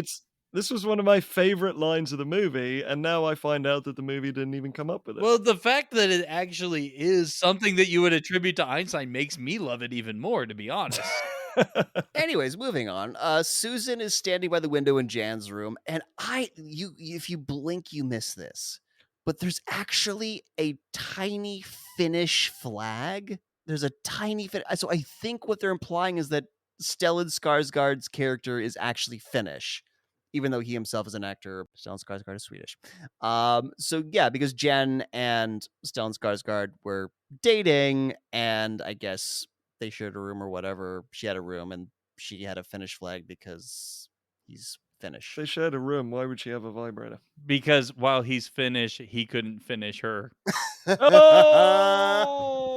This was one of my favorite lines of the movie, and now I find out that the movie didn't even come up with it. Well, the fact that it actually is something that you would attribute to Einstein makes me love it even more, to be honest. Anyways, moving on. Susan is standing by the window in Jan's room, and if you blink, you miss this. But there's actually a tiny Finnish flag. There's a tiny so I think what they're implying is that Stellan Skarsgård's character is actually Finnish, even though he himself is an actor. Stellan Skarsgård is Swedish. So yeah, because Jen and Stellan Skarsgård were dating, and I guess they shared a room or whatever. She had a room, and she had a Finnish flag because he's Finnish. They shared a room. Why would she have a vibrator? Because while he's Finnish, he couldn't finish her. Oh!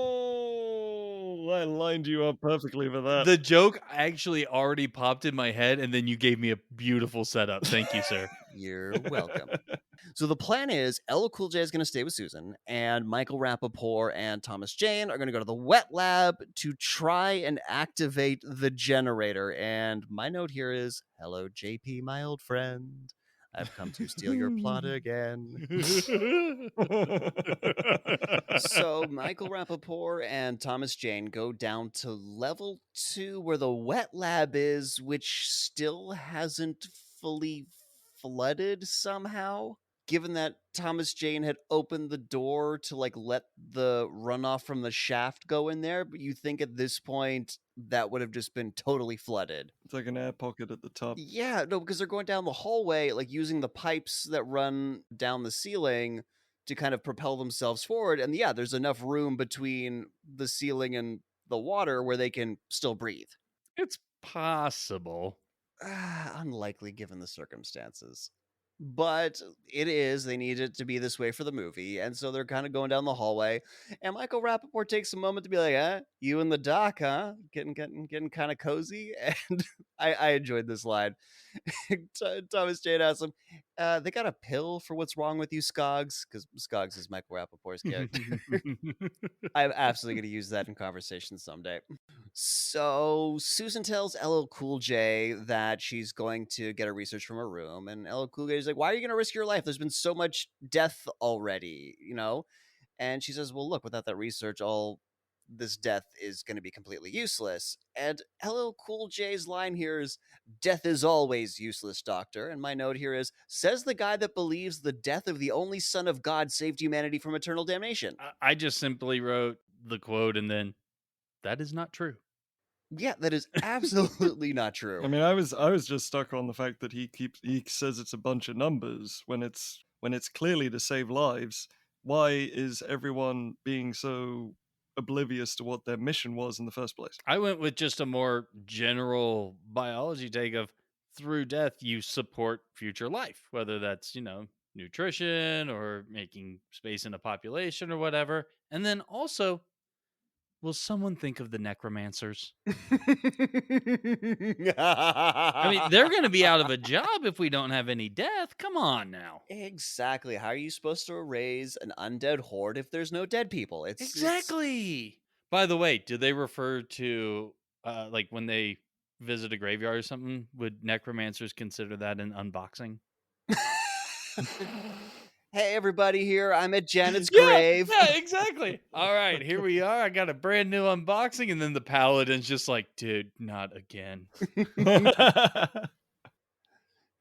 I lined you up perfectly for that. The joke actually already popped in my head, and then you gave me a beautiful setup. Thank you, sir. You're welcome. So the plan is LL Cool J is going to stay with Susan, and Michael Rappaport and Thomas Jane are going to go to the wet lab to try and activate the generator. And my note here is, hello, JP, my old friend. I've come to steal your plot again. So Michael Rappaport and Thomas Jane go down to level 2 where the wet lab is, which still hasn't fully flooded somehow. Given that Thomas Jane had opened the door to let the runoff from the shaft go in there, but you think at this point that would have just been totally flooded. It's like an air pocket at the top. Yeah, no, because they're going down the hallway, using the pipes that run down the ceiling to kind of propel themselves forward. And yeah, there's enough room between the ceiling and the water where they can still breathe. It's possible. Unlikely given the circumstances. But they need it to be this way for the movie. And so they're kind of going down the hallway. And Michael Rappaport takes a moment to be like, you and the doc, huh? Getting kind of cozy. And I enjoyed this line. Thomas Jane asks him, they got a pill for what's wrong with you, Skoggs? Because Skoggs is Michael Rappaport's character. I'm absolutely going to use that in conversation someday. So Susan tells LL Cool J that she's going to get her research from her room, and LL Cool J is like, "Why are you going to risk your life? There's been so much death already, you know." And she says, "Well, look, without that research, all this death is going to be completely useless." And LL Cool J's line here is, "Death is always useless, Doctor." And my note here is, says the guy that believes the death of the only Son of God saved humanity from eternal damnation. I just simply wrote the quote and then, that is not true. Yeah, that is absolutely not true. I mean, I was just stuck on the fact that he says it's a bunch of numbers when it's clearly to save lives. Why is everyone being so oblivious to what their mission was in the first place? I went with just a more general biology take of through death, you support future life, whether that's, nutrition or making space in a population or whatever. And then also, will someone think of the necromancers? I mean, they're going to be out of a job if we don't have any death. Come on now. Exactly. How are you supposed to raise an undead horde if there's no dead people? Exactly. By the way, do they refer to like when they visit a graveyard or something? Would necromancers consider that an unboxing? Hey, everybody here. I'm at Janet's Yeah, grave. yeah, exactly. All right, here we are. I got a brand new unboxing, and then the paladin's just like, dude, not again.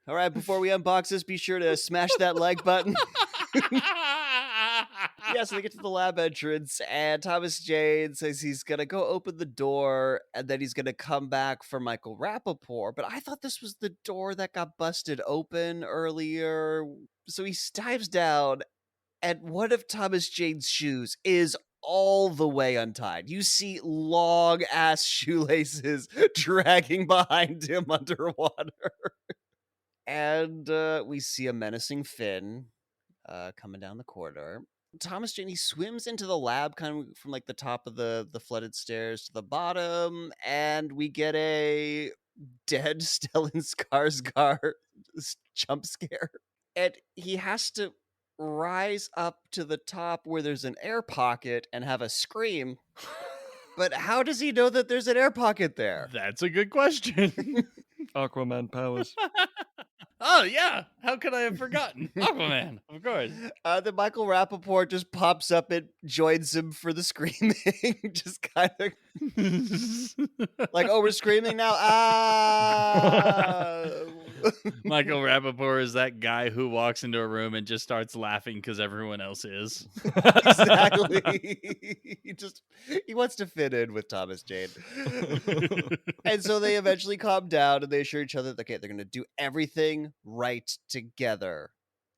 All right, before we unbox this, be sure to smash that like button. Yeah, so they get to the lab entrance, and Thomas Jane says he's going to go open the door, and then he's going to come back for Michael Rappaport. But I thought this was the door that got busted open earlier. So he dives down, and one of Thomas Jane's shoes is all the way untied. You see long ass shoelaces dragging behind him underwater. And we see a menacing fin coming down the corridor. Thomas Jane, he swims into the lab kind of from like the top of the flooded stairs to the bottom, and we get a dead Stellan Skarsgård jump scare. And he has to rise up to the top where there's an air pocket and have a scream. But how does he know that there's an air pocket there? That's a good question. Aquaman powers. Oh, yeah. How could I have forgotten? Aquaman, of course. Then Michael Rappaport just pops up and joins him for the screaming. Just kind of like, oh, we're screaming now. Ah. Michael Rappaport is that guy who walks into a room and just starts laughing because everyone else is. Exactly. he wants to fit in with Thomas Jane. And so they eventually calm down and they assure each other that okay, they're going to do everything right together.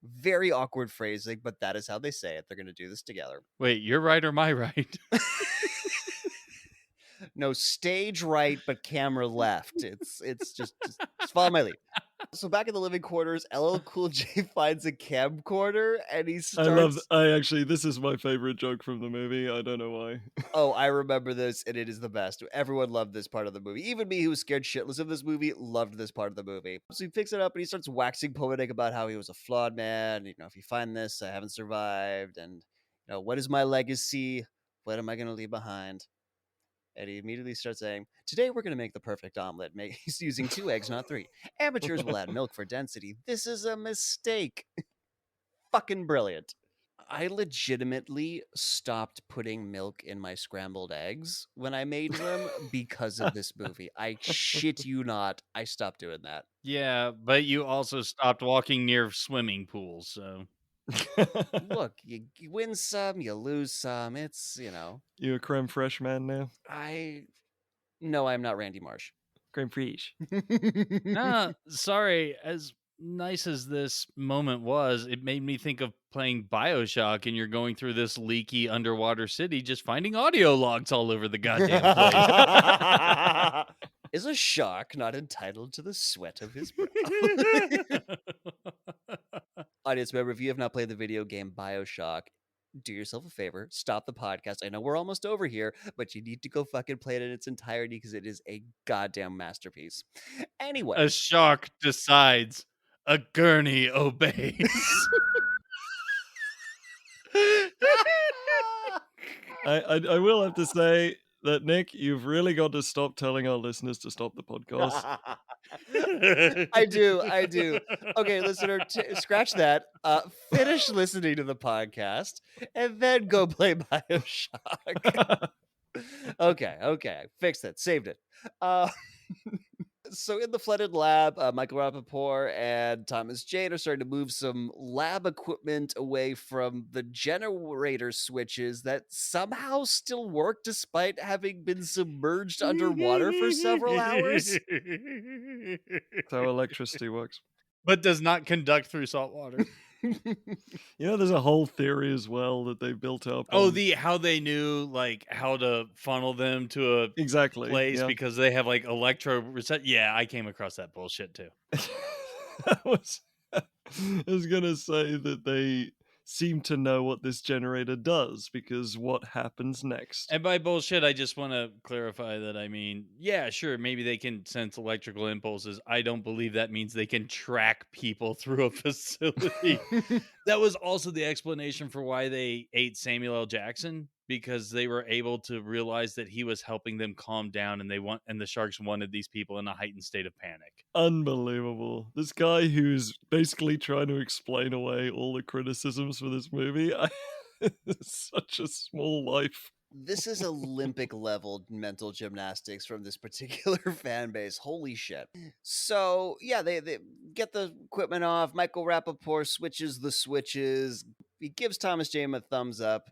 Very awkward phrasing, but that is how they say it. They're going to do this together. Wait, you're right or my right? No, stage right, but camera left. It's just follow my lead. So back in the living quarters, LL Cool J finds a camcorder and he starts. This is my favorite joke from the movie. I don't know why. Oh, I remember this, and it is the best. Everyone loved this part of the movie. Even me, who was scared shitless of this movie, loved this part of the movie. So he picks it up and he starts waxing poetic about how he was a flawed man. You know, if you find this, I haven't survived. And, you know, what is my legacy? What am I going to leave behind? And he immediately starts saying, today we're going to make the perfect omelet. He's using 2 eggs, not 3. Amateurs will add milk for density. This is a mistake. Fucking brilliant. I legitimately stopped putting milk in my scrambled eggs when I made them because of this movie. I shit you not. I stopped doing that. Yeah, but you also stopped walking near swimming pools, so. Look, you win some, you lose some. It's, you know. You a creme fraiche man now? No, I'm not Randy Marsh. Creme fraiche. Nah, sorry. As nice as this moment was, it made me think of playing BioShock and you're going through this leaky underwater city just finding audio logs all over the goddamn place. Is a shark not entitled to the sweat of his brow? Audience member, if you have not played the video game BioShock, do yourself a favor, stop the podcast. I know we're almost over here, but you need to go fucking play it in its entirety because it is a goddamn masterpiece. Anyway. A shark decides, a gurney obeys. I will have to say that, Nick, you've really got to stop telling our listeners to stop the podcast. I do. Okay, listener, scratch that. Finish listening to the podcast and then go play BioShock. Okay. Fixed it. Saved it. So in the flooded lab, Michael Rappaport and Thomas Jane are starting to move some lab equipment away from the generator switches that somehow still work despite having been submerged underwater for several hours. That's how electricity works. But does not conduct through salt water. You know, there's a whole theory as well that they built up. Oh, how they knew like how to funnel them to a place because they have like electro reset. Yeah, I came across that bullshit too. I was gonna say that they seem to know what this generator does because what happens next. And by bullshit, I just want to clarify that I mean, yeah, sure, maybe they can sense electrical impulses. I don't believe that means they can track people through a facility. That was also the explanation for why they ate Samuel L. Jackson, because they were able to realize that he was helping them calm down, and the sharks wanted these people in a heightened state of panic. Unbelievable. This guy who's basically trying to explain away all the criticisms for this movie. It's such a small life. This is Olympic level mental gymnastics from this particular fan base. Holy shit. So, yeah, they get the equipment off. Michael Rappaport switches the switches. He gives Thomas Jane a thumbs up,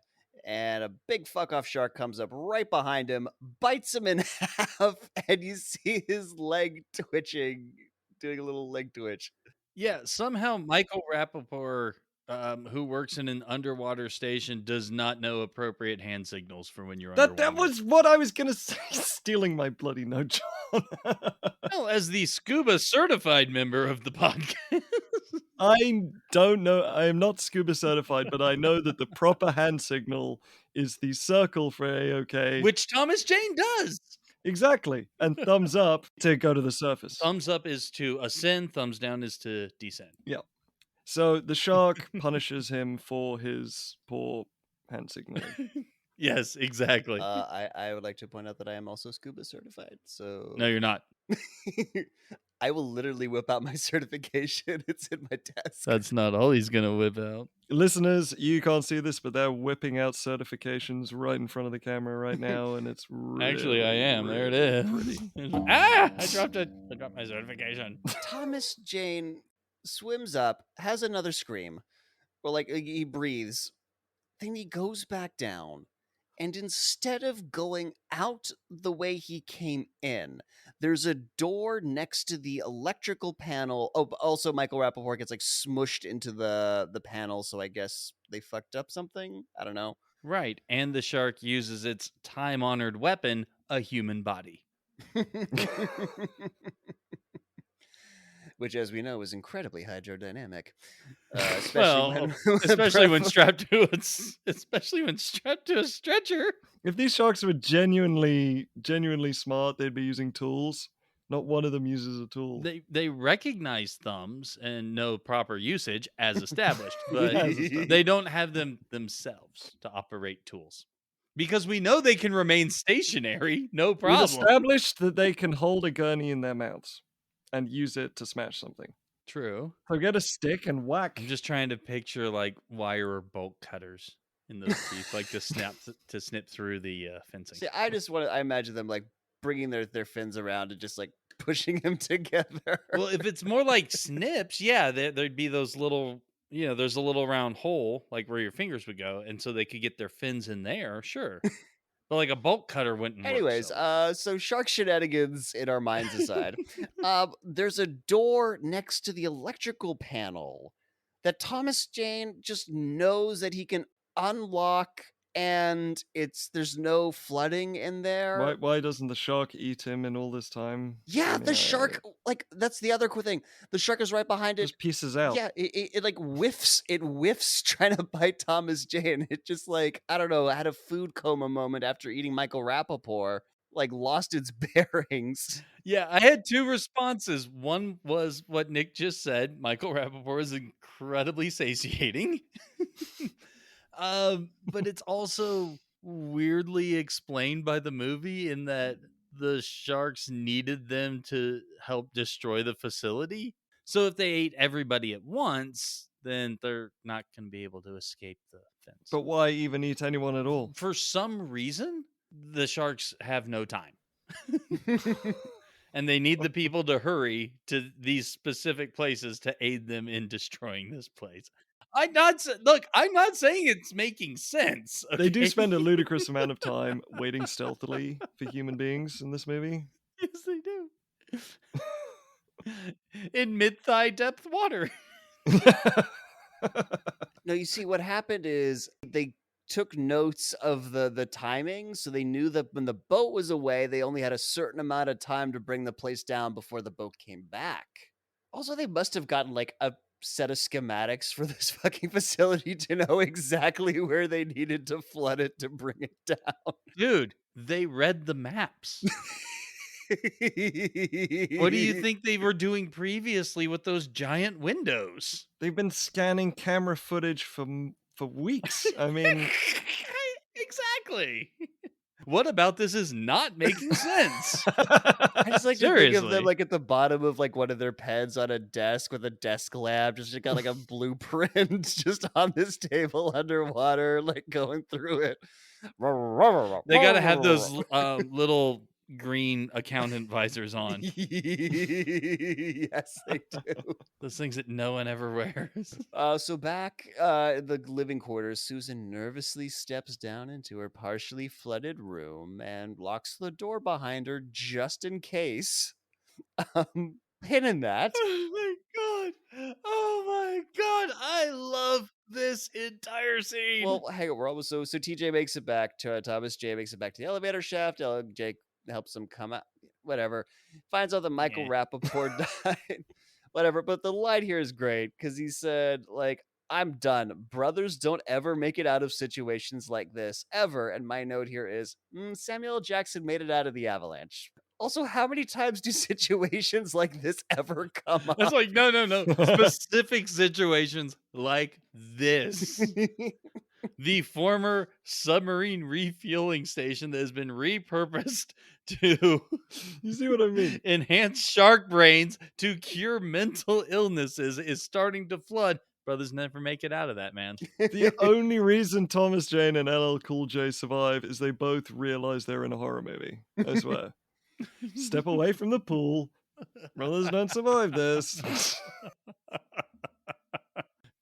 and a big fuck off shark comes up right behind him, bites him in half, and you see his leg twitching, doing a little leg twitch. Yeah, somehow Michael Rappaport Who works in an underwater station does not know appropriate hand signals for when you're That underwater. was what I was gonna say. Stealing my bloody note, John. Well, as the scuba certified member of the podcast, I don't know. I am not scuba certified, but I know that the proper hand signal is the circle for A-OK. which Thomas Jane does. Exactly. And thumbs up to go to the surface. Thumbs up is to ascend, thumbs down is to descend. Yeah. So the shark punishes him for his poor hand signaling. Yes, exactly. I would like to point out that I am also scuba certified. So No, you're not. I will literally whip out my certification. It's in my desk. That's not all he's gonna whip out. Listeners, you can't see this, but they're whipping out certifications right in front of the camera right now, and it's really, Actually, I am. There it really is. pretty. Ah! I dropped it. I dropped my certification. Thomas Jane swims up, has another scream, or like he breathes. Then he goes back down. And instead of going out the way he came in, there's a door next to the electrical panel. Oh, also Michael Rappaport gets like smushed into the panel, so I guess they fucked up something. I don't know. Right, and the shark uses its time-honored weapon, a human body. Which, as we know, is incredibly hydrodynamic, especially Well, when especially when strapped to a stretcher. If these sharks were genuinely smart, they'd be using tools. Not one of them uses a tool. They recognize thumbs and know proper usage as established, but As established. they don't have them themselves to operate tools. Because we know they can remain stationary, no We've problem. established that they can hold a gurney in their mouths and use it to smash something. True. So get a stick and whack. I'm just trying to picture like wire or bolt cutters in those teeth, like to snip through the fencing. See, I imagine them like bringing their fins around and just like pushing them together. Well, if it's more like snips, yeah, there'd be those little, there's a little round hole like where your fingers would go, and so they could get their fins in there, sure. But like a bolt cutter wouldn't work. Anyways, so shark shenanigans in our minds aside, there's a door next to the electrical panel that Thomas Jane just knows that he can unlock, and there's no flooding in there. Why doesn't the shark eat him in all this time? Yeah, the shark, like, that's the other cool thing. The shark is right behind it. Just pieces out. Yeah, it like whiffs trying to bite Thomas Jane. It just like, I don't know, had a food coma moment after eating Michael Rappaport, like lost its bearings. Yeah, I had two responses. One was what Nick just said. Michael Rappaport is incredibly satiating. But it's also weirdly explained by the movie in that the sharks needed them to help destroy the facility. So if they ate everybody at once, then they're not going to be able to escape the fence. But why even eat anyone at all? For some reason, the sharks have no time. And they need the people to hurry to these specific places to aid them in destroying this place. I'm not saying it's making sense. They do okay? spend a ludicrous amount of time waiting stealthily for human beings in this movie. Yes, they do. In mid-thigh depth water. No, you see, what happened is they took notes of the timing, so they knew that when the boat was away, they only had a certain amount of time to bring the place down before the boat came back. Also, they must have gotten like a set of schematics for this fucking facility to know exactly where they needed to flood it to bring it down. Dude, they read the maps. What do you think they were doing previously with those giant windows? They've been scanning camera footage for weeks. I mean, exactly. What about this is not making sense? I just like to think of them Seriously. like at the bottom of like one of their pens on a desk with a desk lamp, just got like a blueprint just on this table underwater, like going through it. They got to have those little green accountant visors on. Yes, they do. Those things that no one ever wears. So back in the living quarters, Susan nervously steps down into her partially flooded room and locks the door behind her just in case. Pinning that. Oh my Oh my god! I love this entire scene. Well, hang on, we're almost so TJ makes it back to Thomas J makes it back to the elevator shaft. Jake helps him come out. Whatever. Finds out that Michael Eh. Rappaport died. Whatever. But the line here is great because he said, like, I'm done. Brothers don't ever make it out of situations like this, ever. And my note here is Samuel L. Jackson made it out of the avalanche. Also, how many times do situations like this ever come It's up? like, no. Specific situations like this. The former submarine refueling station that has been repurposed to You see what I mean? enhance shark brains to cure mental illnesses is starting to flood. Brothers never make it out of that, man. The only reason Thomas Jane and LL Cool J survive is they both realize they're in a horror movie. I swear. Step away from the pool. Brothers don't survive this.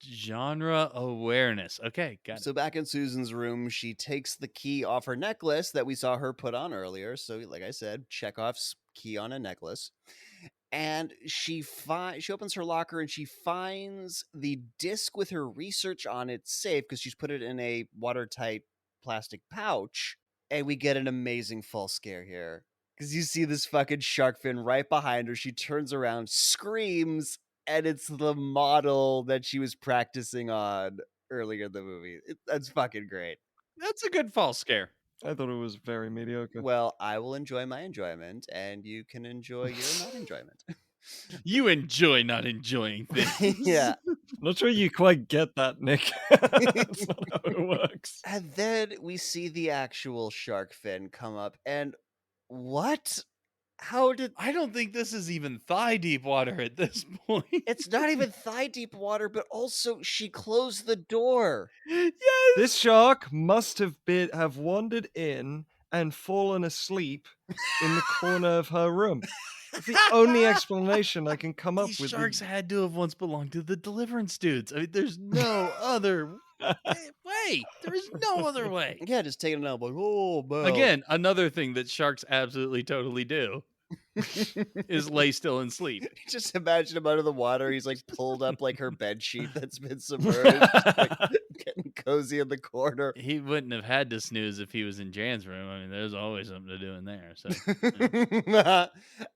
Genre awareness. Okay, got it. So back in Susan's room, she takes the key off her necklace that we saw her put on earlier. So, like I said, Chekhov's key on a necklace. And she opens her locker and she finds the disc with her research on it safe because she's put it in a watertight plastic pouch. And we get an amazing false scare here. Because you see this fucking shark fin right behind her. She turns around, screams, and it's the model that she was practicing on earlier in the movie. That's fucking great. That's a good false scare. I thought it was very mediocre. Well, I will enjoy my enjoyment, and you can enjoy your not enjoyment. You enjoy not enjoying things. Yeah. Not sure you quite get that, Nick. That's not how it works. And then we see the actual shark fin come up, and what? How did... I don't think this is even thigh deep water at this point. It's not even thigh deep water, but also she closed the door. Yes. This shark must have wandered in and fallen asleep in the corner of her room. It's the only explanation I can come up These with. sharks had to have once belonged to the Deliverance dudes. I mean, there's no other way. There is no other way. Yeah, just taking it out like, oh, man. Again, another thing that sharks absolutely totally do is lay still and sleep. Just imagine him under the water. He's like pulled up like her bed sheet that's been submerged, like, getting cozy in the corner. He wouldn't have had to snooze if he was in Jan's room. I mean, there's always something to do in there. So,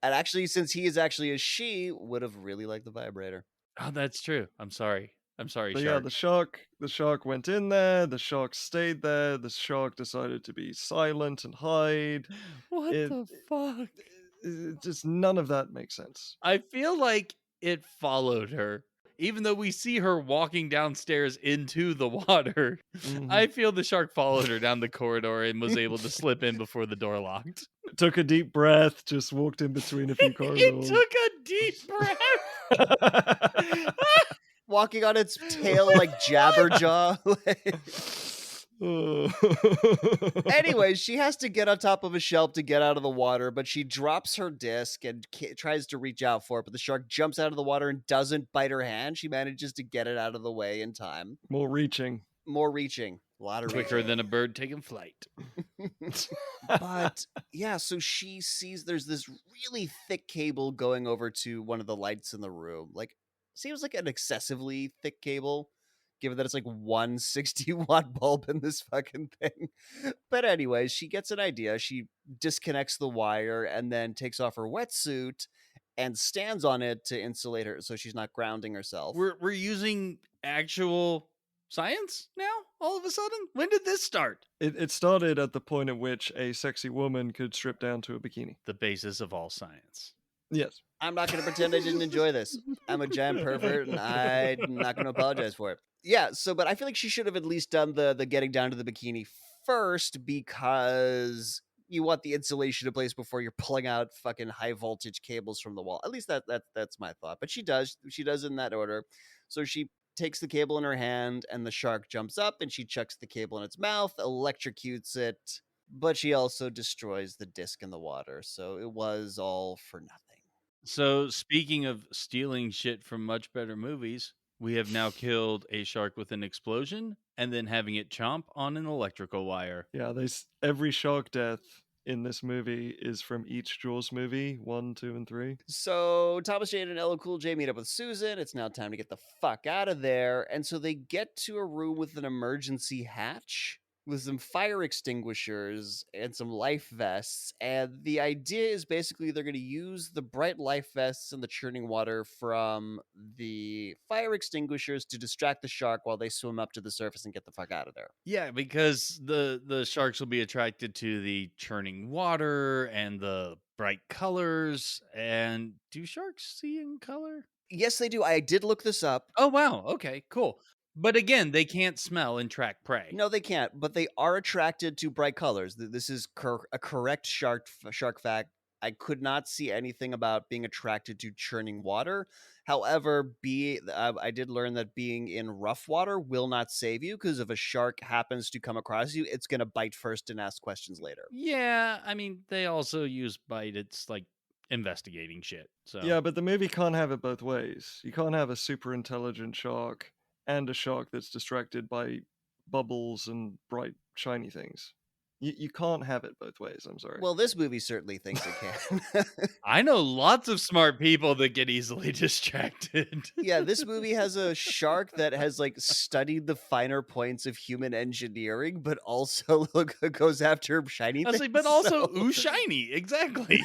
And actually, since he is actually a she, would have really liked the vibrator. oh, that's true. I'm sorry. But shark. yeah, the shark went in there, the shark stayed there, the shark decided to be silent and hide. What the fuck? Just none of that makes sense. I feel like it followed her. Even though we see her walking downstairs into the water, I feel the shark followed her down the corridor and was able to slip in before the door locked. Took a deep breath, just walked in between a few It corridors. took a deep breath. Walking on its tail like Jabberjaw. Anyways, she has to get on top of a shelf to get out of the water, but she drops her disc and tries to reach out for it, but the shark jumps out of the water and doesn't bite her hand. She manages to get it out of the way in time. More reaching. A lot of Quicker reaching. than a bird taking flight. But yeah, so she sees there's this really thick cable going over to one of the lights in the room. Like, seems like an excessively thick cable, given that it's like 160-watt bulb in this fucking thing. But anyways, she gets an idea. She disconnects the wire and then takes off her wetsuit and stands on it to insulate her so she's not grounding herself. We're using actual science now, all of a sudden? When did this start? It started at the point at which a sexy woman could strip down to a bikini. The basis of all science. Yes. I'm not going to pretend I didn't enjoy this. I'm a giant pervert, and I'm not going to apologize for it. Yeah, but I feel like she should have at least done the getting down to the bikini first, because you want the insulation in place before you're pulling out fucking high voltage cables from the wall. At least that's my thought. But she does in that order. So she takes the cable in her hand, and the shark jumps up, and she chucks the cable in its mouth, electrocutes it, but she also destroys the disc in the water. So it was all for nothing. So, speaking of stealing shit from much better movies, we have now killed a shark with an explosion and then having it chomp on an electrical wire. Yeah, every shark death in this movie is from each Jaws movie, 1, 2, and 3. So Thomas Jane and LL Cool J meet up with Susan. It's now time to get the fuck out of there. And so they get to a room with an emergency hatch with some fire extinguishers and some life vests. And the idea is basically they're going to use the bright life vests and the churning water from the fire extinguishers to distract the shark while they swim up to the surface and get the fuck out of there. Yeah, because the sharks will be attracted to the churning water and the bright colors. And do sharks see in color? Yes, they do. I did look this up. Oh, wow. Okay, cool. But again, they can't smell and track prey. No, they can't, but they are attracted to bright colors. This is a correct shark fact. I could not see anything about being attracted to churning water. However, I did learn that being in rough water will not save you, because if a shark happens to come across you, it's going to bite first and ask questions later. Yeah, I mean, they also use bite. It's like investigating shit. So Yeah, but the movie can't have it both ways. You can't have a super intelligent shark and a shark that's distracted by bubbles and bright, shiny things. You can't have it both ways, I'm sorry. Well, this movie certainly thinks it can. I know lots of smart people that get easily distracted. Yeah, this movie has a shark that has like studied the finer points of human engineering, but also goes after shiny I was things. like, but also, so- ooh, shiny. Exactly.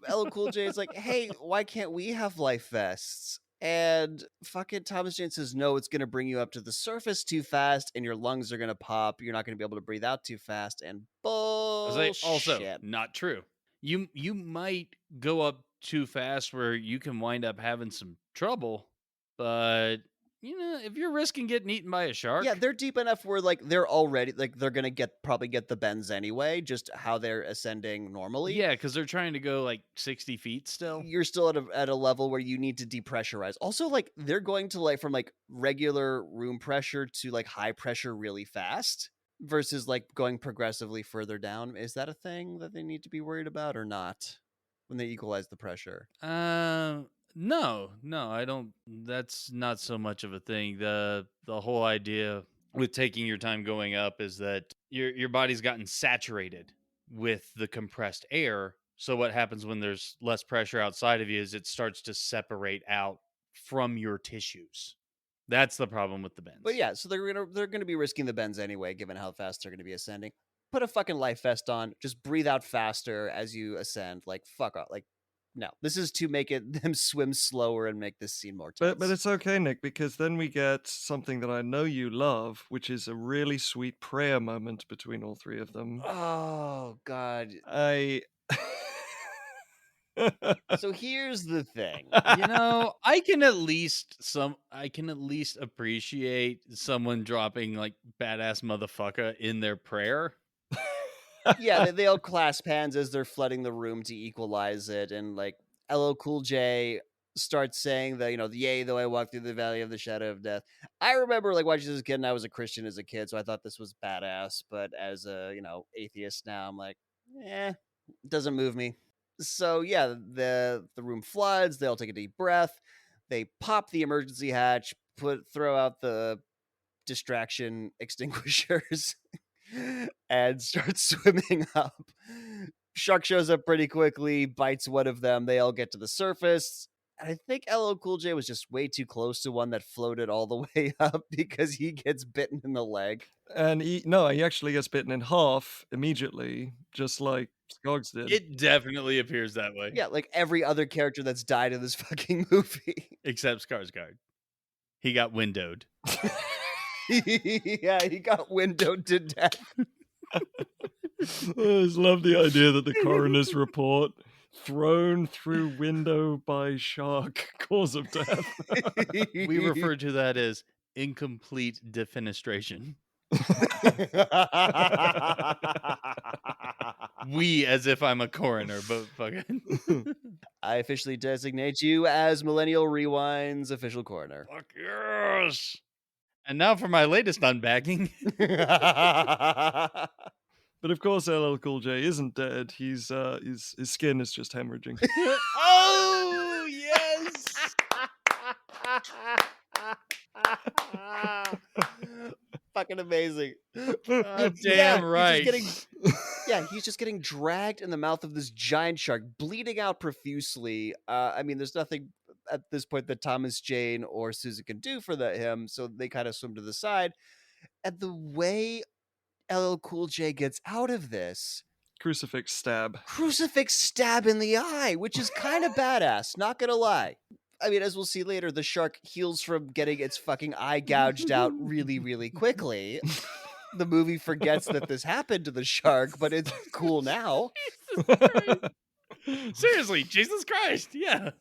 LL Cool J is like, hey, why can't we have life vests? And fucking Thomas Jane says, no, it's going to bring you up to the surface too fast and your lungs are going to pop. You're not going to be able to breathe out too fast. And I was like, also, bullshit. not true. You might go up too fast where you can wind up having some trouble, but if you're risking getting eaten by a shark, Yeah, they're deep enough where like they're already like they're gonna probably get the bends anyway, just how they're ascending normally. yeah, because they're trying to go like 60 feet still. You're still at a level where you need to depressurize. Also, like they're going to like from like regular room pressure to like high pressure really fast versus like going progressively further down. Is that a thing that they need to be worried about or not when they equalize the pressure? No, I don't. That's not so much of a thing. The whole idea with taking your time going up is that your body's gotten saturated with the compressed air. So what happens when there's less pressure outside of you is it starts to separate out from your tissues. That's the problem with the bends. But yeah, so they're gonna be risking the bends anyway, given how fast they're gonna be ascending. Put a fucking life vest on. Just breathe out faster as you ascend. Like fuck off. Like no, this is to make it them swim slower and make this scene more tense. But it's okay, Nick, because then we get something that I know you love, which is a really sweet prayer moment between all three of them. Oh god. I So here's the thing. I can at least appreciate someone dropping like badass motherfucker in their prayer. Yeah, they all clasp hands as they're flooding the room to equalize it, and like LL Cool J starts saying that, yay, though I walk through the valley of the shadow of death. I remember like watching this as a kid, and I was a Christian as a kid, so I thought this was badass, but as a, atheist now, I'm like, it doesn't move me. So yeah, the room floods, they all take a deep breath, they pop the emergency hatch, throw out the distraction extinguishers and starts swimming up. Shark shows up pretty quickly, bites one of them. They all get to the surface. And I think LL Cool J was just way too close to one that floated all the way up because he gets bitten in the leg. and he actually gets bitten in half immediately, just like Skoggs did. It definitely appears that way. Yeah, like every other character that's died in this fucking movie. Except Skarsgård. He got windowed. Yeah, he got windowed to death. I just love the idea that the coroner's report, thrown through window by shark, cause of death. We refer to that as incomplete defenestration. We, as if I'm a coroner, but fucking. I officially designate you as Millennial Rewind's official coroner. Fuck yes! And now for my latest unbagging. But of course, LL Cool J isn't dead. He's his skin is just hemorrhaging. Oh, yes! Fucking amazing. Damn right. He's just Yeah, he's just getting dragged in the mouth of this giant shark, bleeding out profusely. I mean, there's nothing at this point that Thomas Jane or Susan can do for him, so they kind of swim to the side. And the way LL Cool J gets out of this, Crucifix stab. crucifix stab in the eye, which is kind of badass, not gonna lie. I mean, as we'll see later, the shark heals from getting its fucking eye gouged out really, really quickly. The movie forgets that this happened to the shark, but it's cool now. Jesus Christ. Seriously, Jesus Christ. Yeah.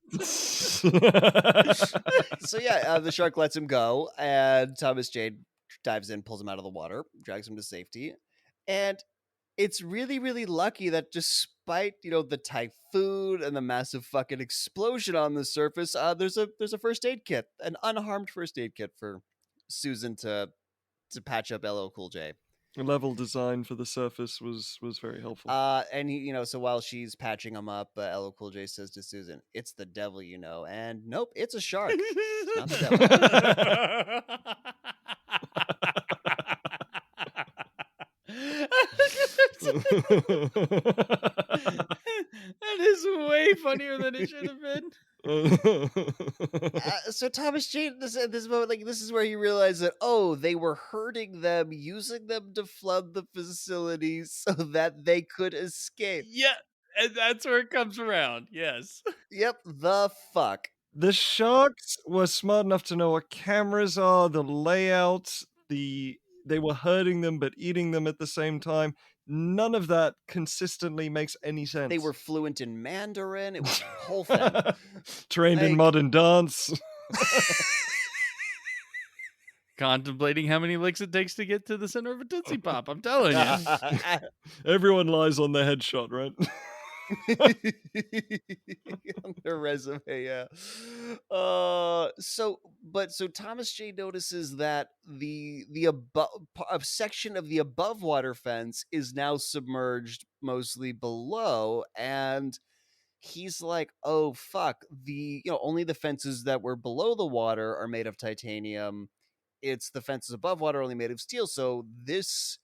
So yeah, the shark lets him go, and Thomas Jane dives in, pulls him out of the water, drags him to safety, and it's really, really lucky that despite the typhoon and the massive fucking explosion on the surface, there's a first aid kit, an unharmed first aid kit for Susan to patch up LL Cool J. Level design for the surface was very helpful. And so while she's patching him up, LL Cool J says to Susan, "It's the devil, and nope, it's a shark. It's not the devil." That is way funnier than it should have been. So Thomas Jane, this moment, like this is where he realized that they were hurting them, using them to flood the facility so that they could escape. Yeah, and that's where it comes around. Yes. Yep, the fuck. The sharks were smart enough to know what cameras are, the layouts, they were hurting them but eating them at the same time. None of that consistently makes any sense. They were fluent in Mandarin. It was a whole thing. Trained in Like- modern dance. Contemplating how many licks it takes to get to the center of a Tootsie Pop. I'm telling you. Everyone lies on their headshot, right? On their resume, yeah. So Thomas J notices that the above a section of the above water fence is now submerged mostly below, and he's like, "Oh fuck! Only the fences that were below the water are made of titanium. It's the fences above water only made of steel. So this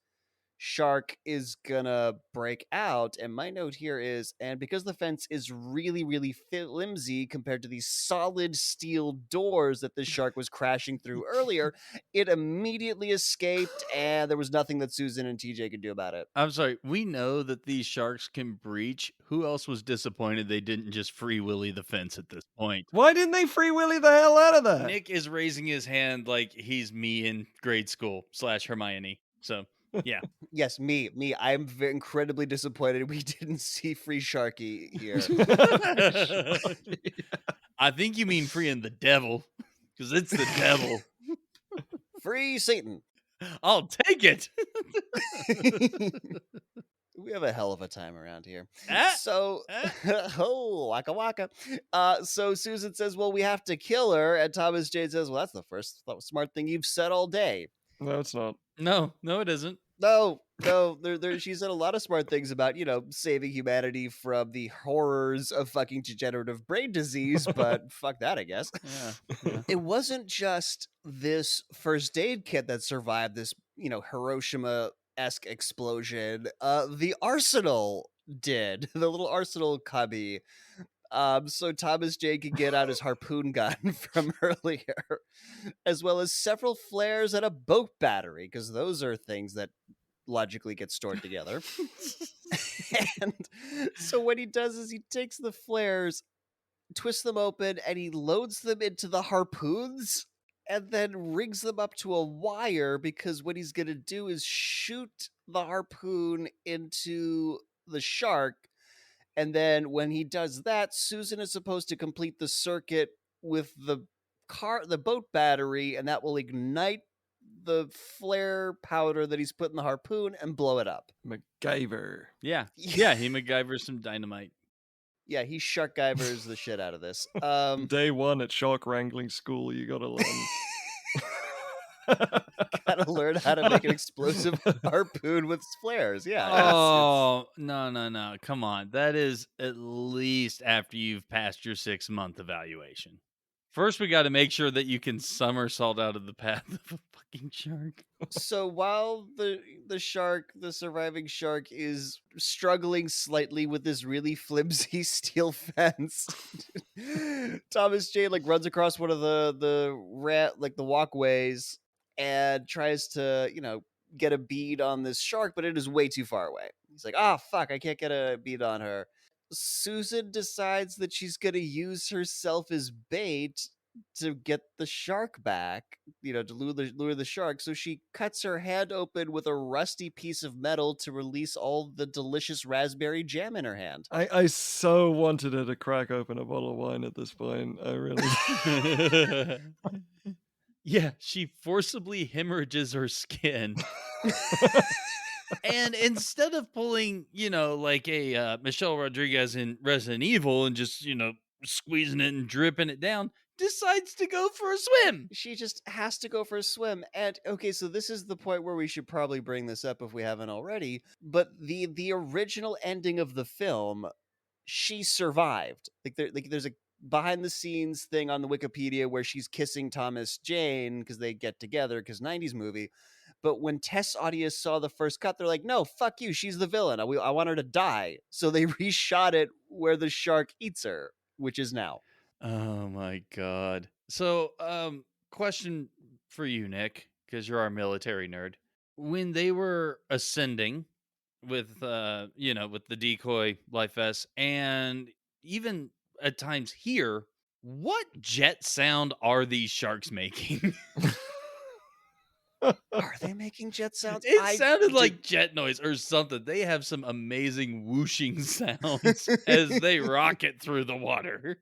shark is gonna break out." And my note here is, and because the fence is really, really flimsy compared to these solid steel doors that this shark was crashing through earlier, it immediately escaped, and there was nothing that Susan and TJ could do about it. I'm sorry. We know that these sharks can breach. Who else was disappointed they didn't just free willy the fence at this point? Why didn't they free Willy the hell out of that? Nick is raising his hand like he's me in grade school / Hermione. So, yeah. Yes, me. I'm incredibly disappointed we didn't see Free Sharky here. I think you mean freeing the devil, because it's the devil. Free Satan. I'll take it. We have a hell of a time around here. Ah, So, oh, waka waka. So Susan says, "Well, we have to kill her," and Thomas Jane says, "Well, that's the first smart thing you've said all day." No, it's not. No, it isn't. No, she said a lot of smart things about, saving humanity from the horrors of fucking degenerative brain disease, but fuck that, I guess. Yeah. It wasn't just this first aid kit that survived this, Hiroshima-esque explosion. The arsenal did. The little arsenal cubby. So Thomas J could get out his harpoon gun from earlier, as well as several flares and a boat battery, because those are things that logically get stored together. And so what he does is he takes the flares, twists them open, and he loads them into the harpoons and then rigs them up to a wire, because what he's going to do is shoot the harpoon into the shark. And then when he does that, Susan is supposed to complete the circuit with the boat battery, and that will ignite the flare powder that he's put in the harpoon and blow it up. MacGyver. Yeah, he MacGyvers some dynamite. Yeah, he Sharkgivers the shit out of this. Day one at shark wrangling school, you gotta learn. Gotta learn how to make an explosive harpoon with flares. Yeah. Oh, no. Come on. That is at least after you've passed your 6-month evaluation. First, we got to make sure that you can somersault out of the path of a fucking shark. So while the surviving shark is struggling slightly with this really flimsy steel fence, Thomas Jane like runs across one of the walkways and tries to, get a bead on this shark, but it is way too far away. He's like, "Ah, fuck, I can't get a bead on her." Susan decides that she's gonna use herself as bait to get the shark back, to lure the shark. So she cuts her hand open with a rusty piece of metal to release all the delicious raspberry jam in her hand. I so wanted her to crack open a bottle of wine at this point. I really. Yeah, she forcibly hemorrhages her skin. And instead of pulling, like a Michelle Rodriguez in Resident Evil and just, squeezing it and dripping it down, decides to go for a swim. She just has to go for a swim. And okay, so this is the point where we should probably bring this up if we haven't already. But the original ending of the film, she survived. There's a behind the scenes thing on the Wikipedia where she's kissing Thomas Jane because they get together because 90s movie. But when test audience saw the first cut, they're like, "No, fuck you. She's the villain. I want her to die." So they reshot it where the shark eats her, which is now. Oh my god. So, question for you, Nick, because you're our military nerd. When they were ascending with with the decoy life vest and even at times here, what jet sound are these sharks making? Are they making jet sounds? It sounded like jet noise or something. They have some amazing whooshing sounds as they rocket through the water.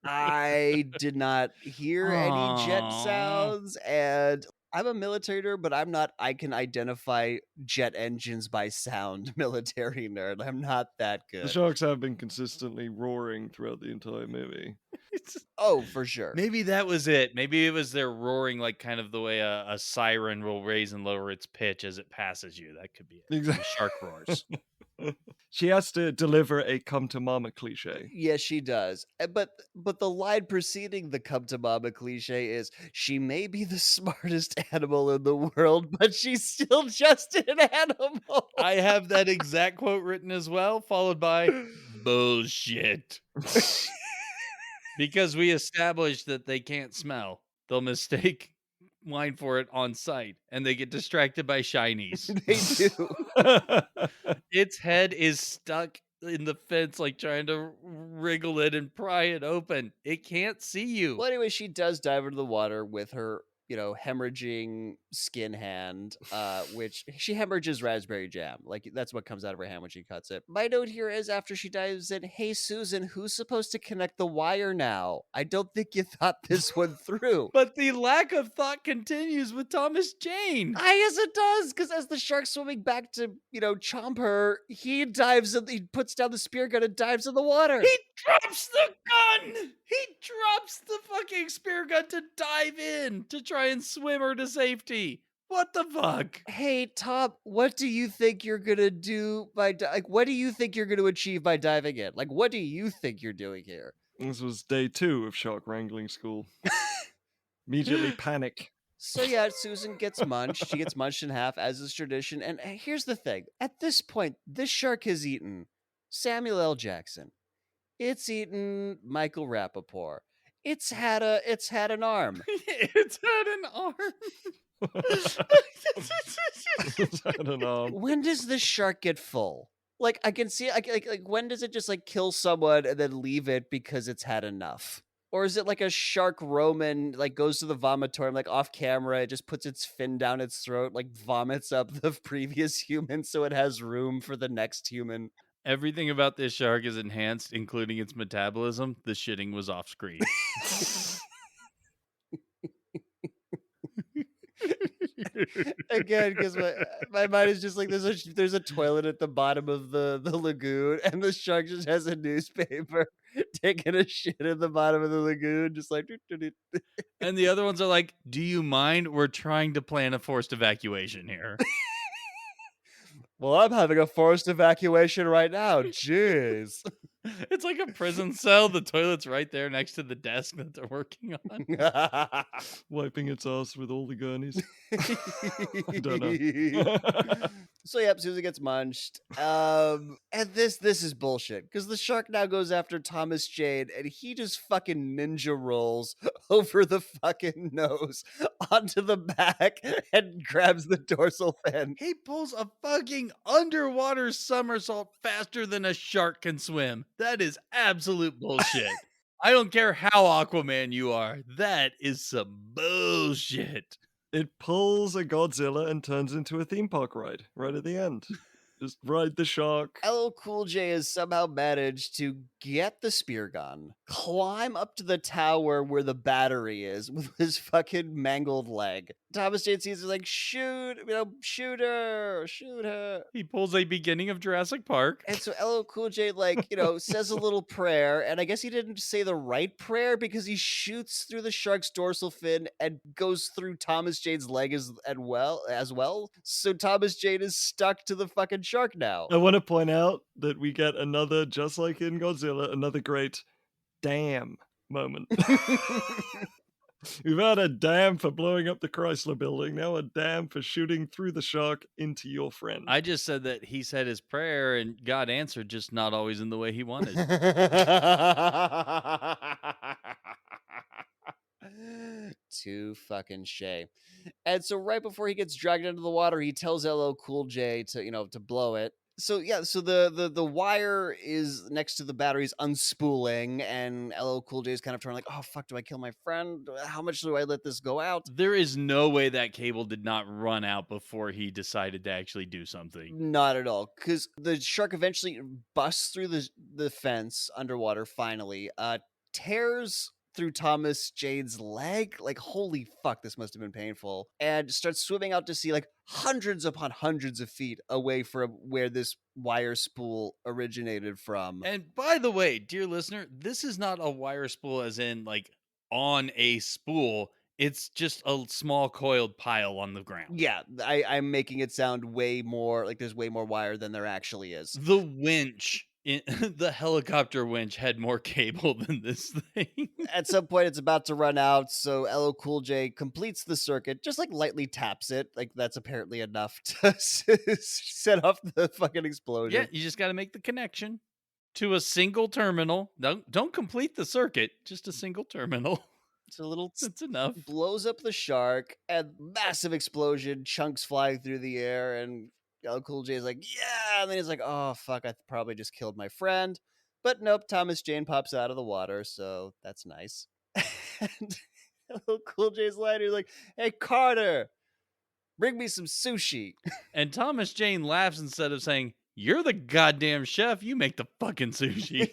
I did not hear any jet Aw. sounds, and I'm a military nerd, but I'm not. I can identify jet engines by sound. Military nerd. I'm not that The good. sharks have been consistently roaring throughout the entire movie. Oh, for sure. Maybe that was it. Maybe it was their roaring, like kind of the way a siren will raise and lower its pitch as it passes you. That could be it. Exactly. The shark roars. She has to deliver a come to mama cliche. Yes, she does. But the line preceding the "come to mama" cliche is, "She may be the smartest animal in the world, but she's still just an animal." I have that exact quote written as well, followed by bullshit. Because we established that they can't smell. They'll mistake wine for it on sight, and they get distracted by shinies. They do. Its head is stuck in the fence, like trying to wriggle it and pry it open. It can't see you. Well, anyway, she does dive into the water with her, hemorrhaging skin hand, which she hemorrhages raspberry jam. Like, that's what comes out of her hand when she cuts it. My note here is after she dives in, "Hey, Susan, who's supposed to connect the wire now? I don't think you thought this one through." But the lack of thought continues with Thomas Jane. I guess it does, because as the shark's swimming back to, chomp her, he dives in, he puts down the spear gun and dives in the water. He drops the gun! He drops the fucking spear gun to dive in to try and swim her to safety. What the fuck? Hey, Tom, what do you think you're gonna do what do you think you're gonna achieve by diving in? Like, what do you think you're doing here? This was day 2 of shark wrangling school. Immediately panic. So yeah, Susan gets munched. She gets munched in half, as is tradition. And here's the thing: at this point, this shark has eaten Samuel L. Jackson. It's eaten Michael Rappaport. It's had an arm. It's had an arm. I don't know. When does this shark get full? Like, I can see, like when does it just like kill someone and then leave it because it's had enough? Or is it like a shark Roman, like goes to the vomitorium, like off camera, it just puts its fin down its throat, like vomits up the previous human so it has room for the next human? Everything about this shark is enhanced, including its metabolism. The shitting was off screen. Again, because my mind is just like there's a toilet at the bottom of the lagoon, and the shark just has a newspaper taking a shit in the bottom of the lagoon, just like. And the other ones are like, "Do you mind? We're trying to plan a forced evacuation here." Well, I'm having a forced evacuation right now. Jeez. It's like a prison cell. The toilet's right there next to the desk that they're working on. Wiping its ass with all the gurneys. I don't know. So yep, Susan gets munched. And this is bullshit because the shark now goes after Thomas Jane, and he just fucking ninja rolls over the fucking nose onto the back and grabs the dorsal fin. He pulls a fucking underwater somersault faster than a shark can swim. That is absolute bullshit. I don't care how Aquaman you are. That is some bullshit. It pulls a Godzilla and turns into a theme park ride right at the end. Just ride the shark. LL Cool J has somehow managed to get the spear gun, climb up to the tower where the battery is with his fucking mangled leg. Thomas Jane sees it like, shoot her, shoot her. He pulls a beginning of Jurassic Park. And so LL Cool J, says a little prayer, and I guess he didn't say the right prayer because he shoots through the shark's dorsal fin and goes through Thomas Jane's leg as well. So Thomas Jane is stuck to the fucking shark now. I want to point out that we get another, just like in Godzilla, another great damn moment. We've had a damn for blowing up the Chrysler building, now a damn for shooting through the shark into your friend. I just said that he said his prayer and God answered, just not always in the way he wanted. Too fucking shay. And so right before he gets dragged into the water, he tells LL Cool J to blow it. So yeah, so the wire is next to the batteries unspooling, and LL Cool J is kind of turning like, oh fuck, do I kill my friend? How much do I let this go out? There is no way that cable did not run out before he decided to actually do something. Not at all, because the shark eventually busts through the fence underwater. Finally, tears through Thomas Jane's leg. Like, holy fuck, this must have been painful. And starts swimming out to sea, like hundreds upon hundreds of feet away from where this wire spool originated from. And by the way, dear listener, this is not a wire spool as in like on a spool. It's just a small coiled pile on the ground. Yeah, I'm making it sound way more like there's way more wire than there actually is. The winch, the helicopter winch had more cable than this thing. At some point, it's about to run out, so LL Cool J completes the circuit, just like lightly taps it. Like, that's apparently enough to set off the fucking explosion. Yeah, you just got to make the connection to a single terminal. Don't complete the circuit, just a single terminal. It's a little. That's enough. Blows up the shark, and massive explosion, chunks flying through the air, and LL Cool J is like, yeah, and then he's like, oh fuck, I probably just killed my friend. But nope, Thomas Jane pops out of the water, so that's nice. And LL Cool J's line, he's like, hey Carter, bring me some sushi. And Thomas Jane laughs instead of saying, you're the goddamn chef. You make the fucking sushi.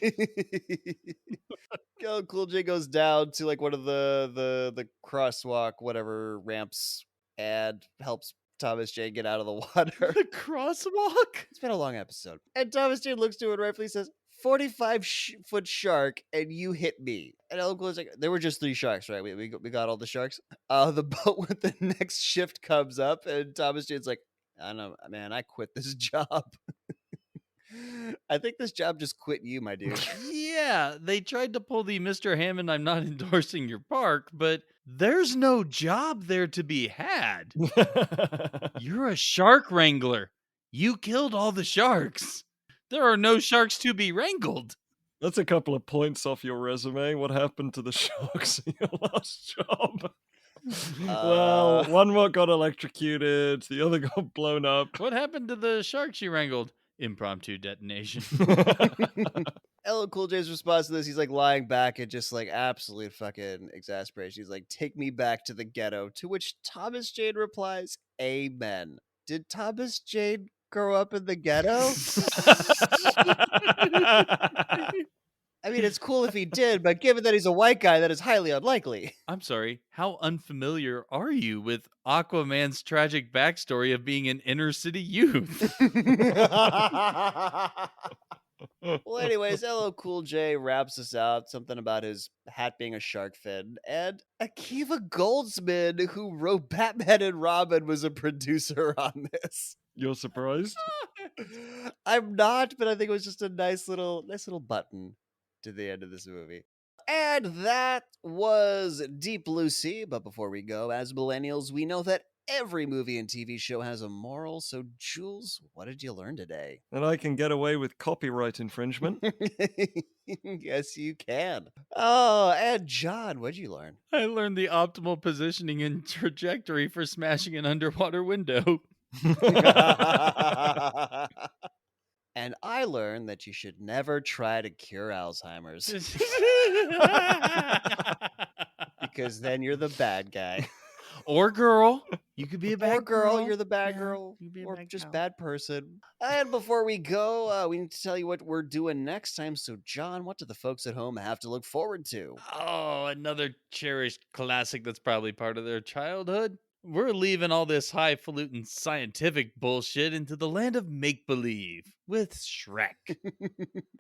LL Cool J goes down to like one of the crosswalk, whatever ramps, and helps Thomas Jane get out of the water. The crosswalk? It's been a long episode. And Thomas Jane looks to it and rightfully says, 45-foot shark, and you hit me. And LL Cool J's like, there were just 3 sharks, right? We got all the sharks. The boat with the next shift comes up, and Thomas Jane's like, I don't know, man, I quit this job. I think this job just quit you, my dude. Yeah, they tried to pull the Mr. Hammond, I'm not endorsing your park, but there's no job there to be had. You're a shark wrangler. You killed all the sharks. There are no sharks to be wrangled. That's a couple of points off your resume. What happened to the sharks in your last job? Well, one got electrocuted, the other got blown up. What happened to the sharks you wrangled? Impromptu detonation. LL Cool J's response to this, he's like lying back in just like absolute fucking exasperation. He's like, take me back to the ghetto. To which Thomas Jane replies, amen. Did Thomas Jane grow up in the ghetto? I mean, it's cool if he did, but given that he's a white guy, that is highly unlikely. I'm sorry, how unfamiliar are you with Aquaman's tragic backstory of being an inner city youth? Well, anyways, LL Cool J raps us out, something about his hat being a shark fin, and Akiva Goldsman, who wrote Batman and Robin, was a producer on this. You're surprised? I'm not, but I think it was just a nice little button to the end of this movie. And that was Deep Blue Sea. But before we go, as millennials, we know that every movie and TV show has a moral. So, Jules, what did you learn today? And I can get away with copyright infringement. Yes, you can. Oh, and John, what'd you learn? I learned the optimal positioning and trajectory for smashing an underwater window. And I learned that you should never try to cure Alzheimer's because then you're the bad guy. Or girl. You could be a bad Or girl, you're the bad Yeah, girl. you could be a Or bad just gal. bad person. And before we go, we need to tell you what we're doing next time. So, John, what do the folks at home have to look forward to? Oh, another cherished classic that's probably part of their childhood. We're leaving all this highfalutin scientific bullshit into the land of make-believe with Shrek.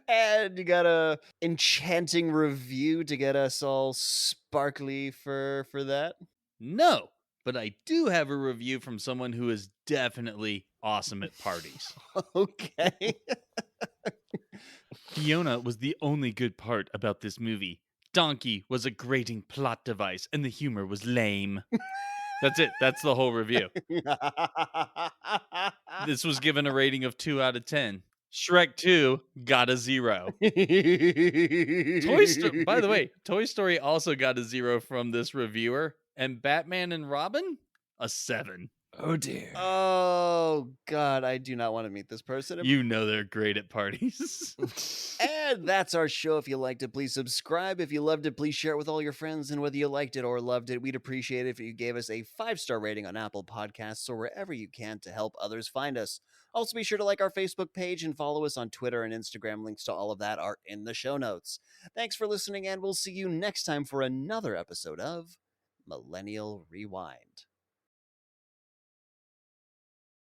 And you got a enchanting review to get us all sparkly for that. No, but I do have a review from someone who is definitely awesome at parties. Okay. Fiona was the only good part about this movie. Donkey was a grating plot device, and the humor was lame. That's it. That's the whole review. This was given a rating of 2 out of 10. Shrek 2 got a 0. By the way, Toy Story also got a 0 from this reviewer, and Batman and Robin, a 7. Oh dear. Oh God, I do not want to meet this person. You know they're great at parties. And that's our show. If you liked it, please subscribe. If you loved it, please share it with all your friends. And whether you liked it or loved it, we'd appreciate it if you gave us a 5-star rating on Apple Podcasts or wherever you can to help others find us. Also, be sure to like our Facebook page and follow us on Twitter and Instagram. Links to all of that are in the show notes. Thanks for listening, and we'll see you next time for another episode of Millennial Rewind.